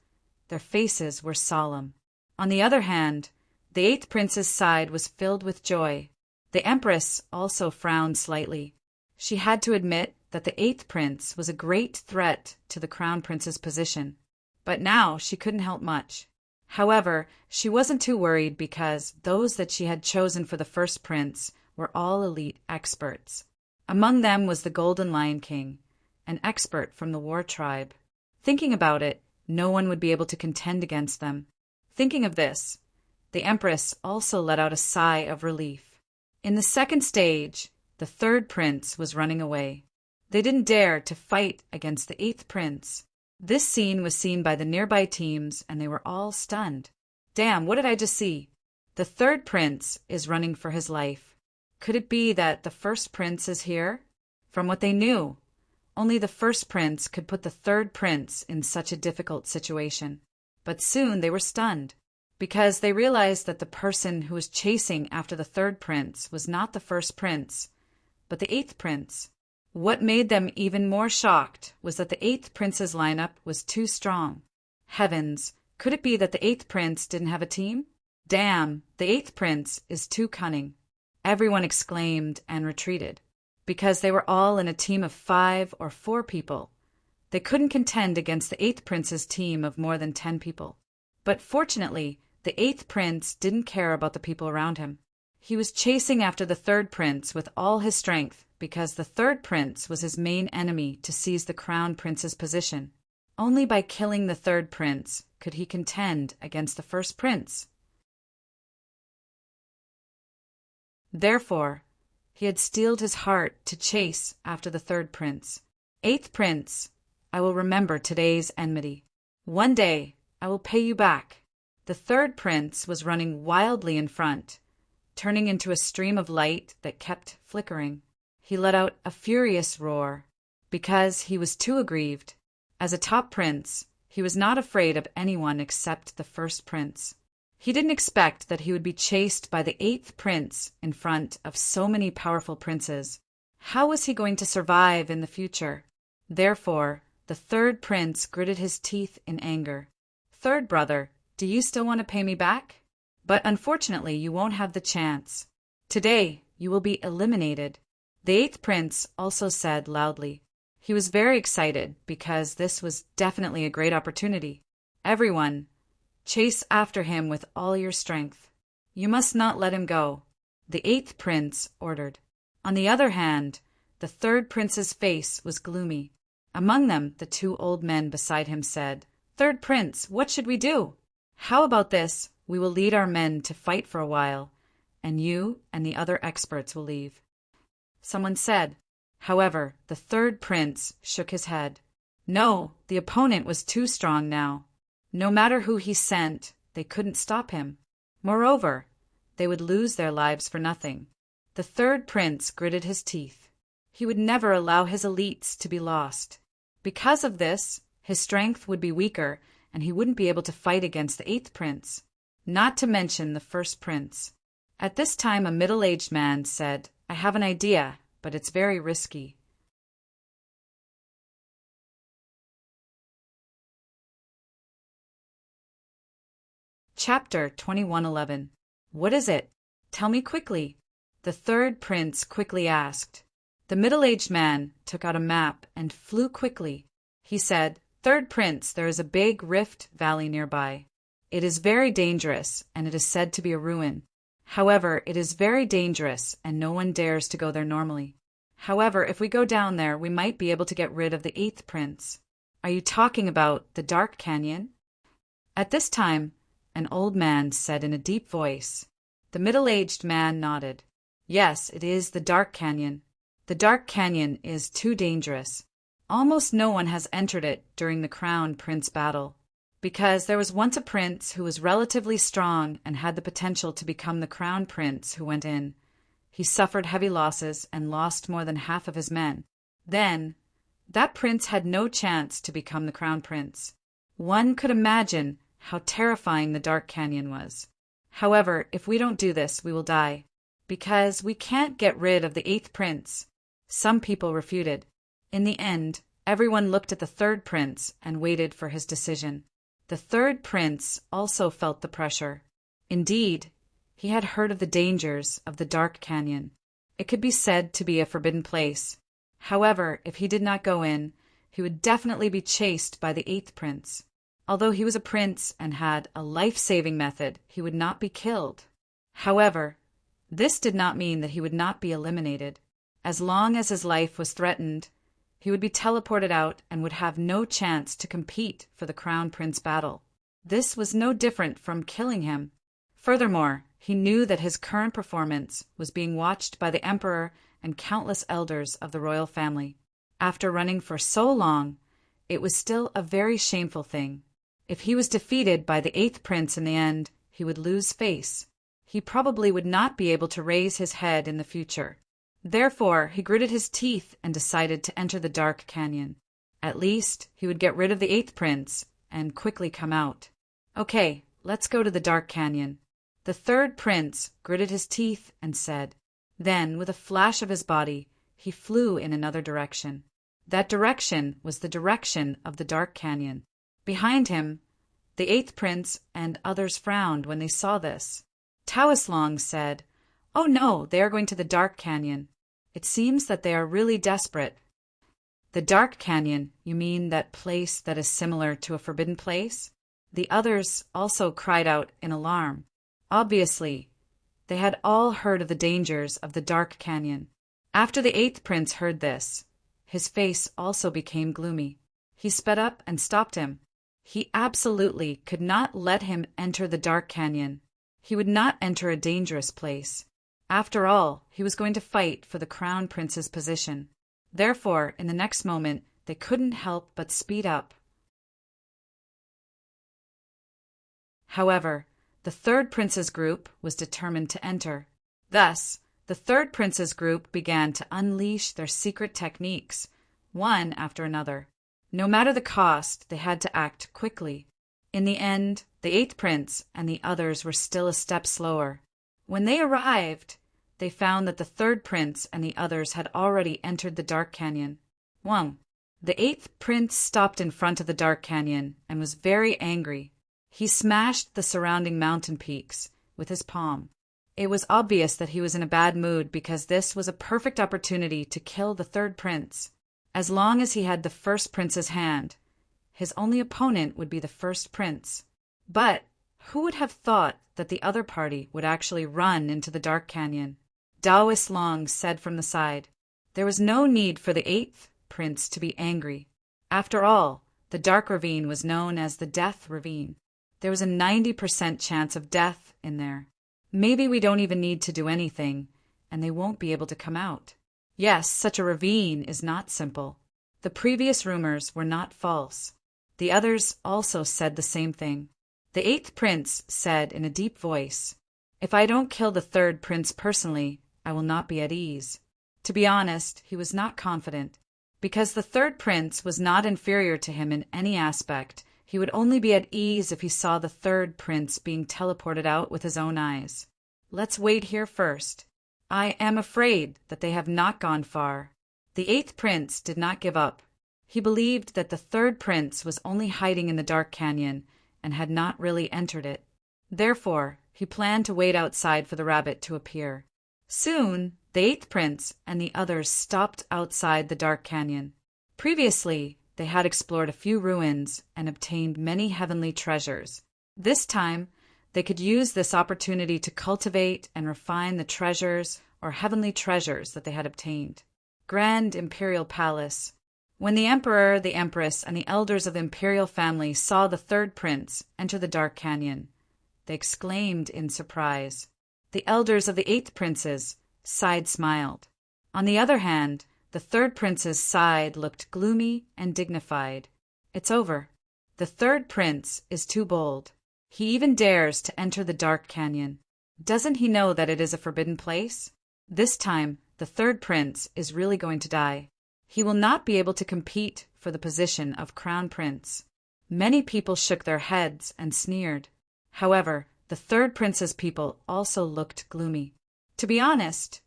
their faces were solemn. On the other hand, the eighth prince's side was filled with joy. The empress also frowned slightly. She had to admit that the eighth prince was a great threat to the crown prince's position. But now she couldn't help much. However, she wasn't too worried because those that she had chosen for the first prince were all elite experts. Among them was the Golden Lion King, an expert from the war tribe. Thinking about it, no one would be able to contend against them. Thinking of this, the empress also let out a sigh of relief. In the second stage, the third prince was running away. They didn't dare to fight against the eighth prince. This scene was seen by the nearby teams, and they were all stunned. Damn, what did I just see? The third prince is running for his life. Could it be that the first prince is here? From what they knew, only the first prince could put the third prince in such a difficult situation. But soon they were stunned, because they realized that the person who was chasing after the third prince was not the first prince, but the eighth prince. What made them even more shocked was that the eighth prince's lineup was too strong. Heavens, could it be that the eighth prince didn't have a team? Damn, the eighth prince is too cunning. Everyone exclaimed and retreated. Because they were all in a team of 5 or 4 people. They couldn't contend against the eighth prince's team of more than 10 people. But fortunately, the eighth prince didn't care about the people around him. He was chasing after the third prince with all his strength because the third prince was his main enemy to seize the crown prince's position. Only by killing the third prince could he contend against the first prince. Therefore, he had steeled his heart to chase after the third prince. Eighth prince, I will remember today's enmity. One day, I will pay you back. The third prince was running wildly in front, turning into a stream of light that kept flickering. He let out a furious roar, because he was too aggrieved. As a top prince, he was not afraid of anyone except the first prince. He didn't expect that he would be chased by the eighth prince in front of so many powerful princes. How was he going to survive in the future? Therefore, the third prince gritted his teeth in anger. third brother, do you still want to pay me back? But unfortunately, you won't have the chance. Today, you will be eliminated. The eighth prince also said loudly. He was very excited because this was definitely a great opportunity. Everyone, chase after him with all your strength. You must not let him go, the eighth prince ordered. On the other hand, the third prince's face was gloomy. Among them, the two old men beside him said, "Third prince, what should we do? How about this? We will lead our men to fight for a while, and you and the other experts will leave." Someone said. However, the third prince shook his head. No, the opponent was too strong now. No matter who he sent, they couldn't stop him. Moreover, they would lose their lives for nothing. The third prince gritted his teeth. He would never allow his elites to be lost. Because of this, his strength would be weaker, and he wouldn't be able to fight against the eighth prince, not to mention the first prince. At this time, a middle-aged man said, "I have an idea, but it's very risky." Chapter 2111. What is it? Tell me quickly, the third prince quickly asked. The middle-aged man took out a map and flew quickly. He said, "Third prince, there is a big rift valley nearby. It is very dangerous, and it is said to be a ruin. However, it is very dangerous, and no one dares to go there normally. However, if we go down there, we might be able to get rid of the eighth prince." Are you talking about the Dark Canyon? At this time, an old man said in a deep voice. The middle-aged man nodded. Yes, it is the Dark Canyon. The Dark Canyon is too dangerous. Almost no one has entered it during the Crown Prince battle, because there was once a prince who was relatively strong and had the potential to become the Crown Prince who went in. He suffered heavy losses and lost more than half of his men. Then, that prince had no chance to become the Crown Prince. One could imagine how terrifying the Dark Canyon was. However, if we don't do this, we will die, because we can't get rid of the eighth prince. Some people refuted. In the end, everyone looked at the third prince and waited for his decision. The third prince also felt the pressure. Indeed, he had heard of the dangers of the Dark Canyon. It could be said to be a forbidden place. However, if he did not go in, he would definitely be chased by the eighth prince. Although he was a prince and had a life-saving method, he would not be killed. However, this did not mean that he would not be eliminated. As long as his life was threatened, he would be teleported out and would have no chance to compete for the Crown Prince battle. This was no different from killing him. Furthermore, he knew that his current performance was being watched by the emperor and countless elders of the royal family. After running for so long, it was still a very shameful thing. If he was defeated by the eighth prince in the end, he would lose face. He probably would not be able to raise his head in the future. Therefore, he gritted his teeth and decided to enter the Dark Canyon. At least, he would get rid of the eighth prince and quickly come out. Okay, let's go to the Dark Canyon. The third prince gritted his teeth and said. Then, with a flash of his body, he flew in another direction. That direction was the direction of the Dark Canyon. Behind him, the eighth prince and others frowned when they saw this. Taoislong said, "Oh no, they are going to the Dark Canyon. It seems that they are really desperate." The Dark Canyon, you mean that place that is similar to a forbidden place? The others also cried out in alarm. Obviously, they had all heard of the dangers of the Dark Canyon. After the eighth prince heard this, his face also became gloomy. He sped up and stopped him. He absolutely could not let him enter the Dark Canyon. He would not enter a dangerous place. After all, he was going to fight for the Crown Prince's position. Therefore, in the next moment, they couldn't help but speed up. However, the third prince's group was determined to enter. Thus, the third prince's group began to unleash their secret techniques, one after another. No matter the cost, they had to act quickly. In the end, the eighth prince and the others were still a step slower. When they arrived, they found that the third prince and the others had already entered the Dark Canyon. 1. The eighth prince stopped in front of the Dark Canyon and was very angry. He smashed the surrounding mountain peaks with his palm. It was obvious that he was in a bad mood because this was a perfect opportunity to kill the third prince. As long as he had the first prince's hand, his only opponent would be the first prince. But who would have thought that the other party would actually run into the dark canyon? Daoist Long said from the side. There was no need for the eighth prince to be angry. After all, the dark ravine was known as the Death Ravine. There was a 90% chance of death in there. Maybe we don't even need to do anything, and they won't be able to come out. Yes, such a ravine is not simple. The previous rumors were not false. The others also said the same thing. The eighth prince said in a deep voice, "If I don't kill the third prince personally, I will not be at ease." To be honest, he was not confident. Because the third prince was not inferior to him in any aspect, he would only be at ease if he saw the third prince being teleported out with his own eyes. Let's wait here first. I am afraid that they have not gone far. The eighth prince did not give up. He believed that the third prince was only hiding in the dark canyon and had not really entered it. Therefore, he planned to wait outside for the rabbit to appear. Soon, the eighth prince and the others stopped outside the dark canyon. Previously, they had explored a few ruins and obtained many heavenly treasures. This time, they could use this opportunity to cultivate and refine the treasures or heavenly treasures that they had obtained. Grand Imperial Palace. When the Emperor, the Empress, and the elders of the imperial family saw the third prince enter the dark canyon, they exclaimed in surprise. The elders of the eighth prince's side smiled. On the other hand, the third prince's side looked gloomy and dignified. It's over. The third prince is too bold. He even dares to enter the dark canyon. Doesn't he know that it is a forbidden place? This time, the third prince is really going to die. He will not be able to compete for the position of crown prince. Many people shook their heads and sneered. However, the third prince's people also looked gloomy. To be honest,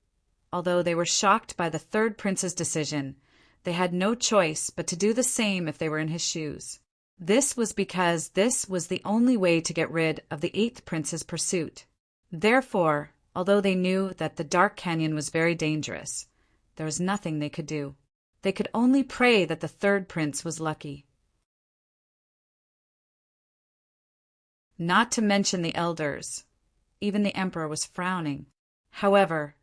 although they were shocked by the third prince's decision, they had no choice but to do the same if they were in his shoes. This was because this was the only way to get rid of the eighth prince's pursuit. Therefore, although they knew that the dark canyon was very dangerous, there was nothing they could do. They could only pray that the third prince was lucky. Not to mention the elders. Even the emperor was frowning. However,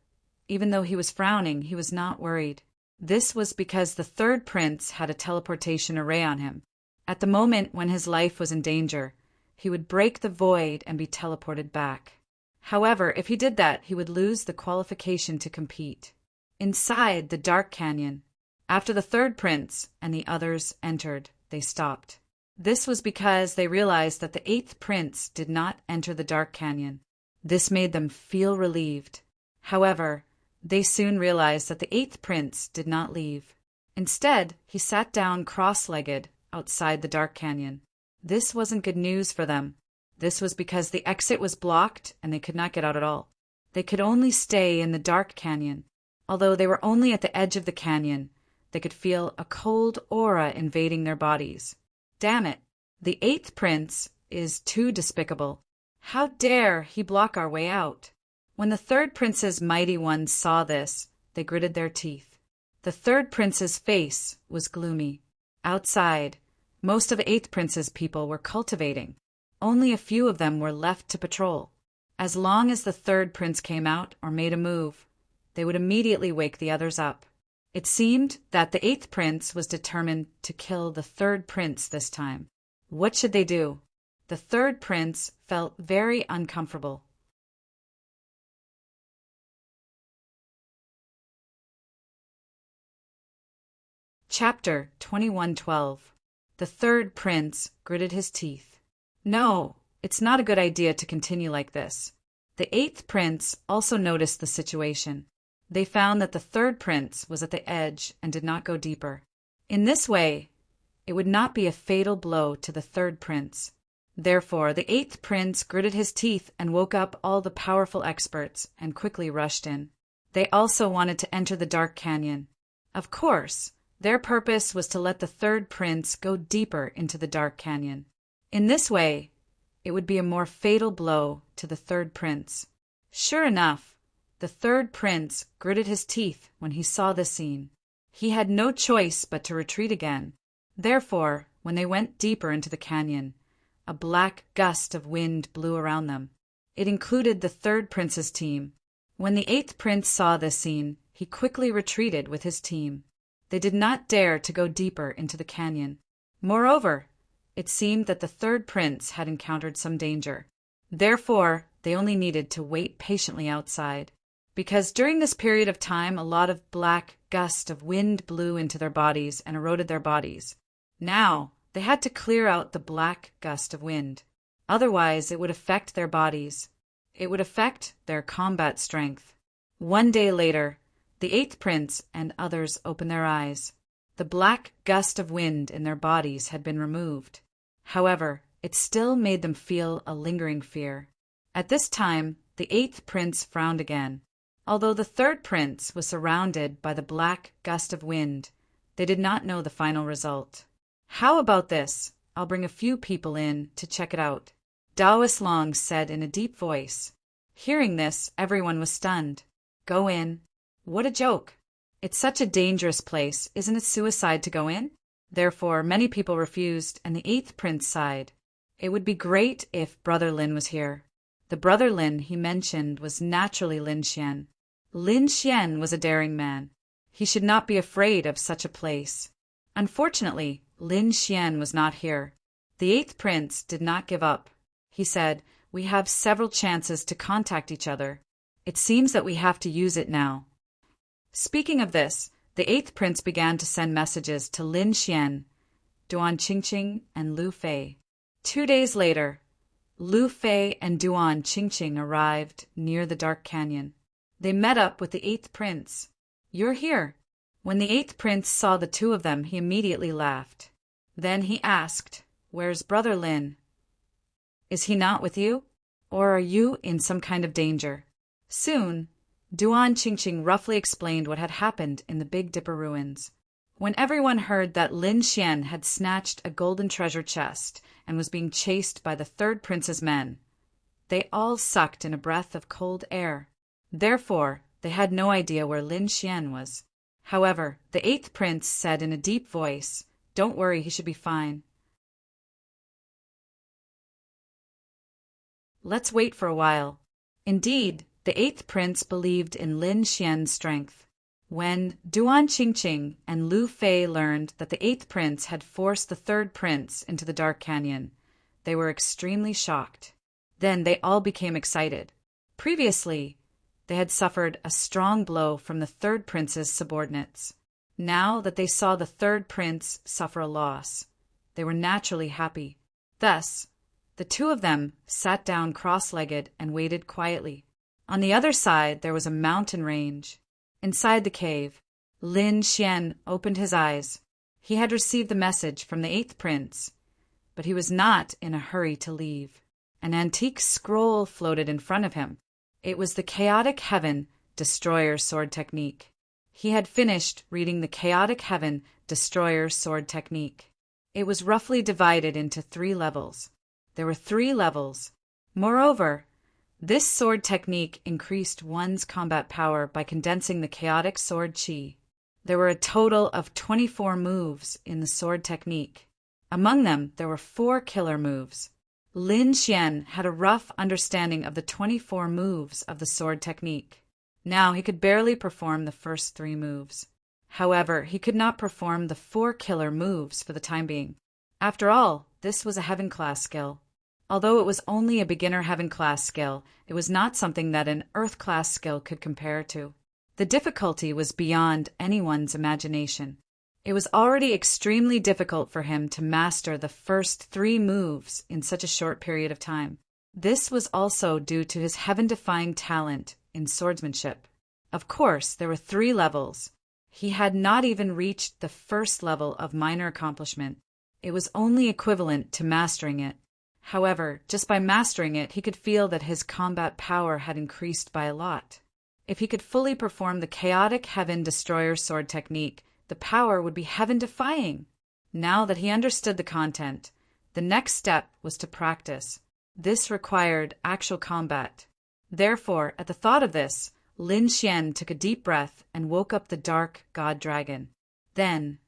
even though he was frowning, he was not worried. This was because the third prince had a teleportation array on him. At the moment when his life was in danger, he would break the void and be teleported back. However, if he did that, he would lose the qualification to compete. Inside the dark canyon, after the third prince and the others entered, they stopped. This was because they realized that the eighth prince did not enter the dark canyon. This made them feel relieved. However, they soon realized that the eighth prince did not leave. Instead, he sat down cross-legged outside the dark canyon. This wasn't good news for them. This was because the exit was blocked and they could not get out at all. They could only stay in the dark canyon. Although they were only at the edge of the canyon, they could feel a cold aura invading their bodies. Damn it! The eighth prince is too despicable. How dare he block our way out? When the third prince's mighty ones saw this, they gritted their teeth. The third prince's face was gloomy. Outside, most of the eighth prince's people were cultivating. Only a few of them were left to patrol. As long as the third prince came out or made a move, they would immediately wake the others up. It seemed that the eighth prince was determined to kill the third prince this time. What should they do? The third prince felt very uncomfortable. Chapter 2112. The third prince gritted his teeth. No, it's not a good idea to continue like this. The eighth prince also noticed the situation. They found that the third prince was at the edge and did not go deeper. In this way, it would not be a fatal blow to the third prince. Therefore, the eighth prince gritted his teeth and woke up all the powerful experts and quickly rushed in. They also wanted to enter the dark canyon. Of course, their purpose was to let the third prince go deeper into the dark canyon. In this way, it would be a more fatal blow to the third prince. Sure enough, the third prince gritted his teeth when he saw this scene. He had no choice but to retreat again. Therefore, when they went deeper into the canyon, a black gust of wind blew around them. It included the third prince's team. When the eighth prince saw this scene, he quickly retreated with his team. They did not dare to go deeper into the canyon. Moreover, it seemed that the third prince had encountered some danger. Therefore, they only needed to wait patiently outside. Because during this period of time, a lot of black gusts of wind blew into their bodies and eroded their bodies. Now, they had to clear out the black gust of wind. Otherwise, it would affect their bodies. It would affect their combat strength. One day later, the eighth prince and others opened their eyes. The black gust of wind in their bodies had been removed. However, it still made them feel a lingering fear. At this time, the eighth prince frowned again. Although the third prince was surrounded by the black gust of wind, they did not know the final result. How about this? I'll bring a few people in to check it out, Daoist Long said in a deep voice. Hearing this, everyone was stunned. Go in? What a joke! It's such a dangerous place, isn't it suicide to go in? Therefore, many people refused, and the eighth prince sighed. It would be great if Brother Lin was here. The Brother Lin he mentioned was naturally Lin Xian. Lin Xian was a daring man. He should not be afraid of such a place. Unfortunately, Lin Xian was not here. The eighth prince did not give up. He said, "We have several chances to contact each other. It seems that we have to use it now." Speaking of this, the eighth prince began to send messages to Lin Xian, Duan Qingqing, and Lu Fei. 2 days later, Lu Fei and Duan Qingqing arrived near the dark canyon. They met up with the eighth prince. "You're here." When the eighth prince saw the two of them, he immediately laughed. Then he asked, "Where's Brother Lin? Is he not with you? Or are you in some kind of danger?" Soon, Duan Qingqing roughly explained what had happened in the Big Dipper ruins. When everyone heard that Lin Xian had snatched a golden treasure chest and was being chased by the third prince's men, they all sucked in a breath of cold air. Therefore, they had no idea where Lin Xian was. However, the eighth prince said in a deep voice, "Don't worry, he should be fine. Let's wait for a while." Indeed, the eighth prince believed in Lin Xian's strength. When Duan Qingqing and Lu Fei learned that the eighth prince had forced the third prince into the dark canyon, they were extremely shocked. Then they all became excited. Previously, they had suffered a strong blow from the third prince's subordinates. Now that they saw the third prince suffer a loss, they were naturally happy. Thus, the two of them sat down cross-legged and waited quietly. On the other side, there was a mountain range. Inside the cave, Lin Xian opened his eyes. He had received the message from the eighth prince, but he was not in a hurry to leave. An antique scroll floated in front of him. It was the Chaotic Heaven Destroyer Sword Technique. He had finished reading the Chaotic Heaven Destroyer Sword Technique. It was roughly divided into 3 levels. There were 3 levels. Moreover, this sword technique increased one's combat power by condensing the chaotic sword chi. There were a total of 24 moves in the sword technique. Among them, there were 4 killer moves. Lin Xian had a rough understanding of the 24 moves of the sword technique. Now he could barely perform the first 3 moves. However, he could not perform the 4 killer moves for the time being. After all, this was a heaven-class skill. Although it was only a beginner heaven-class skill, it was not something that an earth-class skill could compare to. The difficulty was beyond anyone's imagination. It was already extremely difficult for him to master the first 3 moves in such a short period of time. This was also due to his heaven-defying talent in swordsmanship. Of course, there were 3 levels. He had not even reached the first level of minor accomplishment. It was only equivalent to mastering it. However, just by mastering it, he could feel that his combat power had increased by a lot. If he could fully perform the Chaotic Heaven Destroyer Sword Technique, the power would be heaven-defying. Now that he understood the content, the next step was to practice. This required actual combat. Therefore, at the thought of this, Lin Xian took a deep breath and woke up the dark god dragon. Then,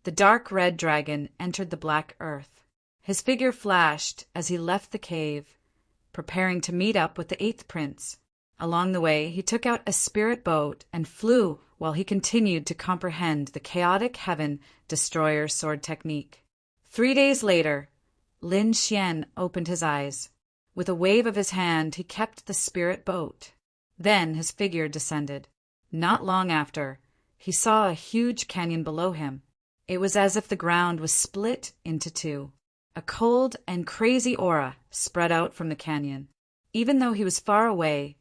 the dark red dragon entered the black earth. His figure flashed as he left the cave, preparing to meet up with the eighth prince. Along the way, he took out a spirit boat and flew while he continued to comprehend the chaotic heaven destroyer sword technique. 3 days later, Lin Xian opened his eyes. With a wave of his hand, he kept the spirit boat. Then his figure descended. Not long after, he saw a huge canyon below him. It was as if the ground was split into two. A cold and crazy aura spread out from the canyon. Even though he was far away,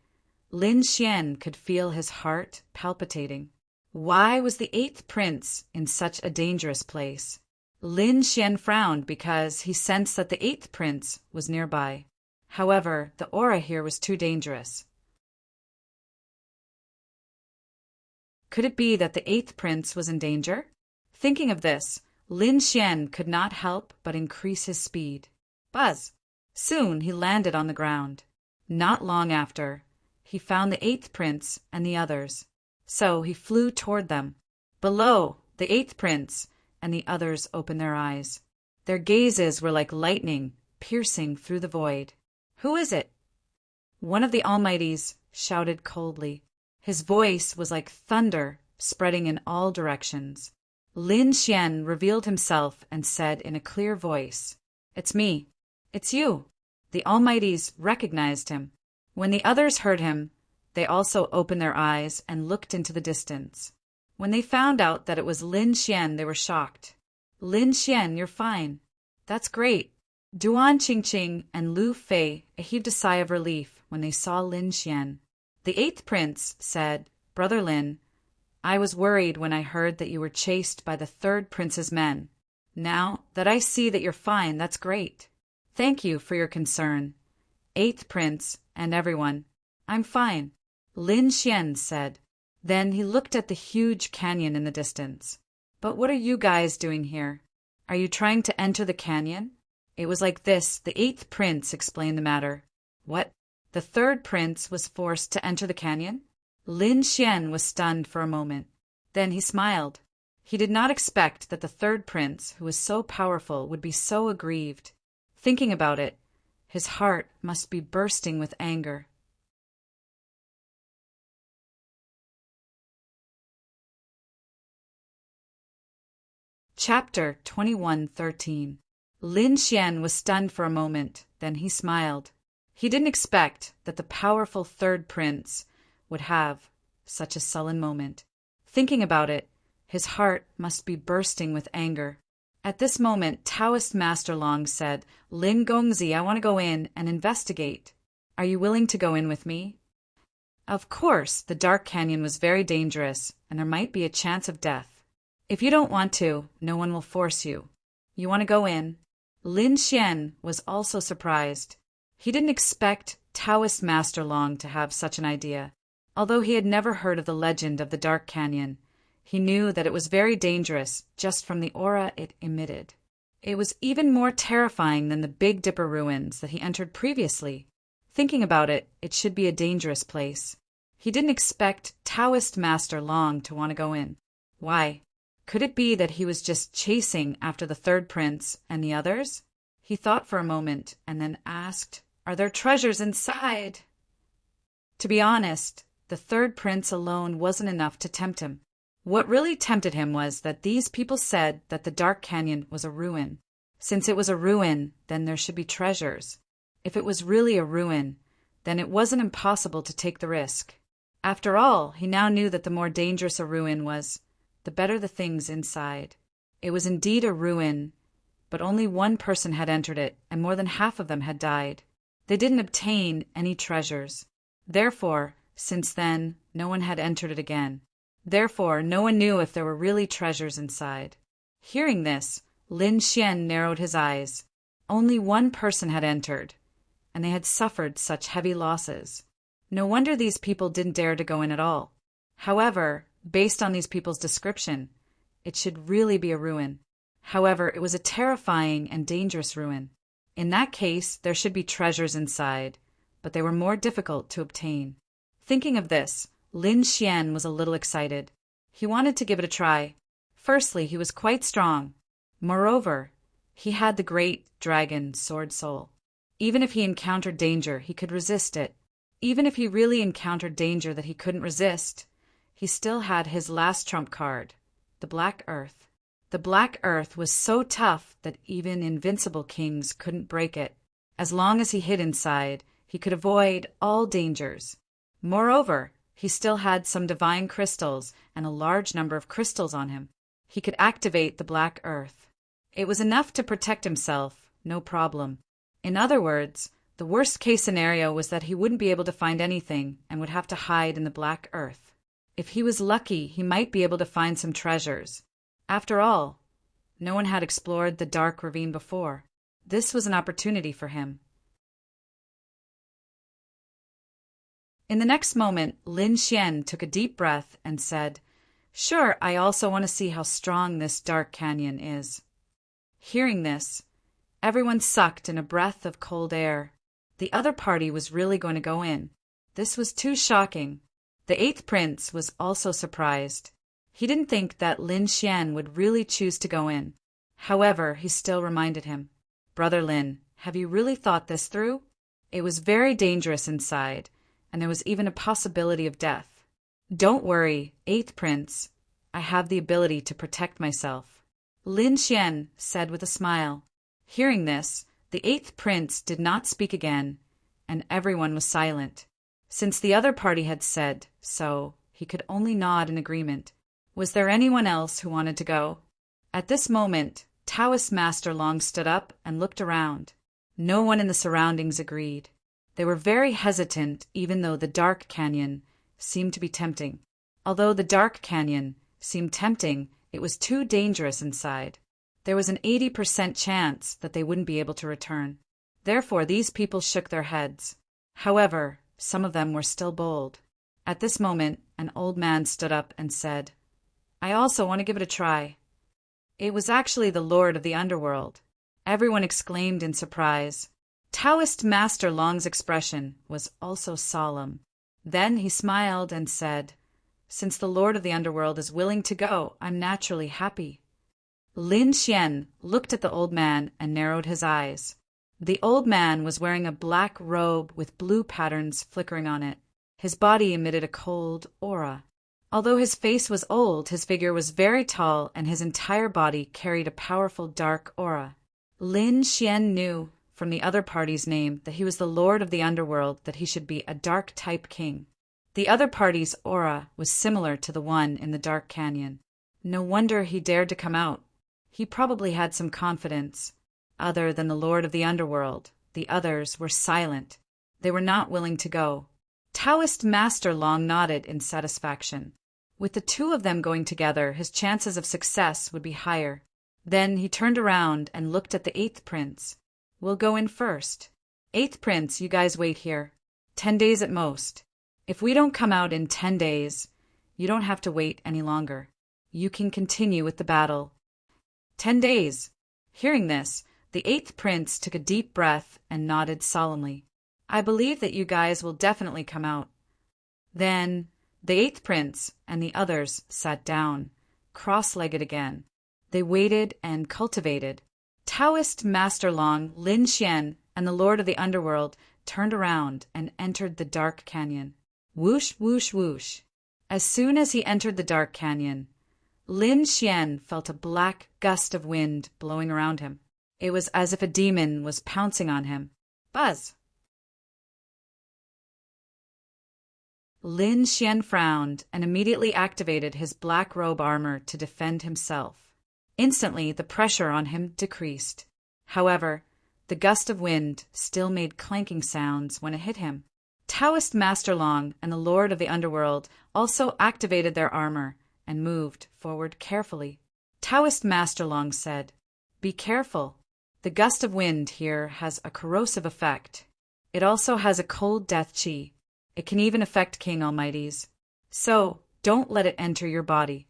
Lin Xian could feel his heart palpitating. Why was the eighth prince in such a dangerous place? Lin Xian frowned because he sensed that the eighth prince was nearby. However, the aura here was too dangerous. Could it be that the eighth prince was in danger? Thinking of this, Lin Xian could not help but increase his speed. Buzz! Soon he landed on the ground. Not long after, he found the eighth prince and the others. So he flew toward them. Below, the eighth prince and the others opened their eyes. Their gazes were like lightning, piercing through the void. "Who is it?" One of the Almighties shouted coldly. His voice was like thunder, spreading in all directions. Lin Xian revealed himself and said in a clear voice, "It's me. It's you." The Almighties recognized him. When the others heard him, they also opened their eyes and looked into the distance. When they found out that it was Lin Xian, they were shocked. "Lin Xian, you're fine. That's great." Duan Qingqing and Lu Fei heaved a sigh of relief when they saw Lin Xian. The eighth prince said, "Brother Lin, I was worried when I heard that you were chased by the third prince's men. Now that I see that you're fine, that's great. Thank you for your concern. Eighth prince and everyone, I'm fine," Lin Xian said. Then he looked at the huge canyon in the distance. "But what are you guys doing here? Are you trying to enter the canyon?" It was like this. The eighth prince explained the matter. "What? The third prince was forced to enter the canyon?" Lin Xian was stunned for a moment. Then he smiled. He did not expect that the third prince, who was so powerful, would be so aggrieved. Thinking about it, his heart must be bursting with anger. Chapter 21:13. Lin Xian was stunned for a moment, then he smiled. He didn't expect that the powerful third prince would have such a sullen moment. Thinking about it, his heart must be bursting with anger. At this moment, Taoist Master Long said, "Lin Gongzi, I want to go in and investigate. Are you willing to go in with me?" Of course, the dark canyon was very dangerous, and there might be a chance of death. "If you don't want to, no one will force you. You want to go in?" Lin Xian was also surprised. He didn't expect Taoist Master Long to have such an idea. Although he had never heard of the legend of the Dark Canyon, he knew that it was very dangerous just from the aura it emitted. It was even more terrifying than the Big Dipper ruins that he entered previously. Thinking about it, it should be a dangerous place. He didn't expect Taoist Master Long to want to go in. Why? Could it be that he was just chasing after the third prince and the others? He thought for a moment and then asked, "Are there treasures inside?" To be honest, the third prince alone wasn't enough to tempt him. What really tempted him was that these people said that the Dark Canyon was a ruin. Since it was a ruin, then there should be treasures. If it was really a ruin, then it wasn't impossible to take the risk. After all, he now knew that the more dangerous a ruin was, the better the things inside. It was indeed a ruin, but only one person had entered it, and more than half of them had died. They didn't obtain any treasures. Therefore, since then, no one had entered it again. Therefore, no one knew if there were really treasures inside. Hearing this, Lin Xian narrowed his eyes. Only one person had entered, and they had suffered such heavy losses. No wonder these people didn't dare to go in at all. However, based on these people's description, it should really be a ruin. However, it was a terrifying and dangerous ruin. In that case, there should be treasures inside, but they were more difficult to obtain. Thinking of this, Lin Xian was a little excited. He wanted to give it a try. Firstly, he was quite strong. Moreover, he had the great dragon sword soul. Even if he encountered danger, he could resist it. Even if he really encountered danger that he couldn't resist, he still had his last trump card, the Black Earth. The Black Earth was so tough that even invincible kings couldn't break it. As long as he hid inside, he could avoid all dangers. Moreover, he still had some divine crystals and a large number of crystals on him. He could activate the Black Earth. It was enough to protect himself, no problem. In other words, the worst-case scenario was that he wouldn't be able to find anything and would have to hide in the Black Earth. If he was lucky, he might be able to find some treasures. After all, no one had explored the dark ravine before. This was an opportunity for him. In the next moment, Lin Xian took a deep breath and said, "Sure, I also want to see how strong this dark canyon is." Hearing this, everyone sucked in a breath of cold air. The other party was really going to go in. This was too shocking. The eighth prince was also surprised. He didn't think that Lin Xian would really choose to go in. However, he still reminded him, "Brother Lin, have you really thought this through? It was very dangerous inside, and there was even a possibility of death." "Don't worry, eighth prince. I have the ability to protect myself," Lin Xian said with a smile. Hearing this, the eighth prince did not speak again, and everyone was silent. Since the other party had said so, he could only nod in agreement. Was there anyone else who wanted to go? At this moment, Taoist Master Long stood up and looked around. No one in the surroundings agreed. They were very hesitant, even though the dark canyon seemed to be tempting. Although the dark canyon seemed tempting, it was too dangerous inside. There was an 80% chance that they wouldn't be able to return. Therefore, these people shook their heads. However, some of them were still bold. At this moment, an old man stood up and said, "I also want to give it a try." It was actually the Lord of the Underworld. Everyone exclaimed in surprise. Taoist Master Long's expression was also solemn. Then he smiled and said, "Since the Lord of the Underworld is willing to go, I'm naturally happy." Lin Xian looked at the old man and narrowed his eyes. The old man was wearing a black robe with blue patterns flickering on it. His body emitted a cold aura. Although his face was old, his figure was very tall and his entire body carried a powerful dark aura. Lin Xian knew from the other party's name that he was the Lord of the Underworld, that he should be a dark-type king. The other party's aura was similar to the one in the dark canyon. No wonder he dared to come out. He probably had some confidence. Other than the Lord of the Underworld, the others were silent. They were not willing to go. Taoist Master Long nodded in satisfaction. With the two of them going together, his chances of success would be higher. Then he turned around and looked at the eighth prince. "We'll go in first. Eighth prince, you guys wait here. 10 days at most. If we don't come out in 10 days, you don't have to wait any longer. You can continue with the battle." 10 days. Hearing this, the eighth prince took a deep breath and nodded solemnly. "I believe that you guys will definitely come out." Then the eighth prince and the others sat down, cross-legged again. They waited and cultivated. Taoist Master Long, Lin Xian, and the Lord of the Underworld turned around and entered the dark canyon. Whoosh, whoosh, whoosh. As soon as he entered the dark canyon, Lin Xian felt a black gust of wind blowing around him. It was as if a demon was pouncing on him. Buzz! Lin Xian frowned and immediately activated his black robe armor to defend himself. Instantly, the pressure on him decreased. However, the gust of wind still made clanking sounds when it hit him. Taoist Master Long and the Lord of the Underworld also activated their armor and moved forward carefully. Taoist Master Long said, "Be careful. The gust of wind here has a corrosive effect. It also has a cold death chi. It can even affect King Almighties. So, don't let it enter your body."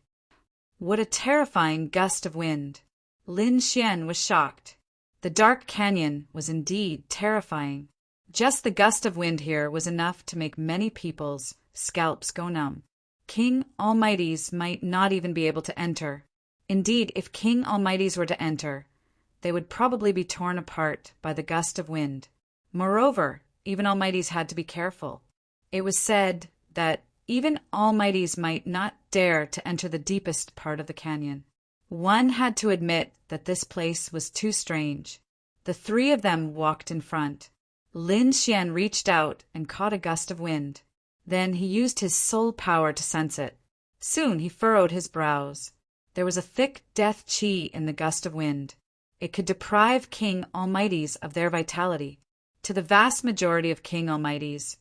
What a terrifying gust of wind! Lin Xian was shocked. The dark canyon was indeed terrifying. Just the gust of wind here was enough to make many people's scalps go numb. King Almighty's might not even be able to enter. Indeed, if King Almighty's were to enter, they would probably be torn apart by the gust of wind. Moreover, even Almighty's had to be careful. It was said that even Almighty's might not dare to enter the deepest part of the canyon. One had to admit that this place was too strange. The three of them walked in front. Lin Xian reached out and caught a gust of wind. Then he used his soul power to sense it. Soon he furrowed his brows. There was a thick death qi in the gust of wind. It could deprive King Almighty's of their vitality. To the vast majority of King Almighty's,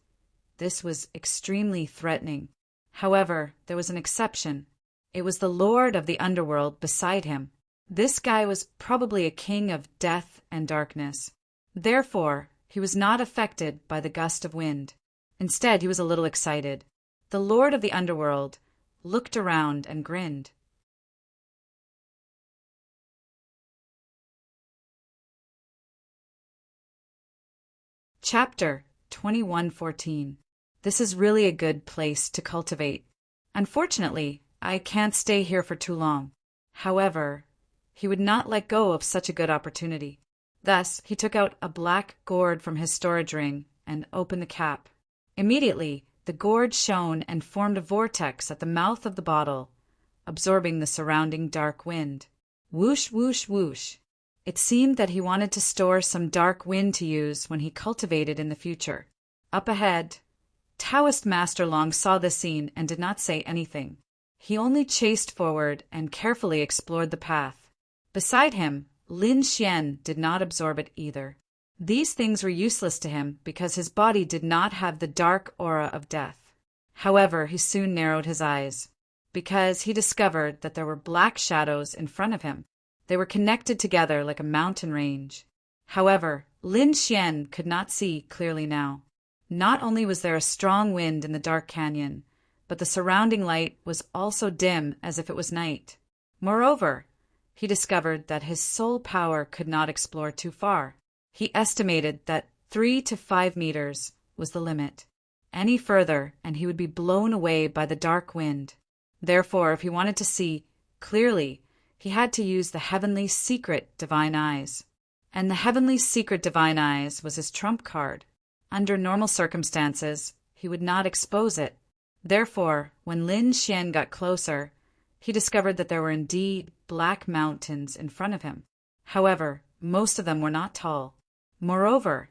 this was extremely threatening. However, there was an exception. It was the Lord of the Underworld beside him. This guy was probably a king of death and darkness. Therefore, he was not affected by the gust of wind. Instead, he was a little excited. The Lord of the Underworld looked around and grinned. Chapter 21:14. This is really a good place to cultivate. Unfortunately, I can't stay here for too long. However, he would not let go of such a good opportunity. Thus, he took out a black gourd from his storage ring and opened the cap. Immediately, the gourd shone and formed a vortex at the mouth of the bottle, absorbing the surrounding dark wind. Whoosh, whoosh, whoosh. It seemed that he wanted to store some dark wind to use when he cultivated in the future. Up ahead, Taoist Master Long saw this scene and did not say anything. He only chased forward and carefully explored the path. Beside him, Lin Xian did not absorb it either. These things were useless to him because his body did not have the dark aura of death. However, he soon narrowed his eyes, because he discovered that there were black shadows in front of him. They were connected together like a mountain range. However, Lin Xian could not see clearly now. Not only was there a strong wind in the dark canyon, but the surrounding light was also dim as if it was night. Moreover, he discovered that his soul power could not explore too far. He estimated that 3 to 5 meters was the limit. Any further, and he would be blown away by the dark wind. Therefore, if he wanted to see clearly, he had to use the Heavenly Secret Divine Eyes. And the Heavenly Secret Divine Eyes was his trump card. Under normal circumstances, he would not expose it. Therefore, when Lin Xian got closer, he discovered that there were indeed black mountains in front of him. However, most of them were not tall. Moreover,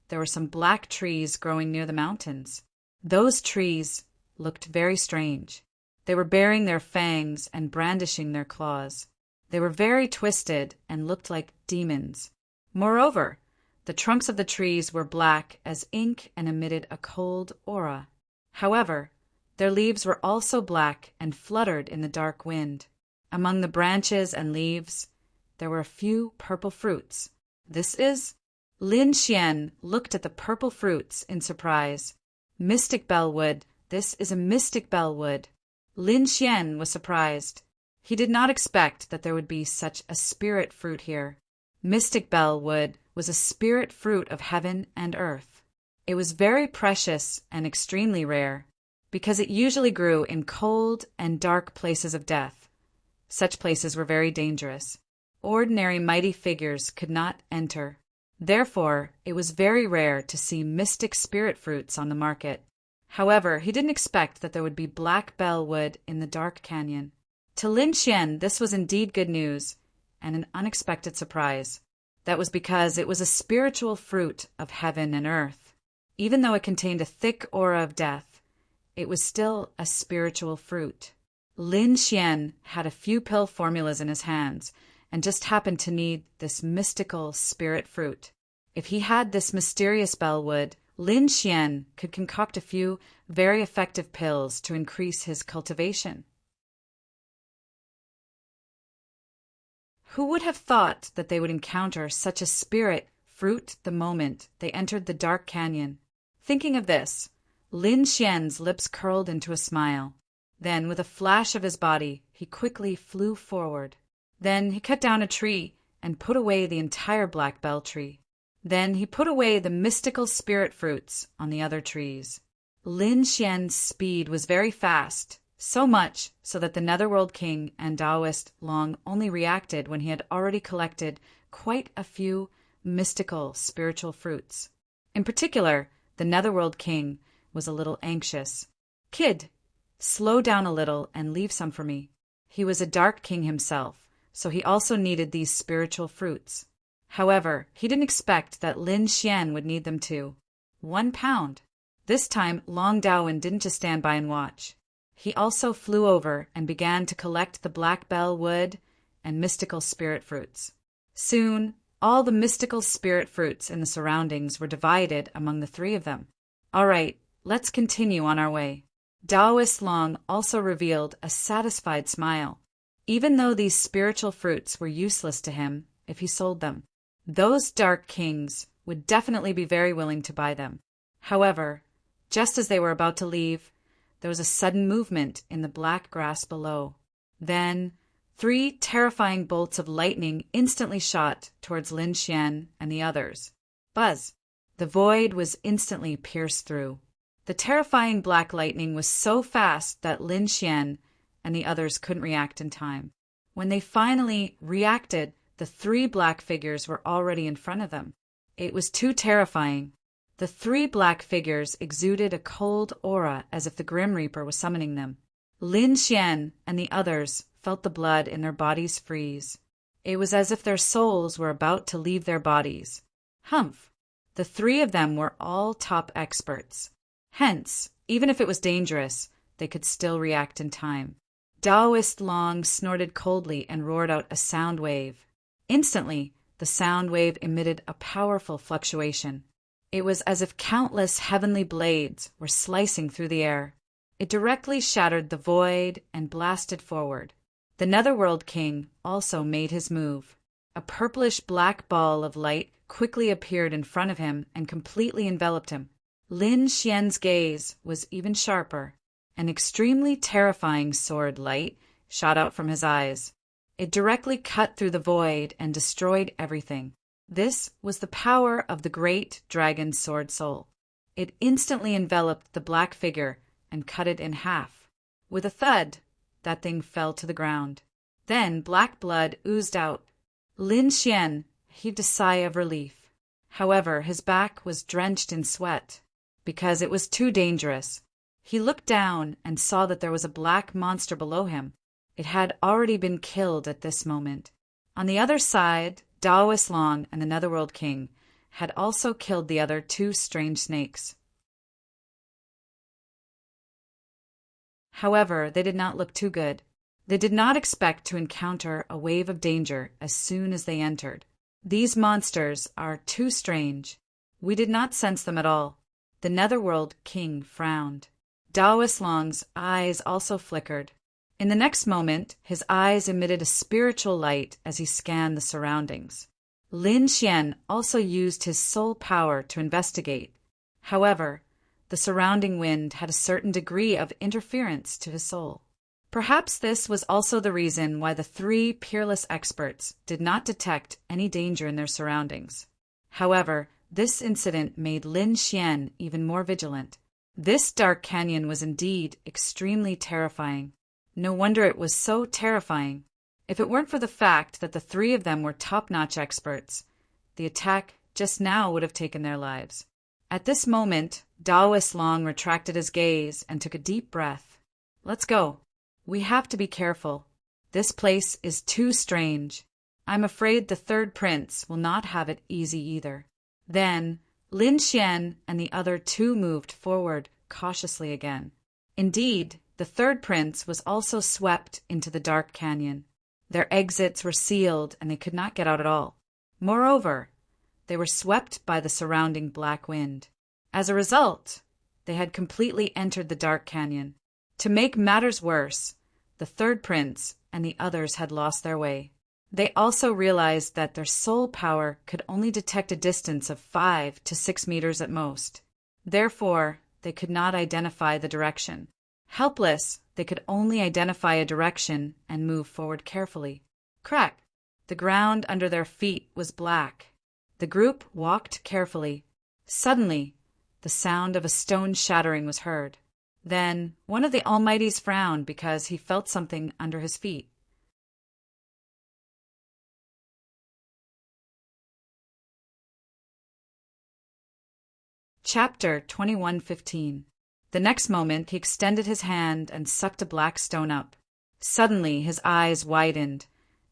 there were some black trees growing near the mountains. Those trees looked very strange. They were baring their fangs and brandishing their claws. They were very twisted and looked like demons. Moreover, the trunks of the trees were black as ink and emitted a cold aura. However, their leaves were also black and fluttered in the dark wind. Among the branches and leaves, there were a few purple fruits. Lin Xian looked at the purple fruits in surprise. Mystic bellwood. This is a mystic bellwood. Lin Xian was surprised. He did not expect that there would be such a spirit fruit here. Mystic bellwood was a spirit fruit of heaven and earth. It was very precious and extremely rare, because it usually grew in cold and dark places of death. Such places were very dangerous. Ordinary mighty figures could not enter. Therefore, it was very rare to see mystic spirit fruits on the market. However, he didn't expect that there would be black bellwood in the dark canyon. To Lin Xian, this was indeed good news and an unexpected surprise. That was because it was a spiritual fruit of heaven and earth. Even though it contained a thick aura of death, it was still a spiritual fruit. Lin Xian had a few pill formulas in his hands and just happened to need this mystical spirit fruit. If he had this mysterious bellwood, Lin Xian could concoct a few very effective pills to increase his cultivation. Who would have thought that they would encounter such a spirit fruit the moment they entered the dark canyon? Thinking of this, Lin Xian's lips curled into a smile. Then, with a flash of his body, he quickly flew forward. Then he cut down a tree and put away the entire black bell tree. Then he put away the mystical spirit fruits on the other trees. Lin Xian's speed was very fast, so much so that the Netherworld King and Taoist Long only reacted when he had already collected quite a few mystical spiritual fruits. In particular, the Netherworld King was a little anxious. "Kid, slow down a little and leave some for me." He was a Dark King himself, so he also needed these spiritual fruits. However, he didn't expect that Lin Xian would need them too. 1 pound. This time, Long Daowen didn't just stand by and watch. He also flew over and began to collect the black bell wood and mystical spirit fruits. Soon, all the mystical spirit fruits in the surroundings were divided among the 3 of them. "All right, let's continue on our way." Taoist Long also revealed a satisfied smile. Even though these spiritual fruits were useless to him if he sold them, those Dark Kings would definitely be very willing to buy them. However, just as they were about to leave, there was a sudden movement in the black grass below. Then 3 terrifying bolts of lightning instantly shot towards Lin Xian and the others. Buzz! The void was instantly pierced through. The terrifying black lightning was so fast that Lin Xian and the others couldn't react in time. When they finally reacted, the 3 black figures were already in front of them. It was too terrifying. The 3 black figures exuded a cold aura as if the Grim Reaper was summoning them. Lin Xian and the others felt the blood in their bodies freeze. It was as if their souls were about to leave their bodies. Humph! The 3 of them were all top experts. Hence, even if it was dangerous, they could still react in time. Taoist Long snorted coldly and roared out a sound wave. Instantly, the sound wave emitted a powerful fluctuation. It was as if countless heavenly blades were slicing through the air. It directly shattered the void and blasted forward. The Netherworld King also made his move. A purplish-black ball of light quickly appeared in front of him and completely enveloped him. Lin Xian's gaze was even sharper. An extremely terrifying sword light shot out from his eyes. It directly cut through the void and destroyed everything. This was the power of the great dragon sword soul. It instantly enveloped the black figure and cut it in half. With a thud, that thing fell to the ground. Then black blood oozed out. Lin Xian heaved a sigh of relief. However, his back was drenched in sweat, because it was too dangerous. He looked down and saw that there was a black monster below him. It had already been killed at this moment. On the other side, Taoist Long and the Netherworld King had also killed the other 2 strange snakes. However, they did not look too good. They did not expect to encounter a wave of danger as soon as they entered. These monsters are too strange. We did not sense them at all. The Netherworld King frowned. Taoist Long's eyes also flickered. In the next moment, his eyes emitted a spiritual light as he scanned the surroundings. Lin Xian also used his soul power to investigate. However, the surrounding wind had a certain degree of interference to his soul. Perhaps this was also the reason why the 3 peerless experts did not detect any danger in their surroundings. However, this incident made Lin Xian even more vigilant. This dark canyon was indeed extremely terrifying. No wonder it was so terrifying. If it weren't for the fact that the 3 of them were top-notch experts, the attack just now would have taken their lives. At this moment, Taoist Long retracted his gaze and took a deep breath. "Let's go. We have to be careful. This place is too strange. I'm afraid the 3rd prince will not have it easy either." Then, Lin Xian and the other 2 moved forward cautiously again. Indeed, the 3rd prince was also swept into the dark canyon. Their exits were sealed and they could not get out at all. Moreover, they were swept by the surrounding black wind. As a result, they had completely entered the dark canyon. To make matters worse, the 3rd prince and the others had lost their way. They also realized that their soul power could only detect a distance of 5 to 6 meters at most. Therefore, they could not identify the direction. Helpless, they could only identify a direction and move forward carefully. Crack! The ground under their feet was black. The group walked carefully. Suddenly, the sound of a stone shattering was heard. Then one of the Almighties frowned because he felt something under his feet. Chapter 21:15. The next moment he extended his hand and sucked a black stone up. Suddenly his eyes widened,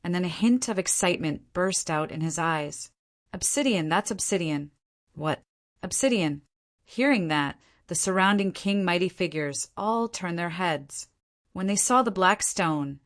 and then a hint of excitement burst out in his eyes. Obsidian, that's obsidian. What? Obsidian. Hearing that, the surrounding king mighty figures all turned their heads. When they saw the black stone,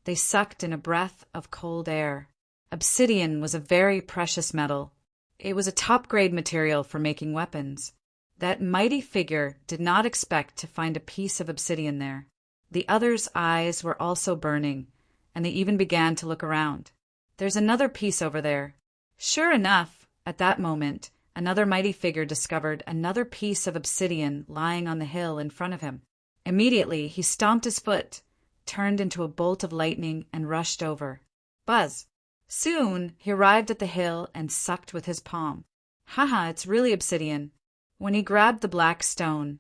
they sucked in a breath of cold air. Obsidian was a very precious metal. It was a top-grade material for making weapons. That mighty figure did not expect to find a piece of obsidian there. The others' eyes were also burning, and they even began to look around. There's another piece over there. Sure enough, at that moment, another mighty figure discovered another piece of obsidian lying on the hill in front of him. Immediately, he stomped his foot, turned into a bolt of lightning, and rushed over. Buzz! Soon, he arrived at the hill and sucked with his palm. Haha, it's really obsidian. When he grabbed the black stone,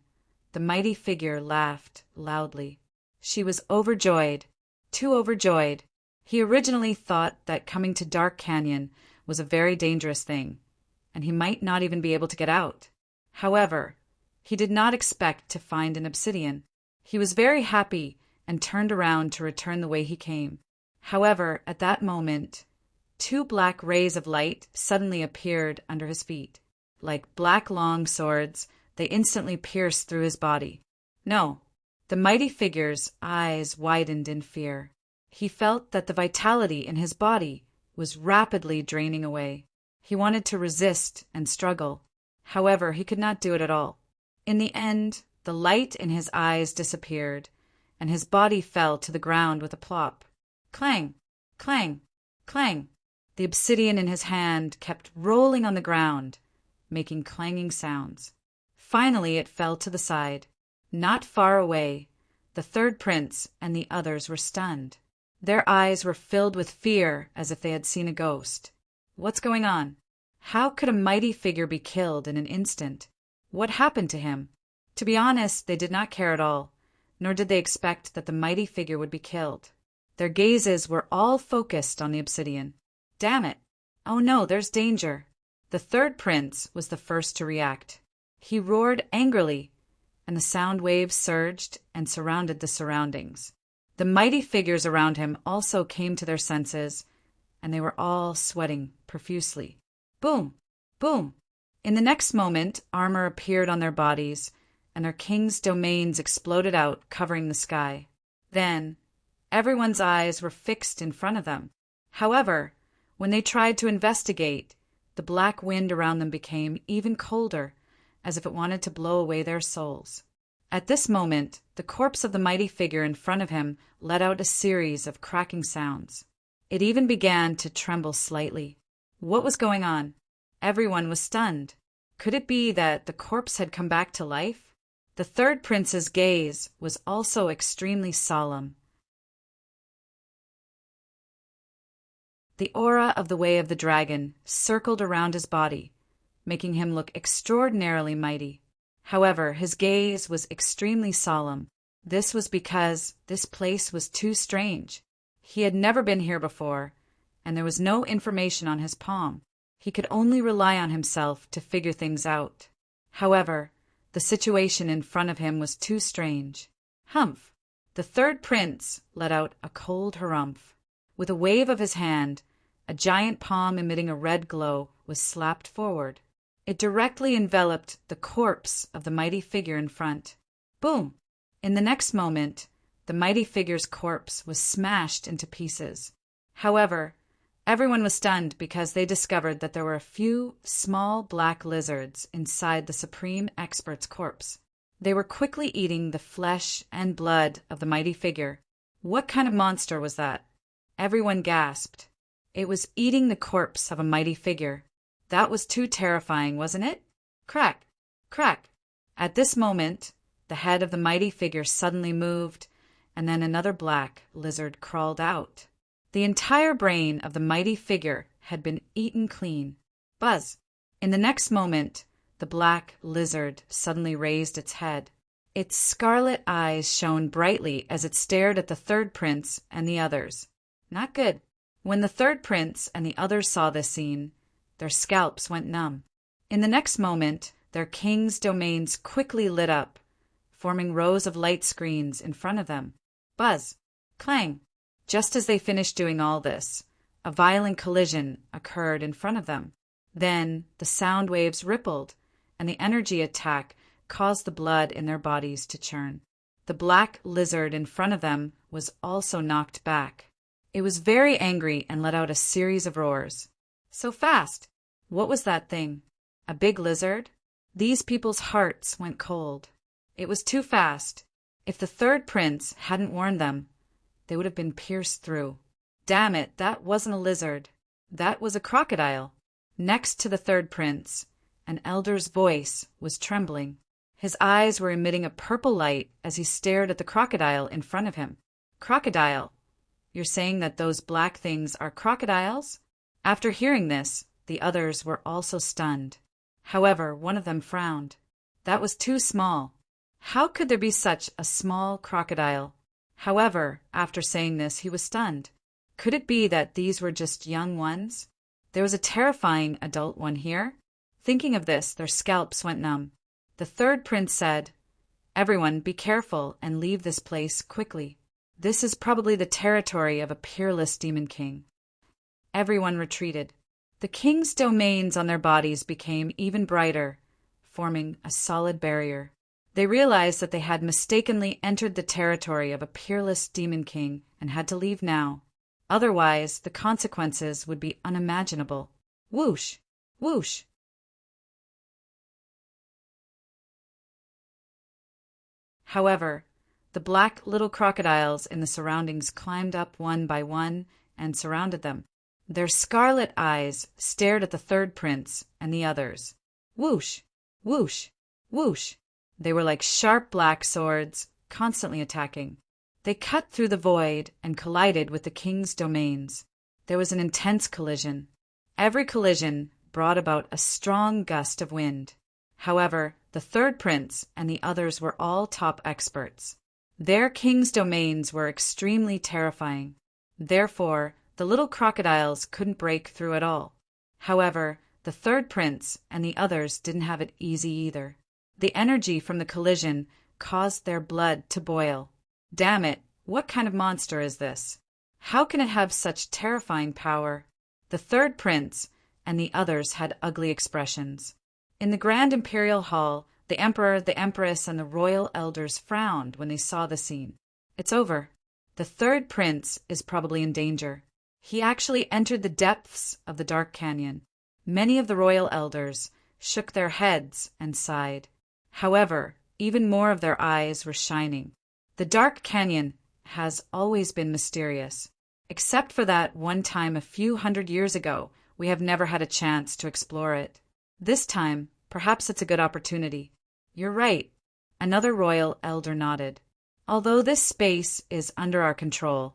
the mighty figure laughed loudly. She was overjoyed, too overjoyed. He originally thought that coming to Dark Canyon was a very dangerous thing, and he might not even be able to get out. However, he did not expect to find an obsidian. He was very happy and turned around to return the way he came. However, at that moment, two black rays of light suddenly appeared under his feet. Like black long swords, they instantly pierced through his body. No, the mighty figure's eyes widened in fear. He felt that the vitality in his body was rapidly draining away. He wanted to resist and struggle. However, he could not do it at all. In the end, the light in his eyes disappeared, and his body fell to the ground with a plop. Clang! Clang! Clang! The obsidian in his hand kept rolling on the ground, making clanging sounds. Finally, it fell to the side. Not far away, the third prince and the others were stunned. Their eyes were filled with fear as if they had seen a ghost. What's going on? How could a mighty figure be killed in an instant? What happened to him? To be honest, they did not care at all, nor did they expect that the mighty figure would be killed. Their gazes were all focused on the obsidian. Damn it! Oh no, there's danger! The third prince was the first to react. He roared angrily, and the sound waves surged and surrounded the surroundings. The mighty figures around him also came to their senses, and they were all sweating profusely. Boom! Boom! In the next moment, armor appeared on their bodies, and their king's domains exploded out, covering the sky. Then, everyone's eyes were fixed in front of them. However, when they tried to investigate, the black wind around them became even colder, as if it wanted to blow away their souls. At this moment, the corpse of the mighty figure in front of him let out a series of cracking sounds. It even began to tremble slightly. What was going on? Everyone was stunned. Could it be that the corpse had come back to life? The third prince's gaze was also extremely solemn. The aura of the Way of the Dragon circled around his body, making him look extraordinarily mighty. However, his gaze was extremely solemn. This was because this place was too strange. He had never been here before, and there was no information on his palm. He could only rely on himself to figure things out. However, the situation in front of him was too strange. Humph! The third prince let out a cold harumph. With a wave of his hand, a giant palm emitting a red glow was slapped forward. It directly enveloped the corpse of the mighty figure in front. Boom! In the next moment, the mighty figure's corpse was smashed into pieces. However, everyone was stunned because they discovered that there were a few small black lizards inside the supreme expert's corpse. They were quickly eating the flesh and blood of the mighty figure. What kind of monster was that? Everyone gasped. It was eating the corpse of a mighty figure. That was too terrifying, wasn't it? Crack! Crack! At this moment, the head of the mighty figure suddenly moved, and then another black lizard crawled out. The entire brain of the mighty figure had been eaten clean. Buzz! In the next moment, the black lizard suddenly raised its head. Its scarlet eyes shone brightly as it stared at the third prince and the others. Not good. When the third prince and the others saw this scene, their scalps went numb. In the next moment, their king's domains quickly lit up, forming rows of light screens in front of them. Buzz! Clang! Just as they finished doing all this, a violent collision occurred in front of them. Then the sound waves rippled, and the energy attack caused the blood in their bodies to churn. The black lizard in front of them was also knocked back. It was very angry and let out a series of roars. So fast! What was that thing? A big lizard? These people's hearts went cold. It was too fast. If the third prince hadn't warned them, they would have been pierced through. Damn it, that wasn't a lizard. That was a crocodile. Next to the third prince, an elder's voice was trembling. His eyes were emitting a purple light as he stared at the crocodile in front of him. Crocodile? You're saying that those black things are crocodiles? After hearing this, the others were also stunned. However, one of them frowned. That was too small. How could there be such a small crocodile? However, after saying this, he was stunned. Could it be that these were just young ones? There was a terrifying adult one here. Thinking of this, their scalps went numb. The third prince said, "Everyone, be careful and leave this place quickly. This is probably the territory of a peerless demon king." Everyone retreated. The king's domains on their bodies became even brighter, forming a solid barrier. They realized that they had mistakenly entered the territory of a peerless demon king and had to leave now. Otherwise, the consequences would be unimaginable. Whoosh! Whoosh! However, the black little crocodiles in the surroundings climbed up one by one and surrounded them. Their scarlet eyes stared at the third prince and the others. Whoosh! Whoosh! Whoosh! They were like sharp black swords, constantly attacking. They cut through the void and collided with the king's domains. There was an intense collision. Every collision brought about a strong gust of wind. However, the third prince and the others were all top experts. Their king's domains were extremely terrifying. Therefore, the little crocodiles couldn't break through at all. However, the third prince and the others didn't have it easy either. The energy from the collision caused their blood to boil. Damn it, what kind of monster is this? How can it have such terrifying power? The third prince and the others had ugly expressions. In the Grand Imperial Hall, the Emperor, the Empress, and the royal elders frowned when they saw the scene. It's over. The third prince is probably in danger. He actually entered the depths of the dark canyon. Many of the royal elders shook their heads and sighed. However, even more of their eyes were shining. The dark canyon has always been mysterious. Except for that one time a few hundred years ago, we have never had a chance to explore it. This time, perhaps it's a good opportunity. You're right. Another royal elder nodded. Although this space is under our control,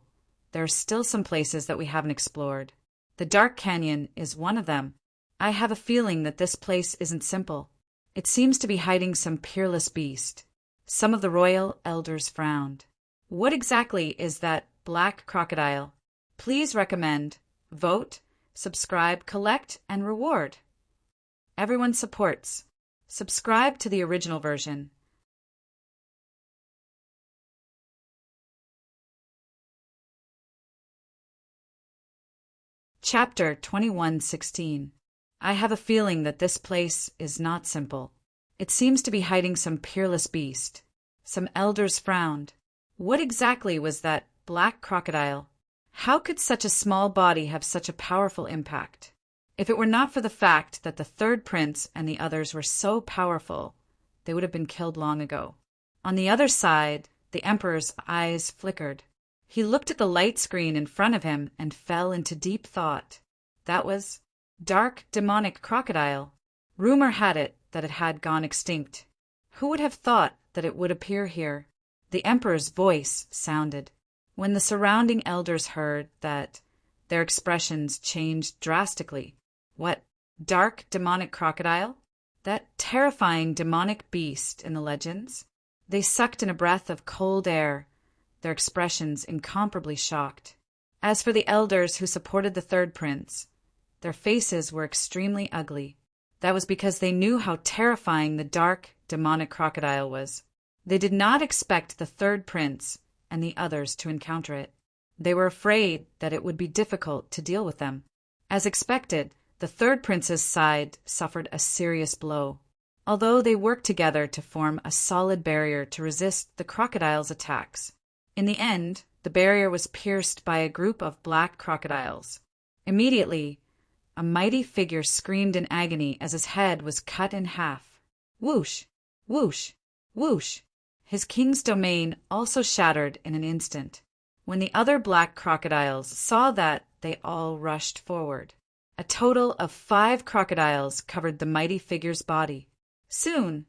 there are still some places that we haven't explored. The Dark Canyon is one of them. I have a feeling that this place isn't simple. It seems to be hiding some peerless beast. Some of the royal elders frowned. What exactly is that black crocodile? Please recommend, vote, subscribe, collect, and reward. Everyone supports. Subscribe to the original version. Chapter 21:16. I have a feeling that this place is not simple. It seems to be hiding some peerless beast. Some elders frowned. What exactly was that black crocodile? How could such a small body have such a powerful impact? If it were not for the fact that the third prince and the others were so powerful, they would have been killed long ago. On the other side, the emperor's eyes flickered. He looked at the light screen in front of him and fell into deep thought. That was dark, demonic crocodile. Rumor had it that it had gone extinct. Who would have thought that it would appear here? The emperor's voice sounded. When the surrounding elders heard that their expressions changed drastically. What? Dark demonic crocodile? That terrifying demonic beast in the legends? They sucked in a breath of cold air, their expressions incomparably shocked. As for the elders who supported the third prince, their faces were extremely ugly. That was because they knew how terrifying the dark demonic crocodile was. They did not expect the third prince and the others to encounter it. They were afraid that it would be difficult to deal with them. As expected, the third prince's side suffered a serious blow. Although they worked together to form a solid barrier to resist the crocodile's attacks. In the end, the barrier was pierced by a group of black crocodiles. Immediately, a mighty figure screamed in agony as his head was cut in half. Whoosh! Whoosh! Whoosh! His king's domain also shattered in an instant. When the other black crocodiles saw that, they all rushed forward. A total of 5 crocodiles covered the mighty figure's body. Soon,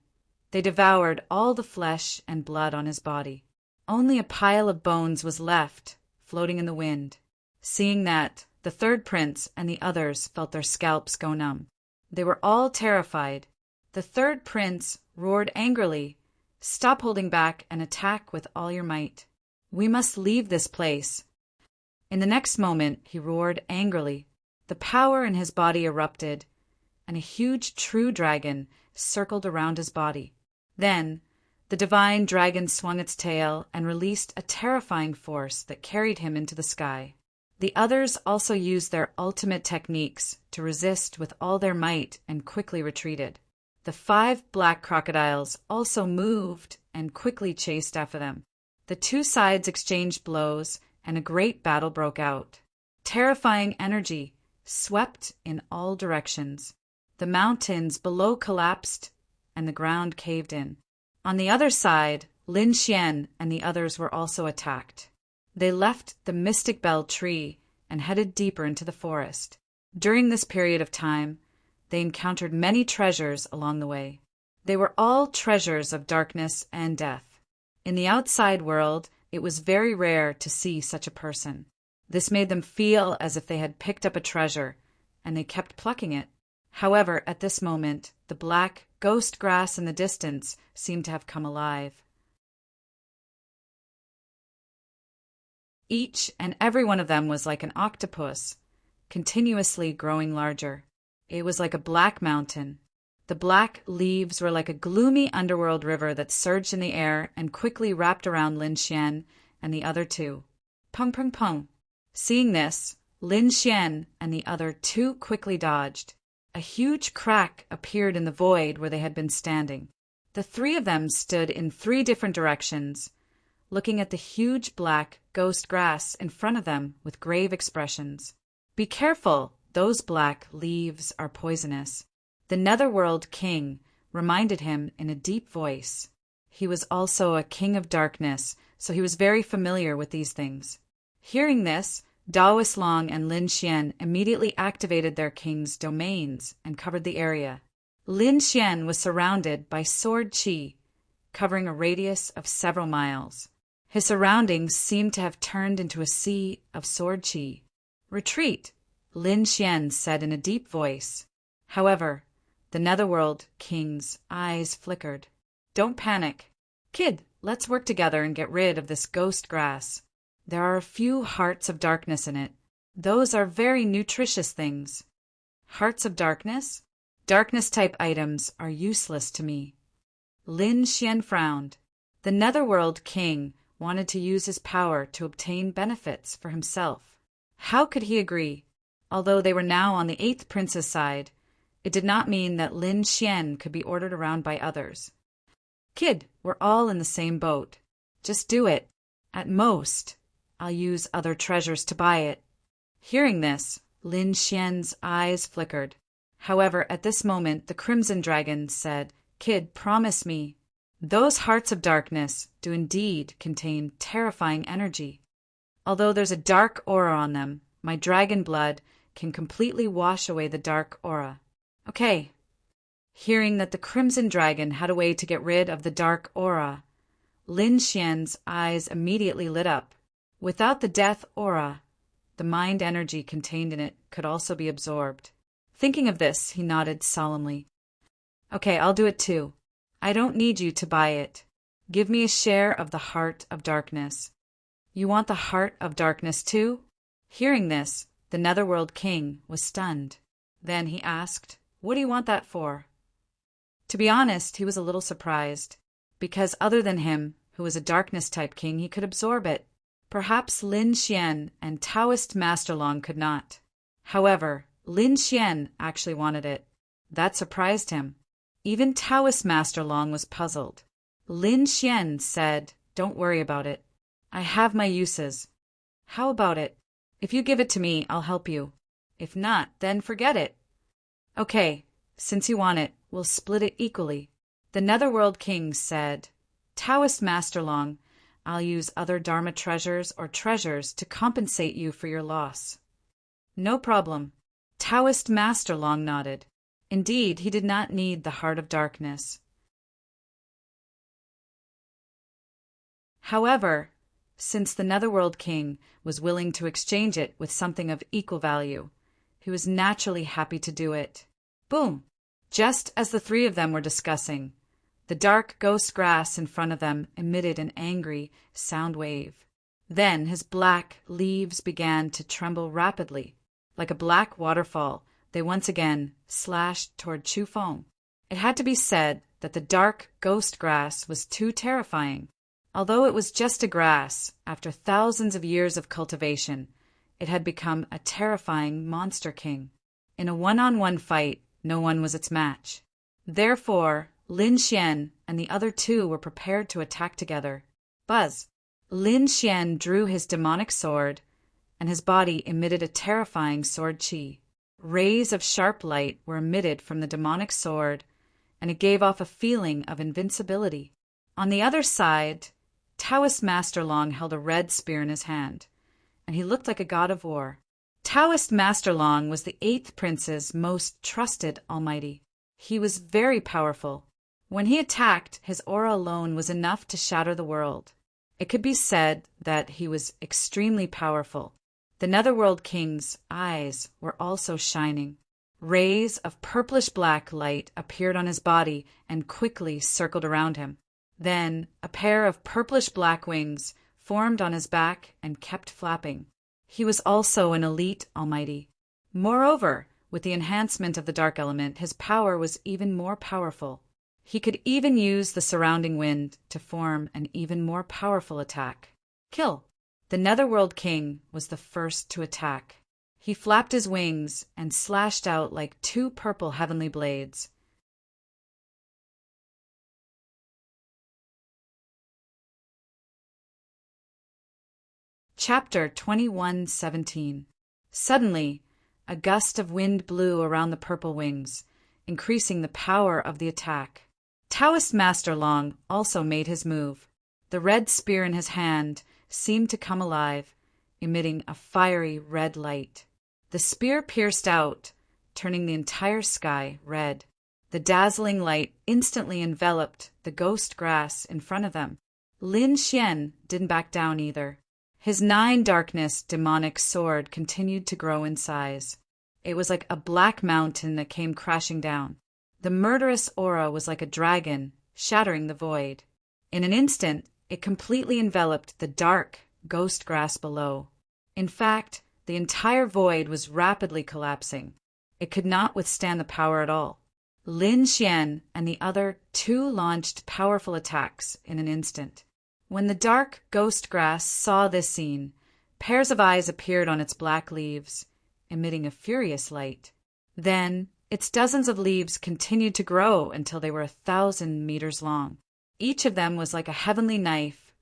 they devoured all the flesh and blood on his body. Only a pile of bones was left, floating in the wind. Seeing that, the third prince and the others felt their scalps go numb. They were all terrified. The third prince roared angrily, "Stop holding back and attack with all your might. We must leave this place." In the next moment, he roared angrily. The power in his body erupted, and a huge true dragon circled around his body. Then, the divine dragon swung its tail and released a terrifying force that carried him into the sky. The others also used their ultimate techniques to resist with all their might and quickly retreated. The 5 black crocodiles also moved and quickly chased after them. The 2 sides exchanged blows, and a great battle broke out. Terrifying energy swept in all directions. The mountains below collapsed, and the ground caved in. On the other side, Lin Xian and the others were also attacked. They left the Mystic Bell tree and headed deeper into the forest. During this period of time, they encountered many treasures along the way. They were all treasures of darkness and death. In the outside world, it was very rare to see such a person. This made them feel as if they had picked up a treasure, and they kept plucking it. However, at this moment, the black ghost grass in the distance seemed to have come alive. Each and every one of them was like an octopus, continuously growing larger. It was like a black mountain. The black leaves were like a gloomy underworld river that surged in the air and quickly wrapped around Lin Xian and the other 2. Pung, pung, pung. Seeing this, Lin Xian and the other 2 quickly dodged. A huge crack appeared in the void where they had been standing. The 3 of them stood in 3 different directions, looking at the huge black ghost grass in front of them with grave expressions. "Be careful, those black leaves are poisonous," the Netherworld King reminded him in a deep voice. He was also a king of darkness, so he was very familiar with these things. Hearing this, Daoist Long and Lin Xian immediately activated their king's domains and covered the area. Lin Xian was surrounded by sword qi, covering a radius of several miles. His surroundings seemed to have turned into a sea of sword qi. "Retreat," Lin Xian said in a deep voice. However, the Netherworld King's eyes flickered. "Don't panic. Kid, let's work together and get rid of this ghost grass. There are a few hearts of darkness in it. Those are very nutritious things." "Hearts of darkness? Darkness-type items are useless to me." Lin Xian frowned. The Netherworld King wanted to use his power to obtain benefits for himself. How could he agree? Although they were now on the 8th prince's side, it did not mean that Lin Xian could be ordered around by others. "Kid, we're all in the same boat. Just do it. At most, I'll use other treasures to buy it." Hearing this, Lin Xian's eyes flickered. However, at this moment, the Crimson Dragon said, "Kid, promise me. Those hearts of darkness do indeed contain terrifying energy. Although there's a dark aura on them, my dragon blood can completely wash away the dark aura." "Okay." Hearing that the Crimson Dragon had a way to get rid of the dark aura, Lin Xian's eyes immediately lit up. Without the death aura, The mind energy contained in it could also be absorbed. Thinking of this, he nodded solemnly. Okay, I'll do it too. I don't need you to buy it. Give me a share of the heart of darkness. You want the heart of darkness too? Hearing this, the Netherworld King was stunned. Then he asked, What do you want that for? To be honest, he was a little surprised, because other than him, who was a darkness-type king, he could absorb it. Perhaps Lin Xian and Taoist Master Long could not. However, Lin Xian actually wanted it. That surprised him. Even Taoist Master Long was puzzled. Lin Xian said, Don't worry about it. I have my uses. How about it? If you give it to me, I'll help you. If not, then forget it. Okay, since you want it, we'll split it equally. The Netherworld King said, Taoist Master Long, I'll use other Dharma treasures or treasures to compensate you for your loss. No problem. Taoist Master Long nodded. Indeed, he did not need the heart of darkness. However, since the Netherworld King was willing to exchange it with something of equal value, he was naturally happy to do it. Boom! Just as the three of them were discussing, the dark ghost grass in front of them emitted an angry sound wave. Then his black leaves began to tremble rapidly. Like a black waterfall, they once again slashed toward Chu Feng. It had to be said that the dark ghost grass was too terrifying. Although it was just a grass, after thousands of years of cultivation, it had become a terrifying monster king. In a one-on-one fight, no one was its match. Therefore, Lin Xian and the other two were prepared to attack together. Buzz! Lin Xian drew his demonic sword, and his body emitted a terrifying sword chi. Rays of sharp light were emitted from the demonic sword, and it gave off a feeling of invincibility. On the other side, Taoist Master Long held a red spear in his hand, and he looked like a god of war. Taoist Master Long was the 8th prince's most trusted almighty. He was very powerful. When he attacked, his aura alone was enough to shatter the world. It could be said that he was extremely powerful. The Netherworld King's eyes were also shining. Rays of purplish-black light appeared on his body and quickly circled around him. Then a pair of purplish-black wings formed on his back and kept flapping. He was also an elite almighty. Moreover, with the enhancement of the dark element, his power was even more powerful. He could even use the surrounding wind to form an even more powerful attack. Kill! The Netherworld King was the first to attack. He flapped his wings and slashed out like 2 purple heavenly blades. Chapter 21:17. Suddenly, a gust of wind blew around the purple wings, increasing the power of the attack. Taoist Master Long also made his move. The red spear in his hand seemed to come alive, emitting a fiery red light. The spear pierced out, turning the entire sky red. The dazzling light instantly enveloped the ghost grass in front of them. Lin Xian didn't back down either. His 9-darkness demonic sword continued to grow in size. It was like a black mountain that came crashing down. The murderous aura was like a dragon, shattering the void. In an instant, it completely enveloped the dark ghost grass below. In fact, the entire void was rapidly collapsing. It could not withstand the power at all. Lin Xian and the other 2 launched powerful attacks in an instant. When the dark ghost grass saw this scene, pairs of eyes appeared on its black leaves, emitting a furious light. Then, its dozens of leaves continued to grow until they were 1,000 meters long. Each of them was like a heavenly knife,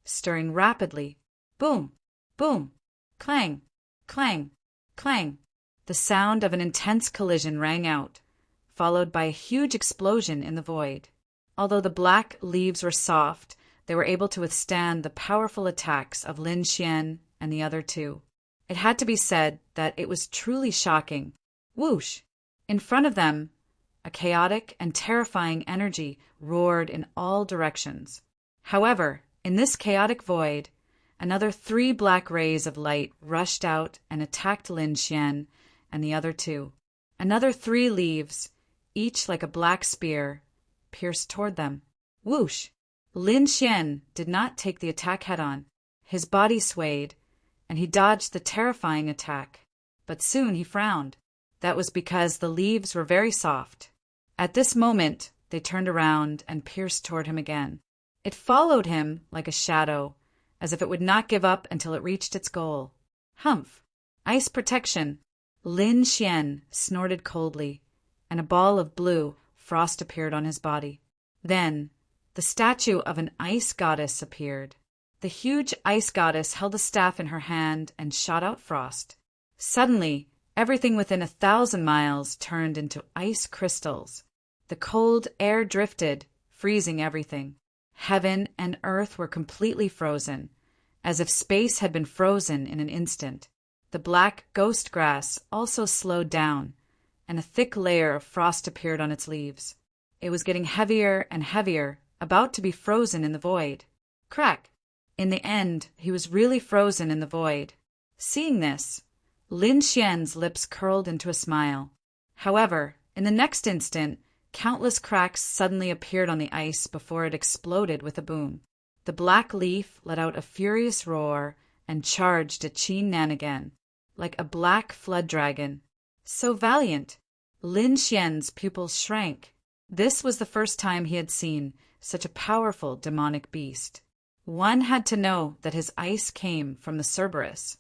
stirring rapidly. Boom! Boom! Clang! Clang! Clang! The sound of an intense collision rang out, followed by a huge explosion in the void. Although the black leaves were soft, they were able to withstand the powerful attacks of Lin Xian and the other 2. It had to be said that it was truly shocking. Whoosh! In front of them, a chaotic and terrifying energy roared in all directions. However, in this chaotic void, Another 3 black rays of light rushed out and attacked Lin Xian and the other 2. Another 3 leaves, each like a black spear, pierced toward them. Whoosh! Lin Xian did not take the attack head-on. His body swayed, and he dodged the terrifying attack. But soon he frowned. That was because the leaves were very soft. At this moment, they turned around and pierced toward him again. It followed him like a shadow, as if it would not give up until it reached its goal. Humph! Ice protection! Lin Xian snorted coldly, and a ball of blue frost appeared on his body. Then, the statue of an ice goddess appeared. The huge ice goddess held a staff in her hand and shot out frost. Suddenly, everything within 1,000 miles turned into ice crystals. The cold air drifted, freezing everything. Heaven and earth were completely frozen, as if space had been frozen in an instant. The black ghost grass also slowed down, and a thick layer of frost appeared on its leaves. It was getting heavier and heavier, about to be frozen in the void. Crack! In the end, he was really frozen in the void. Seeing this, Lin Xian's lips curled into a smile. However, in the next instant, countless cracks suddenly appeared on the ice before it exploded with a boom. The black leaf let out a furious roar and charged at Qin Nan again, like a black flood dragon. So valiant! Lin Xian's pupils shrank. This was the first time he had seen such a powerful demonic beast. One had to know that his ice came from the Cerberus.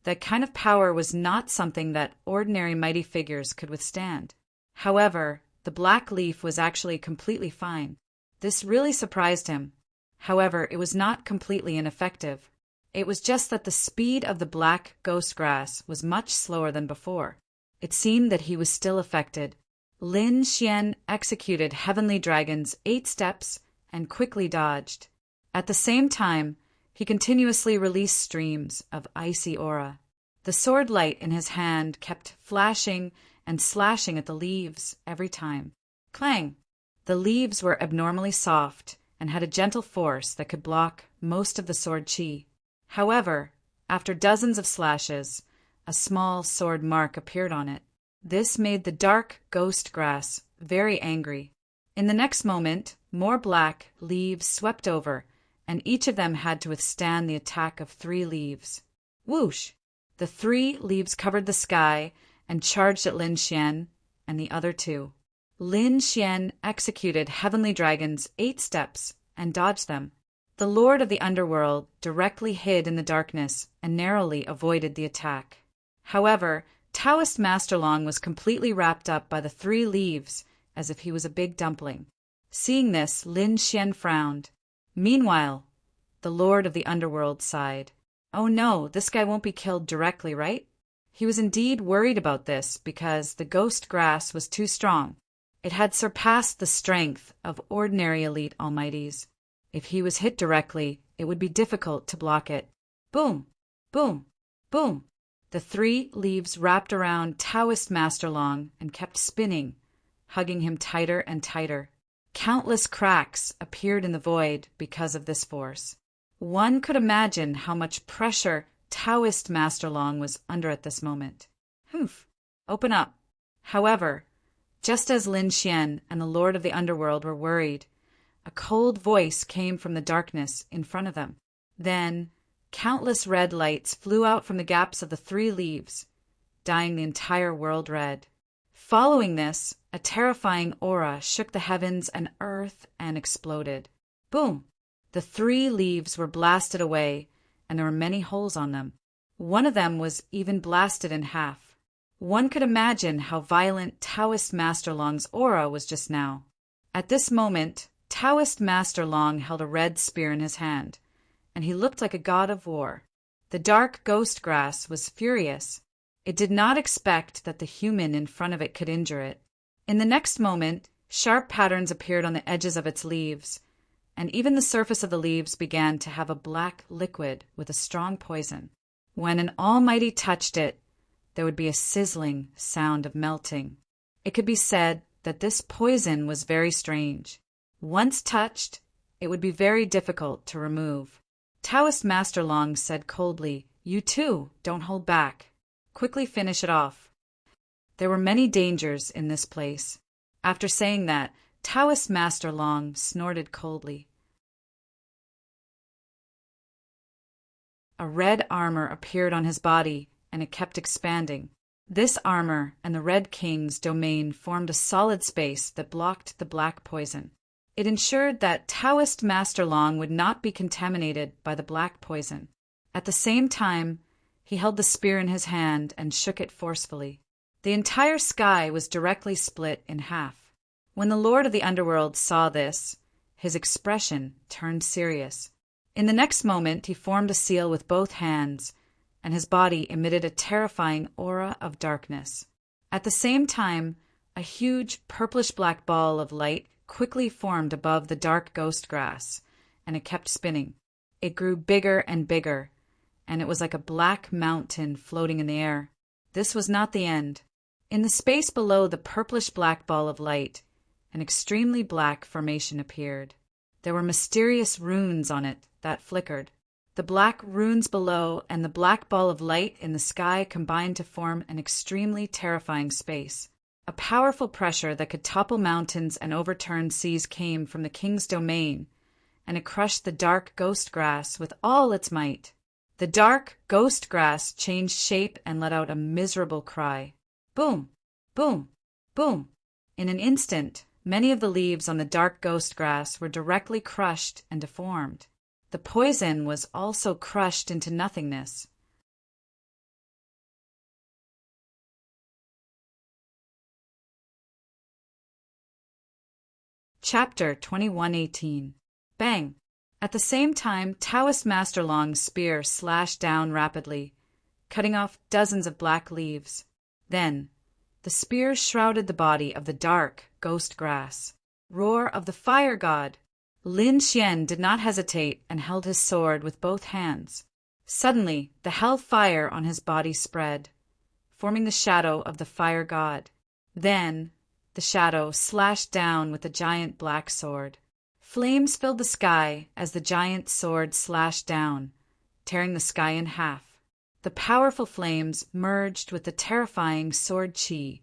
That kind of power was not something that ordinary mighty figures could withstand. However, the black leaf was actually completely fine. This really surprised him. However, it was not completely ineffective. It was just that the speed of the black ghost grass was much slower than before. It seemed that he was still affected. Lin Xian executed Heavenly Dragon's 8 steps and quickly dodged. At the same time, he continuously released streams of icy aura. The sword light in his hand kept flashing and slashing at the leaves every time. Clang! The leaves were abnormally soft and had a gentle force that could block most of the sword chi. However, after dozens of slashes, a small sword mark appeared on it. This made the dark ghost grass very angry. In the next moment, more black leaves swept over, and each of them had to withstand the attack of 3 leaves. Whoosh! The 3 leaves covered the sky and charged at Lin Xian and the other 2. Lin Xian executed Heavenly Dragon's 8 steps and dodged them. The Lord of the Underworld directly hid in the darkness and narrowly avoided the attack. However, Taoist Master Long was completely wrapped up by the 3 leaves as if he was a big dumpling. Seeing this, Lin Xian frowned. Meanwhile, the Lord of the Underworld sighed. Oh no, this guy won't be killed directly, right? He was indeed worried about this because the ghost grass was too strong. It had surpassed the strength of ordinary elite almighties. If he was hit directly, it would be difficult to block it. Boom! Boom! Boom! The 3 leaves wrapped around Taoist Master Long and kept spinning, hugging him tighter and tighter. Countless cracks appeared in the void because of this force. One could imagine how much pressure Taoist Master Long was under at this moment. Humph! Open up! However, just as Lin Xian and the Lord of the Underworld were worried, a cold voice came from the darkness in front of them. Then, countless red lights flew out from the gaps of the 3 leaves, dyeing the entire world red. Following this, a terrifying aura shook the heavens and earth and exploded. Boom! The 3 leaves were blasted away, and there were many holes on them. One of them was even blasted in half. One could imagine how violent Taoist Master Long's aura was just now. At this moment, Taoist Master Long held a red spear in his hand, and he looked like a god of war. The dark ghost grass was furious. It did not expect that the human in front of it could injure it. In the next moment, sharp patterns appeared on the edges of its leaves, and even the surface of the leaves began to have a black liquid with a strong poison. When an almighty touched it, there would be a sizzling sound of melting. It could be said that this poison was very strange. Once touched, it would be very difficult to remove. Taoist Master Long said coldly, "You too, don't hold back. Quickly finish it off." There were many dangers in this place. After saying that, Taoist Master Long snorted coldly. A red armor appeared on his body, and it kept expanding. This armor and the Red King's domain formed a solid space that blocked the black poison. It ensured that Taoist Master Long would not be contaminated by the black poison. At the same time, he held the spear in his hand and shook it forcefully. The entire sky was directly split in half. When the Lord of the Underworld saw this, his expression turned serious. In the next moment, he formed a seal with both hands, and his body emitted a terrifying aura of darkness. At the same time, a huge purplish-black ball of light quickly formed above the dark ghost grass, and it kept spinning. It grew bigger and bigger, and it was like a black mountain floating in the air. This was not the end. In the space below the purplish-black ball of light, an extremely black formation appeared. There were mysterious runes on it that flickered. The black runes below and the black ball of light in the sky combined to form an extremely terrifying space. A powerful pressure that could topple mountains and overturn seas came from the king's domain, and it crushed the dark ghost grass with all its might. The dark ghost grass changed shape and let out a miserable cry. Boom! Boom! Boom! In an instant, many of the leaves on the dark ghost grass were directly crushed and deformed. The poison was also crushed into nothingness. Chapter 2118. Bang! At the same time, Taoist Master Long's spear slashed down rapidly, cutting off dozens of black leaves. Then, the spear shrouded the body of the dark ghost grass. Roar of the fire god! Lin Xian did not hesitate and held his sword with both hands. Suddenly, the hell fire on his body spread, forming the shadow of the fire god. Then, the shadow slashed down with the giant black sword. Flames filled the sky as the giant sword slashed down, tearing the sky in half. The powerful flames merged with the terrifying sword chi,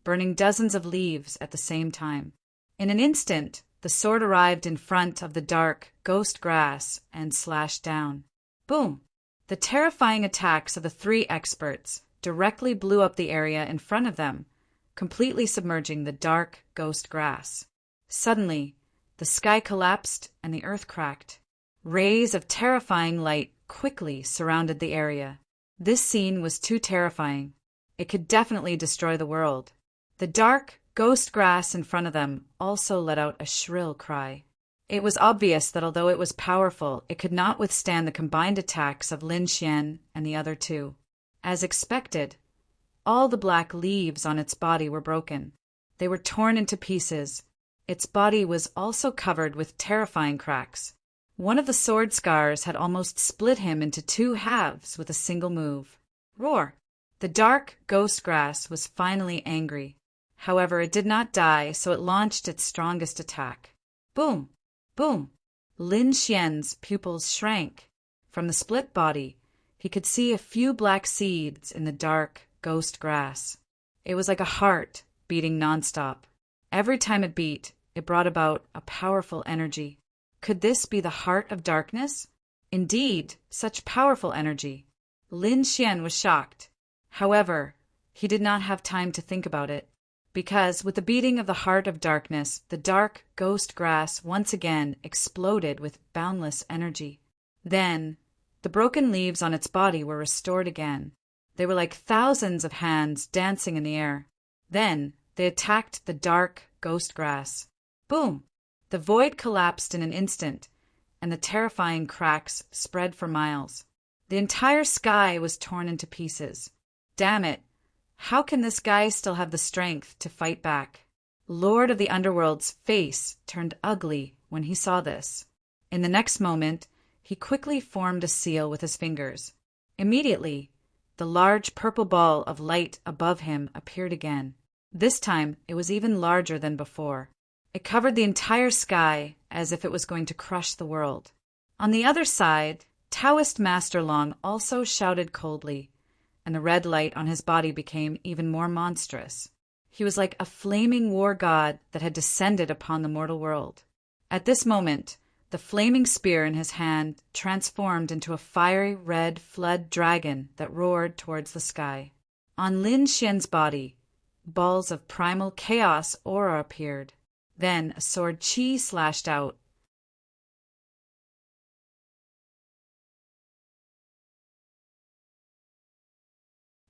burning dozens of leaves at the same time. In an instant, the sword arrived in front of the dark ghost grass and slashed down. Boom! The terrifying attacks of the three experts directly blew up the area in front of them, completely submerging the dark ghost grass. Suddenly, the sky collapsed and the earth cracked. Rays of terrifying light quickly surrounded the area. This scene was too terrifying. It could definitely destroy the world. The dark ghost grass in front of them also let out a shrill cry. It was obvious that although it was powerful, it could not withstand the combined attacks of Lin Xian and the other two. As expected, all the black leaves on its body were broken. They were torn into pieces. Its body was also covered with terrifying cracks. One of the sword scars had almost split him into two halves with a single move. Roar! The dark ghost grass was finally angry. However, it did not die, so it launched its strongest attack. Boom! Boom! Lin Xian's pupils shrank. From the split body, he could see a few black seeds in the dark ghost grass. It was like a heart beating nonstop. Every time it beat, it brought about a powerful energy. Could this be the heart of darkness? Indeed, such powerful energy. Lin Xian was shocked. However, he did not have time to think about it, because with the beating of the heart of darkness, the dark ghost grass once again exploded with boundless energy. Then, the broken leaves on its body were restored again. They were like thousands of hands dancing in the air. Then, they attacked the dark ghost grass. Boom! The void collapsed in an instant, and the terrifying cracks spread for miles. The entire sky was torn into pieces. Damn it! How can this guy still have the strength to fight back? Lord of the Underworld's face turned ugly when he saw this. In the next moment, he quickly formed a seal with his fingers. Immediately, the large purple ball of light above him appeared again. This time, it was even larger than before. It covered the entire sky as if it was going to crush the world. On the other side, Taoist Master Long also shouted coldly, and the red light on his body became even more monstrous. He was like a flaming war god that had descended upon the mortal world. At this moment, the flaming spear in his hand transformed into a fiery red flood dragon that roared towards the sky. On Lin Xian's body, balls of primal chaos aura appeared. Then a sword qi slashed out.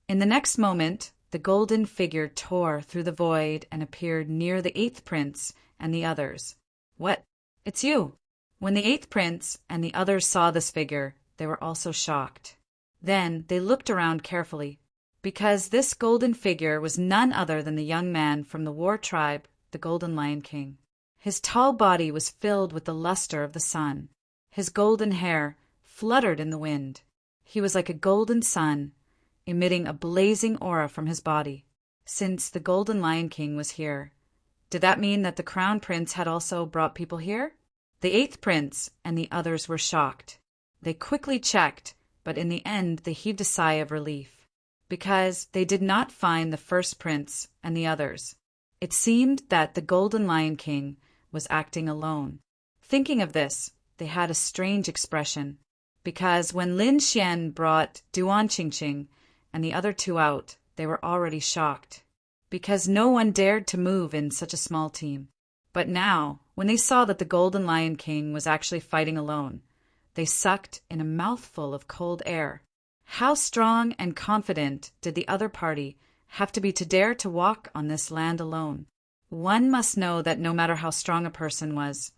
In the next moment, the golden figure tore through the void and appeared near the eighth prince and the others. What? It's you! When the eighth prince and the others saw this figure, they were also shocked. Then they looked around carefully, because this golden figure was none other than the young man from the war tribe, the Golden Lion King. His tall body was filled with the luster of the sun. His golden hair fluttered in the wind. He was like a golden sun, emitting a blazing aura from his body. Since the Golden Lion King was here, did that mean that the Crown Prince had also brought people here? The eighth prince and the others were shocked. They quickly checked, but in the end they heaved a sigh of relief, because they did not find the first prince and the others. It seemed that the Golden Lion King was acting alone. Thinking of this, they had a strange expression, because when Lin Xian brought Duan Qingqing and the other two out, they were already shocked, because no one dared to move in such a small team. But now, when they saw that the Golden Lion King was actually fighting alone, they sucked in a mouthful of cold air. How strong and confident did the other party have to be to dare to walk on this land alone? One must know that no matter how strong a person was,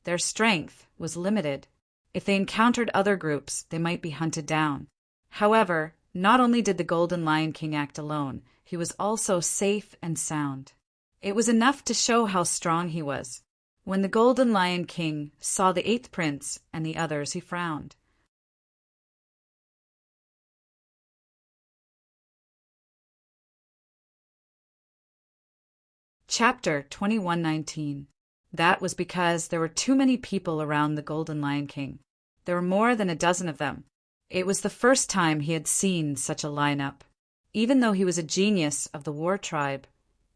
their strength was limited. If they encountered other groups, they might be hunted down. However, not only did the Golden Lion King act alone, he was also safe and sound. It was enough to show how strong he was. When the Golden Lion King saw the eighth prince and the others, he frowned. Chapter 2119. That was because there were too many people around the Golden Lion King. There were more than a dozen of them. It was the first time he had seen such a lineup. Even though he was a genius of the war tribe,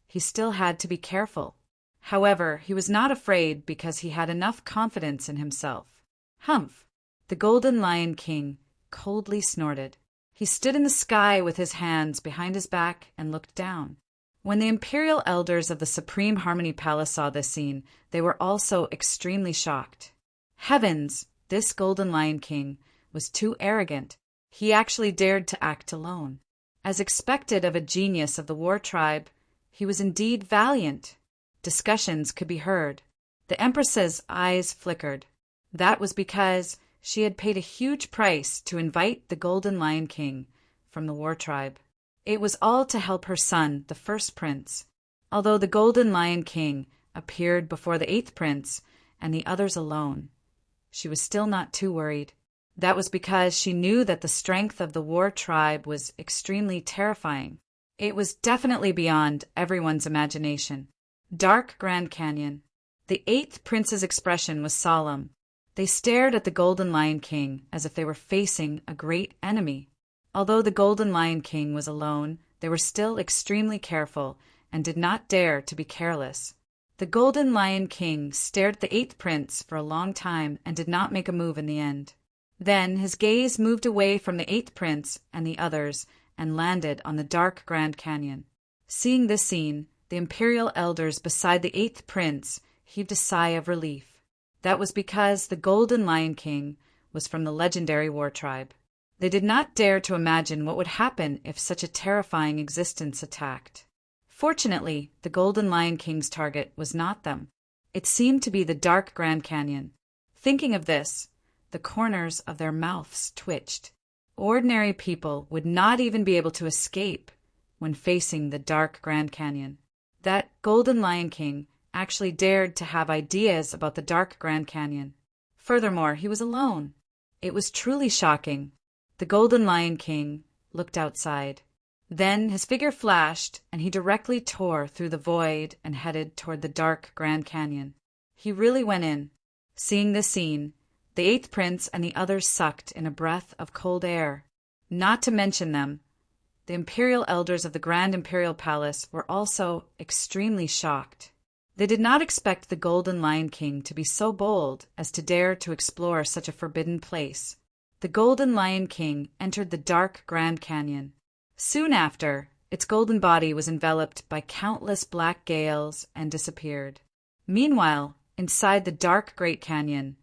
he still had to be careful. However, he was not afraid because he had enough confidence in himself. Humph! The Golden Lion King coldly snorted. He stood in the sky with his hands behind his back and looked down. When the imperial elders of the Supreme Harmony Palace saw this scene, they were also extremely shocked. Heavens! This Golden Lion King was too arrogant. He actually dared to act alone. As expected of a genius of the war tribe, he was indeed valiant. Discussions could be heard. The Empress's eyes flickered. That was because she had paid a huge price to invite the Golden Lion King from the war tribe. It was all to help her son, the first prince. Although the Golden Lion King appeared before the eighth prince and the others alone, she was still not too worried. That was because she knew that the strength of the war tribe was extremely terrifying. It was definitely beyond everyone's imagination. Dark Grand Canyon. The eighth prince's expression was solemn. They stared at the Golden Lion King as if they were facing a great enemy. Although the Golden Lion King was alone, they were still extremely careful and did not dare to be careless. The Golden Lion King stared at the eighth prince for a long time and did not make a move in the end. Then his gaze moved away from the eighth prince and the others and landed on the dark Grand Canyon. Seeing this scene, the imperial elders beside the eighth prince heaved a sigh of relief. That was because the Golden Lion King was from the legendary war tribe. They did not dare to imagine what would happen if such a terrifying existence attacked. Fortunately, the Golden Lion King's target was not them. It seemed to be the dark Grand Canyon. Thinking of this, the corners of their mouths twitched. Ordinary people would not even be able to escape when facing the dark Grand Canyon. That Golden Lion King actually dared to have ideas about the dark Grand Canyon. Furthermore, he was alone. It was truly shocking. The Golden Lion King looked outside. Then his figure flashed, and he directly tore through the void and headed toward the dark Grand Canyon. He really went in. Seeing this scene, the eighth prince and the others sucked in a breath of cold air. Not to mention them, the imperial elders of the Grand Imperial Palace were also extremely shocked. They did not expect the Golden Lion King to be so bold as to dare to explore such a forbidden place. The Golden Lion King entered the dark Grand Canyon. Soon after, its golden body was enveloped by countless black gales and disappeared. Meanwhile, inside the dark Great Canyon,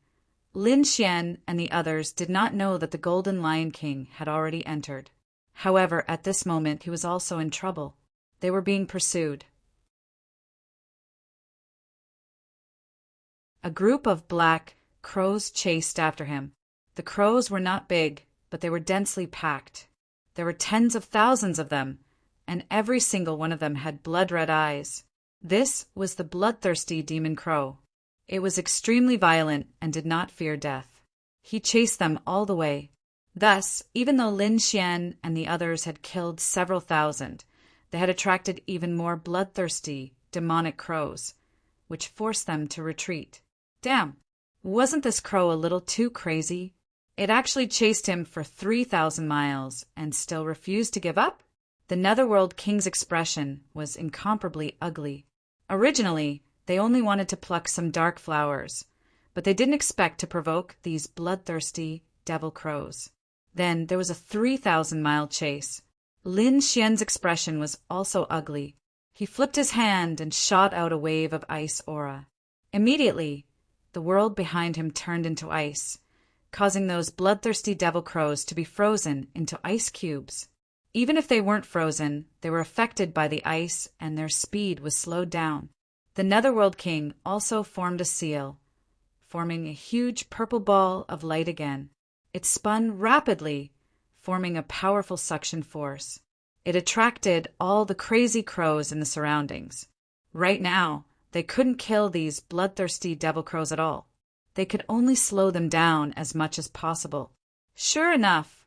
Lin Xian and the others did not know that the Golden Lion King had already entered. However, at this moment he was also in trouble. They were being pursued. A group of black crows chased after him. The crows were not big, but they were densely packed. There were tens of thousands of them, and every single one of them had blood-red eyes. This was the bloodthirsty demon crow. It was extremely violent and did not fear death. He chased them all the way. Thus, even though Lin Xian and the others had killed several thousand, they had attracted even more bloodthirsty, demonic crows, which forced them to retreat. Damn, wasn't this crow a little too crazy? It actually chased him for 3,000 miles and still refused to give up? The Netherworld King's expression was incomparably ugly. Originally, they only wanted to pluck some dark flowers, but they didn't expect to provoke these bloodthirsty devil crows. Then there was a 3,000-mile chase. Lin Xian's expression was also ugly. He flipped his hand and shot out a wave of ice aura. Immediately, the world behind him turned into ice, causing those bloodthirsty devil crows to be frozen into ice cubes. Even if they weren't frozen, they were affected by the ice and their speed was slowed down. The Netherworld King also formed a seal, forming a huge purple ball of light again. It spun rapidly, forming a powerful suction force. It attracted all the crazy crows in the surroundings. Right now, they couldn't kill these bloodthirsty devil crows at all. They could only slow them down as much as possible. Sure enough,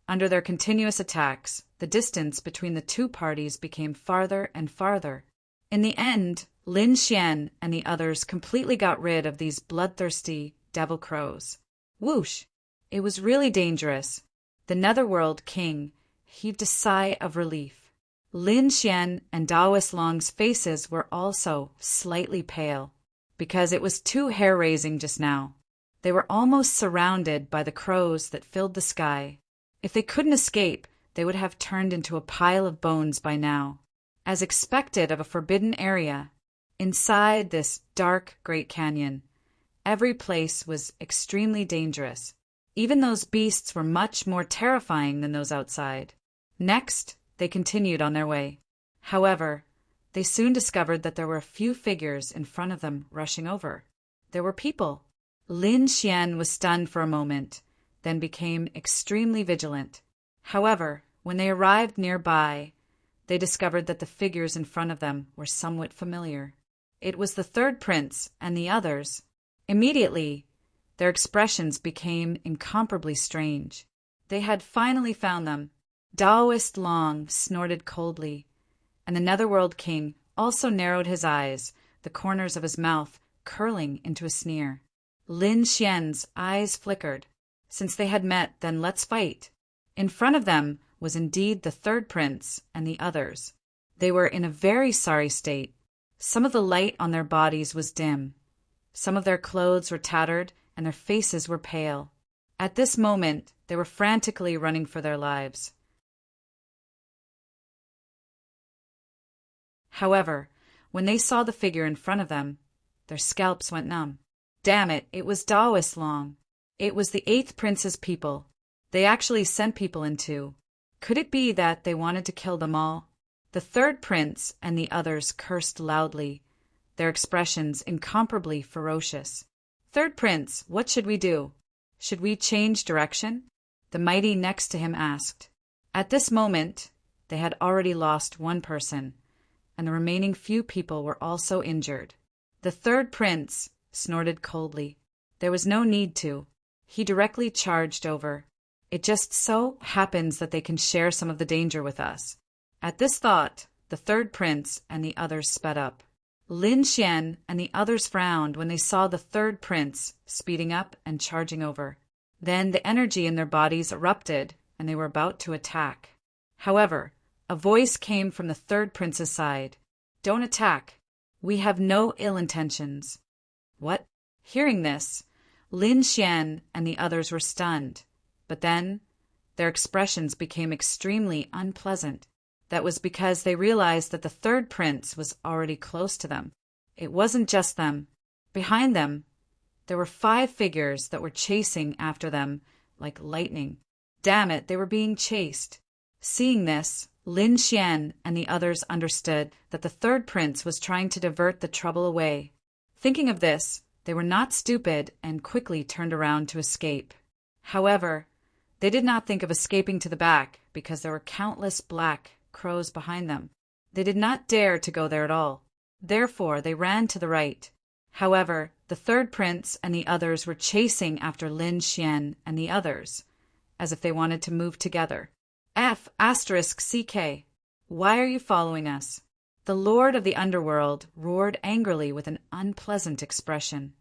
under their continuous attacks, the distance between the two parties became farther and farther. In the end, Lin Xian and the others completely got rid of these bloodthirsty devil crows. Whoosh! It was really dangerous. The Netherworld King heaved a sigh of relief. Lin Xian and Daoist Long's faces were also slightly pale, because it was too hair-raising just now. They were almost surrounded by the crows that filled the sky. If they couldn't escape, they would have turned into a pile of bones by now. As expected of a forbidden area, inside this dark Great Canyon, every place was extremely dangerous. Even those beasts were much more terrifying than those outside. Next, they continued on their way. However, they soon discovered that there were a few figures in front of them rushing over. There were people. Lin Xian was stunned for a moment, then became extremely vigilant. However, when they arrived nearby, they discovered that the figures in front of them were somewhat familiar. It was the third prince and the others. Immediately, their expressions became incomparably strange. They had finally found them. Daoist Long snorted coldly, and the Netherworld King also narrowed his eyes, the corners of his mouth curling into a sneer. Lin Xian's eyes flickered. Since they had met, then let's fight. In front of them was indeed the third prince and the others. They were in a very sorry state. Some of the light on their bodies was dim. Some of their clothes were tattered, and their faces were pale. At this moment, they were frantically running for their lives. However, when they saw the figure in front of them, their scalps went numb. Damn it, it was Daoist Long. It was the eighth prince's people. They actually sent people into. Could it be that they wanted to kill them all? The third prince and the others cursed loudly, their expressions incomparably ferocious. Third prince, what should we do? Should we change direction? The mighty next to him asked. At this moment, they had already lost one person, and the remaining few people were also injured. The third prince snorted coldly. There was no need to. He directly charged over. It just so happens that they can share some of the danger with us. At this thought, the third prince and the others sped up. Lin Xian and the others frowned when they saw the third prince speeding up and charging over. Then the energy in their bodies erupted, and they were about to attack. However, a voice came from the third prince's side. "Don't attack. We have no ill intentions." What? Hearing this, Lin Xian and the others were stunned. But then, their expressions became extremely unpleasant. That was because they realized that the third prince was already close to them. It wasn't just them. Behind them, there were 5 figures that were chasing after them like lightning. Damn it, they were being chased. Seeing this, Lin Xian and the others understood that the third prince was trying to divert the trouble away. Thinking of this, they were not stupid and quickly turned around to escape. However, they did not think of escaping to the back because there were countless black crows behind them. They did not dare to go there at all. Therefore, they ran to the right. However, the third prince and the others were chasing after Lin Xian and the others, as if they wanted to move together. F***CK. Why are you following us? The Lord of the Underworld roared angrily with an unpleasant expression.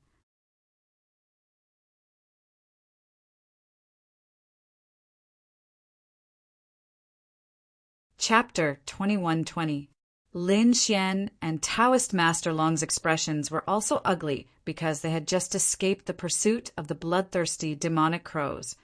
Chapter 2120. Lin Xian and Taoist Master Long's expressions were also ugly because they had just escaped the pursuit of the bloodthirsty demonic crows,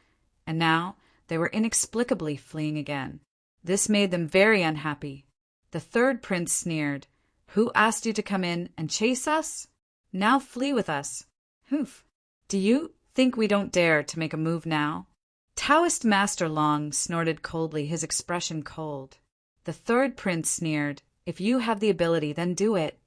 and now they were inexplicably fleeing again. This made them very unhappy. The third prince sneered. "Who asked you to come in and chase us? Now flee with us. Humph. Do you think we don't dare to make a move now?" Taoist Master Long snorted coldly, his expression cold. The third prince sneered. "If you have the ability, then do it.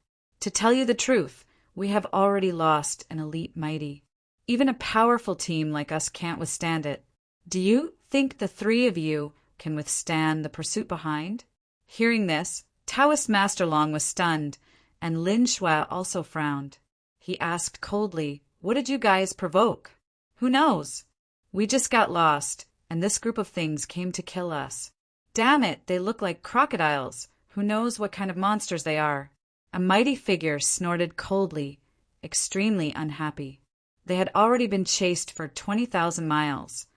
To tell you the truth, we have already lost an elite mighty. Even a powerful team like us can't withstand it. Do you think the 3 of you can withstand the pursuit behind?" Hearing this, Taoist Master Long was stunned, and Lin Shui also frowned. He asked coldly, "What did you guys provoke?" "Who knows? We just got lost, and this group of things came to kill us. Damn it, they look like crocodiles. Who knows what kind of monsters they are?" A mighty figure snorted coldly, extremely unhappy. They had already been chased for 20,000 miles,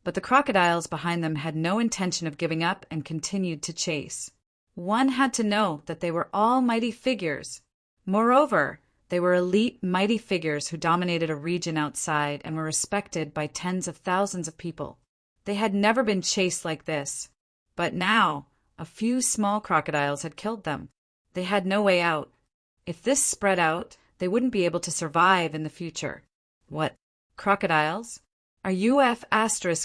but the crocodiles behind them had no intention of giving up and continued to chase. One had to know that they were all mighty figures. Moreover, they were elite mighty figures who dominated a region outside and were respected by tens of thousands of people. They had never been chased like this. But now, a few small crocodiles had killed them. They had no way out. If this spread out, they wouldn't be able to survive in the future. What? Crocodiles? Are you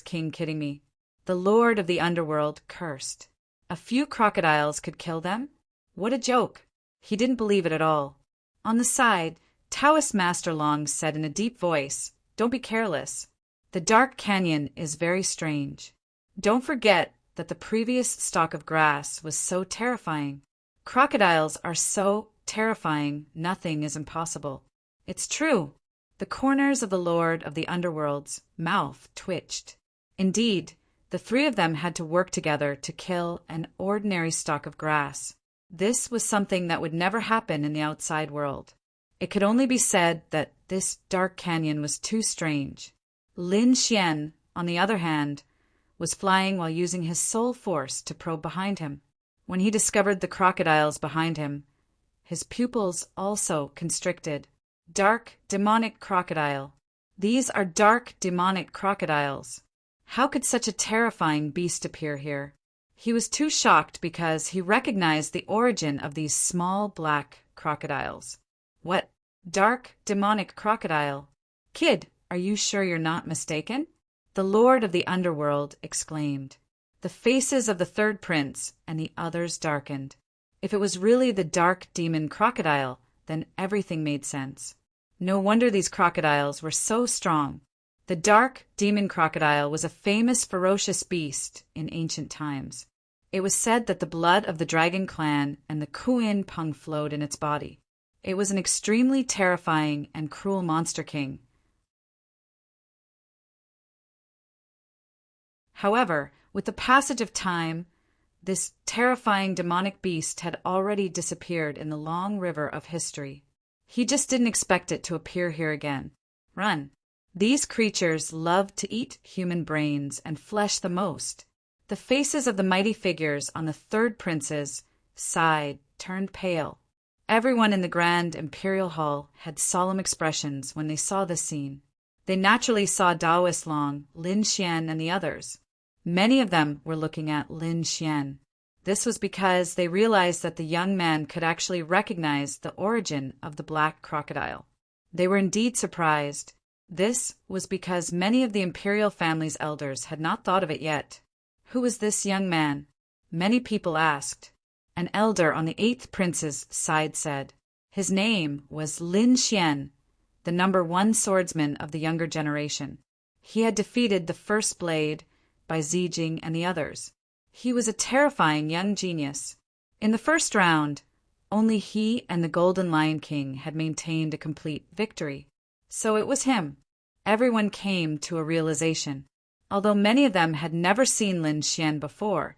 King kidding me? The Lord of the Underworld cursed. A few crocodiles could kill them? What a joke. He didn't believe it at all. On the side, Taoist Master Long said in a deep voice, "Don't be careless. The dark canyon is very strange. Don't forget that the previous stalk of grass was so terrifying. Crocodiles are so terrifying, nothing is impossible." It's true. The corners of the Lord of the Underworld's mouth twitched. Indeed, the 3 of them had to work together to kill an ordinary stalk of grass. This was something that would never happen in the outside world. It could only be said that this dark canyon was too strange. Lin Xian, on the other hand, was flying while using his soul force to probe behind him. When he discovered the crocodiles behind him, his pupils also constricted. Dark, demonic crocodile. These are dark, demonic crocodiles. How could such a terrifying beast appear here? He was too shocked because he recognized the origin of these small black crocodiles. What? Dark, demonic crocodile? Kid, are you sure you're not mistaken? The Lord of the Underworld exclaimed. The faces of the third prince and the others darkened. If it was really the dark demon crocodile, then everything made sense. No wonder these crocodiles were so strong. The dark demon crocodile was a famous ferocious beast in ancient times. It was said that the blood of the dragon clan and the Kuin Peng flowed in its body. It was an extremely terrifying and cruel monster king. However, with the passage of time, This terrifying demonic beast had already disappeared in the long river of history. He just didn't expect it to appear here again. Run. These creatures loved to eat human brains and flesh the most. The faces of the mighty figures on the third prince's side turned pale. Everyone in the grand imperial hall had solemn expressions when they saw this scene. They naturally saw Daoist Long, Lin Xian, and the others. Many of them were looking at Lin Xian. This was because they realized that the young man could actually recognize the origin of the black crocodile. They were indeed surprised. This was because many of the imperial family's elders had not thought of it yet. Who was this young man? Many people asked. An elder on the 8th prince's side said. His name was Lin Xian, the number 1 swordsman of the younger generation. He had defeated the First Blade by Zijing and the others. He was a terrifying young genius. In the first round, only he and the Golden Lion King had maintained a complete victory. So it was him. Everyone came to a realization. Although many of them had never seen Lin Xian before,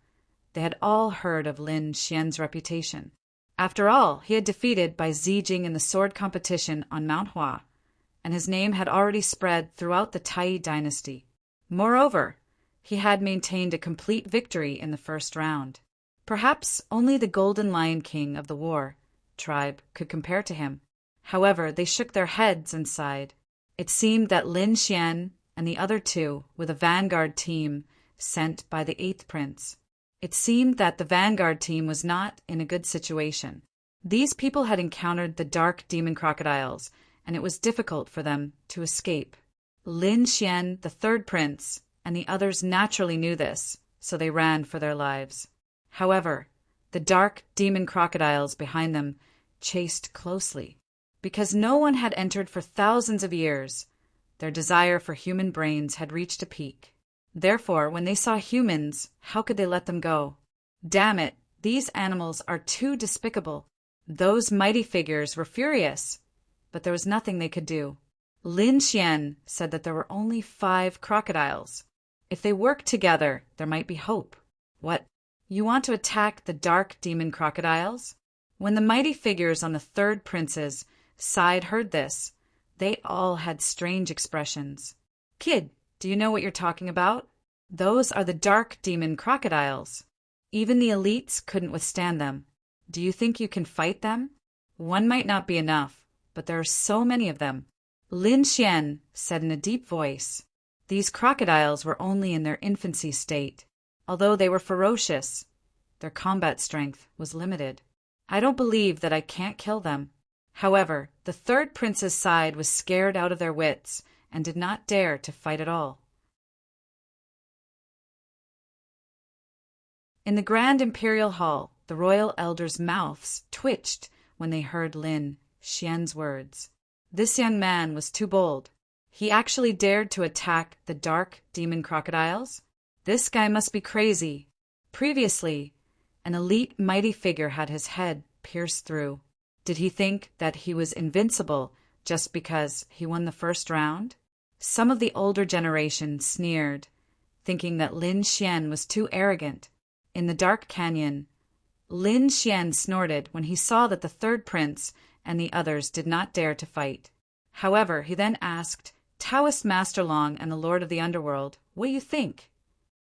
they had all heard of Lin Xian's reputation. After all, he had defeated by Zijing in the sword competition on Mount Hua, and his name had already spread throughout the Tai dynasty. Moreover, he had maintained a complete victory in the first round. Perhaps only the Golden Lion King of the War tribe could compare to him. However, they shook their heads and sighed. It seemed that Lin Xian and the other 2 were the vanguard team sent by the 8th prince. It seemed that the vanguard team was not in a good situation. These people had encountered the dark demon crocodiles, and it was difficult for them to escape. Lin Xian, the 3rd prince, and the others naturally knew this, so they ran for their lives. However, the dark demon crocodiles behind them chased closely. Because no one had entered for thousands of years, their desire for human brains had reached a peak. Therefore, when they saw humans, how could they let them go? Damn it, these animals are too despicable. Those mighty figures were furious, but there was nothing they could do. Lin Xian said that there were only 5 crocodiles. If they worked together, there might be hope. What? You want to attack the dark demon crocodiles? When the mighty figures on the 3rd prince's side heard this, they all had strange expressions. Kid, do you know what you're talking about? Those are the dark demon crocodiles. Even the elites couldn't withstand them. Do you think you can fight them? One might not be enough, but there are so many of them. Lin Xian said in a deep voice. These crocodiles were only in their infancy state. Although they were ferocious, their combat strength was limited. I don't believe that I can't kill them. However, the 3rd prince's side was scared out of their wits and did not dare to fight at all. In the grand imperial hall, the royal elders' mouths twitched when they heard Lin Xian's words. This young man was too bold. He actually dared to attack the dark demon crocodiles? This guy must be crazy. Previously, an elite mighty figure had his head pierced through. Did he think that he was invincible just because he won the first round? Some of the older generation sneered, thinking that Lin Xian was too arrogant. In the dark canyon, Lin Xian snorted when he saw that the 3rd prince and the others did not dare to fight. However, he then asked Taoist Master Long and the Lord of the Underworld, "What do you think?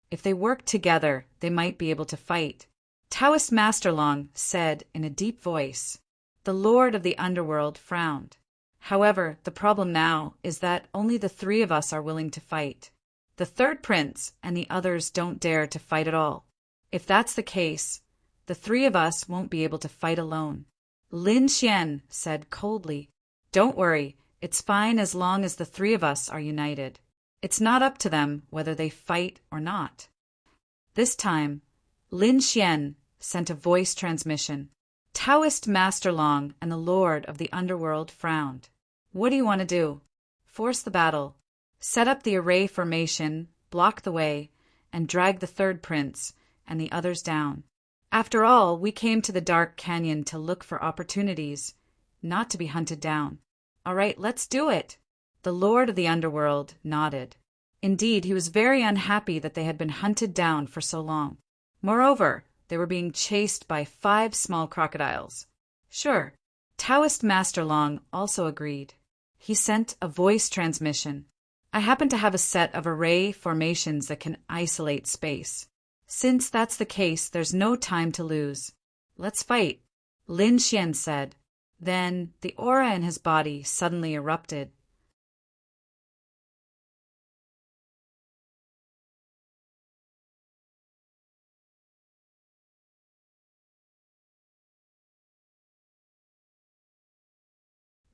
If they worked together, they might be able to fight." Taoist Master Long said in a deep voice. The Lord of the Underworld frowned. However, the problem now is that only the 3 of us are willing to fight. The 3rd prince and the others don't dare to fight at all. If that's the case, the 3 of us won't be able to fight alone. Lin Xian said coldly, "Don't worry, it's fine as long as the 3 of us are united. It's not up to them whether they fight or not." This time, Lin Xian sent a voice transmission. Taoist Master Long and the Lord of the Underworld frowned. "What do you want to do? Force the battle. Set up the array formation, block the way, and drag the 3rd prince and the others down. After all, we came to the dark canyon to look for opportunities, not to be hunted down. All right, let's do it." The Lord of the Underworld nodded. Indeed, he was very unhappy that they had been hunted down for so long. Moreover, they were being chased by 5 small crocodiles. Sure, Taoist Master Long also agreed. He sent a voice transmission. I happen to have a set of array formations that can isolate space. Since that's the case, there's no time to lose. Let's fight, Lin Xian said. Then the aura in his body suddenly erupted.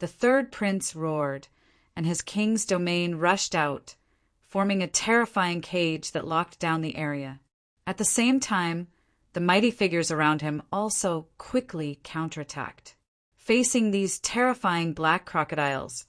The third prince roared, and his king's domain rushed out, forming a terrifying cage that locked down the area. At the same time, the mighty figures around him also quickly counterattacked. Facing these terrifying black crocodiles,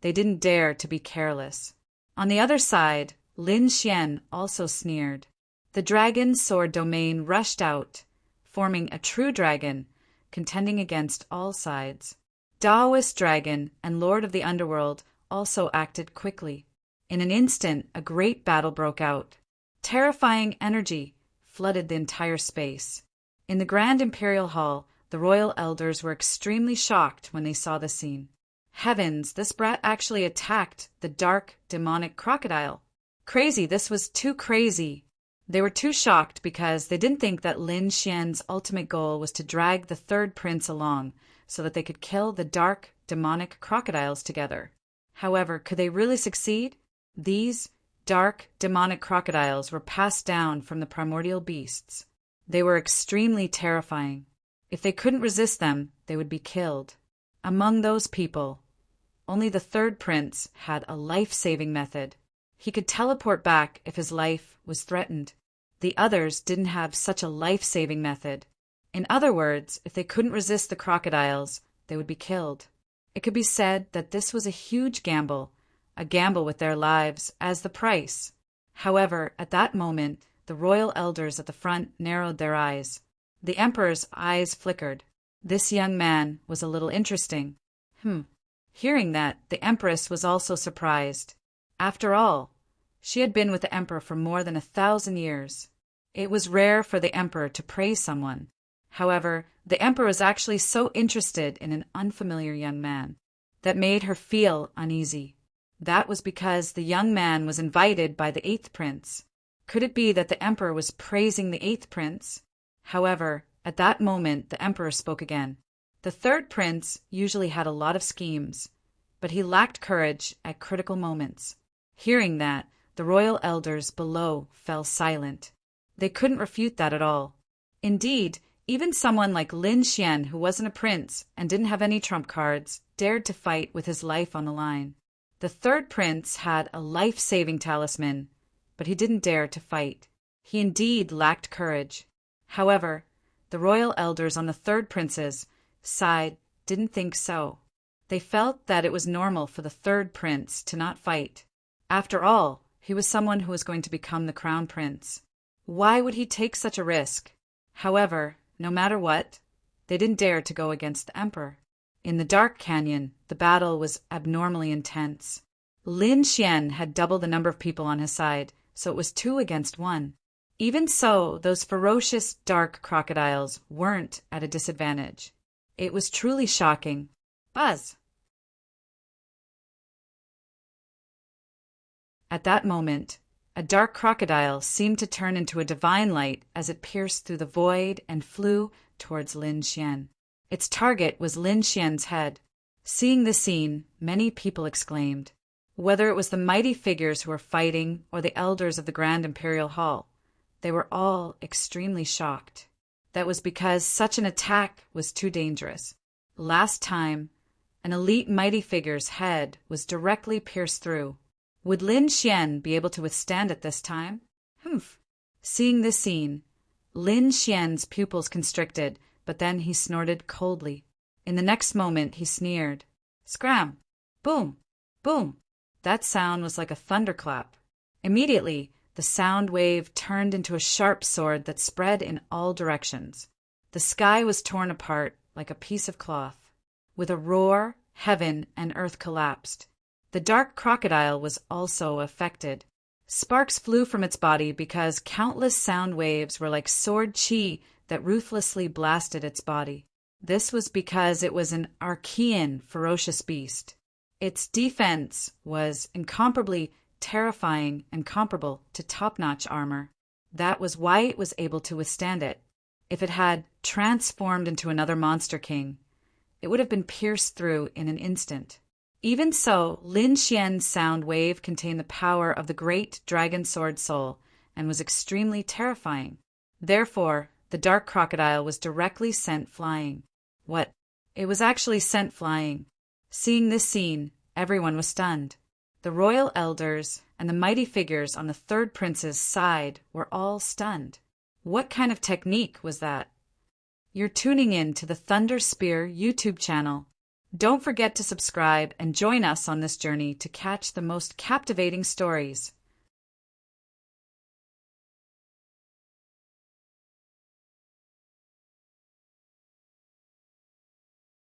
they didn't dare to be careless. On the other side, Lin Xian also sneered. The dragon's sword domain rushed out, forming a true dragon, contending against all sides. Taoist dragon and lord of the underworld also acted quickly. In an instant, a great battle broke out. Terrifying energy flooded the entire space. In the Grand Imperial Hall, the royal elders were extremely shocked when they saw the scene. Heavens, this brat actually attacked the dark, demonic crocodile. Crazy, this was too crazy. They were too shocked because they didn't think that Lin Xian's ultimate goal was to drag the third prince along so that they could kill the dark, demonic crocodiles together. However, could they really succeed? These dark, demonic crocodiles were passed down from the primordial beasts. They were extremely terrifying. If they couldn't resist them, they would be killed. Among those people, only the third prince had a life-saving method. He could teleport back if his life was threatened. The others didn't have such a life-saving method. In other words, if they couldn't resist the crocodiles, they would be killed. It could be said that this was a huge gamble, a gamble with their lives as the price. However, at that moment, the royal elders at the front narrowed their eyes. The emperor's eyes flickered. This young man was a little interesting. Hearing that, the empress was also surprised. After all, she had been with the emperor for more than 1,000 years. It was rare for the emperor to praise someone. However, the emperor was actually so interested in an unfamiliar young man that made her feel uneasy. That was because the young man was invited by the 8th prince. Could it be that the emperor was praising the 8th prince? However, at that moment, the emperor spoke again. The 3rd prince usually had a lot of schemes, but he lacked courage at critical moments. Hearing that, the royal elders below fell silent. They couldn't refute that at all. Indeed, even someone like Lin Xian, who wasn't a prince and didn't have any trump cards, dared to fight with his life on the line. The 3rd prince had a life-saving talisman, but he didn't dare to fight. He indeed lacked courage. However, the royal elders on the 3rd prince's side didn't think so. They felt that it was normal for the 3rd prince to not fight. After all, he was someone who was going to become the crown prince. Why would he take such a risk? However, no matter what, they didn't dare to go against the emperor. In the dark canyon, the battle was abnormally intense. Lin Xian had double the number of people on his side, so it was 2 against 1. Even so, those ferocious dark crocodiles weren't at a disadvantage. It was truly shocking. Buzz! At that moment, a dark crocodile seemed to turn into a divine light as it pierced through the void and flew towards Lin Xian. Its target was Lin Xian's head. Seeing this scene, many people exclaimed. Whether it was the mighty figures who were fighting or the elders of the Grand Imperial Hall, they were all extremely shocked. That was because such an attack was too dangerous. Last time, an elite mighty figure's head was directly pierced through. Would Lin Xian be able to withstand it this time? Seeing this scene, Lin Xian's pupils constricted, but then he snorted coldly. In the next moment, he sneered. Scram! Boom! Boom! That sound was like a thunderclap. Immediately, the sound wave turned into a sharp sword that spread in all directions. The sky was torn apart like a piece of cloth. With a roar, heaven and earth collapsed. The dark crocodile was also affected. Sparks flew from its body because countless sound waves were like sword chi that ruthlessly blasted its body. This was because it was an Archean ferocious beast. Its defense was incomparably terrifying and comparable to top-notch armor. That was why it was able to withstand it. If it had transformed into another monster king, it would have been pierced through in an instant. Even so, Lin Xian's sound wave contained the power of the great dragon sword soul and was extremely terrifying. Therefore, the dark crocodile was directly sent flying. What? It was actually sent flying. Seeing this scene, everyone was stunned. The royal elders and the mighty figures on the third prince's side were all stunned. What kind of technique was that? You're tuning in to the Thunder Spear YouTube channel. Don't forget to subscribe and join us on this journey to catch the most captivating stories.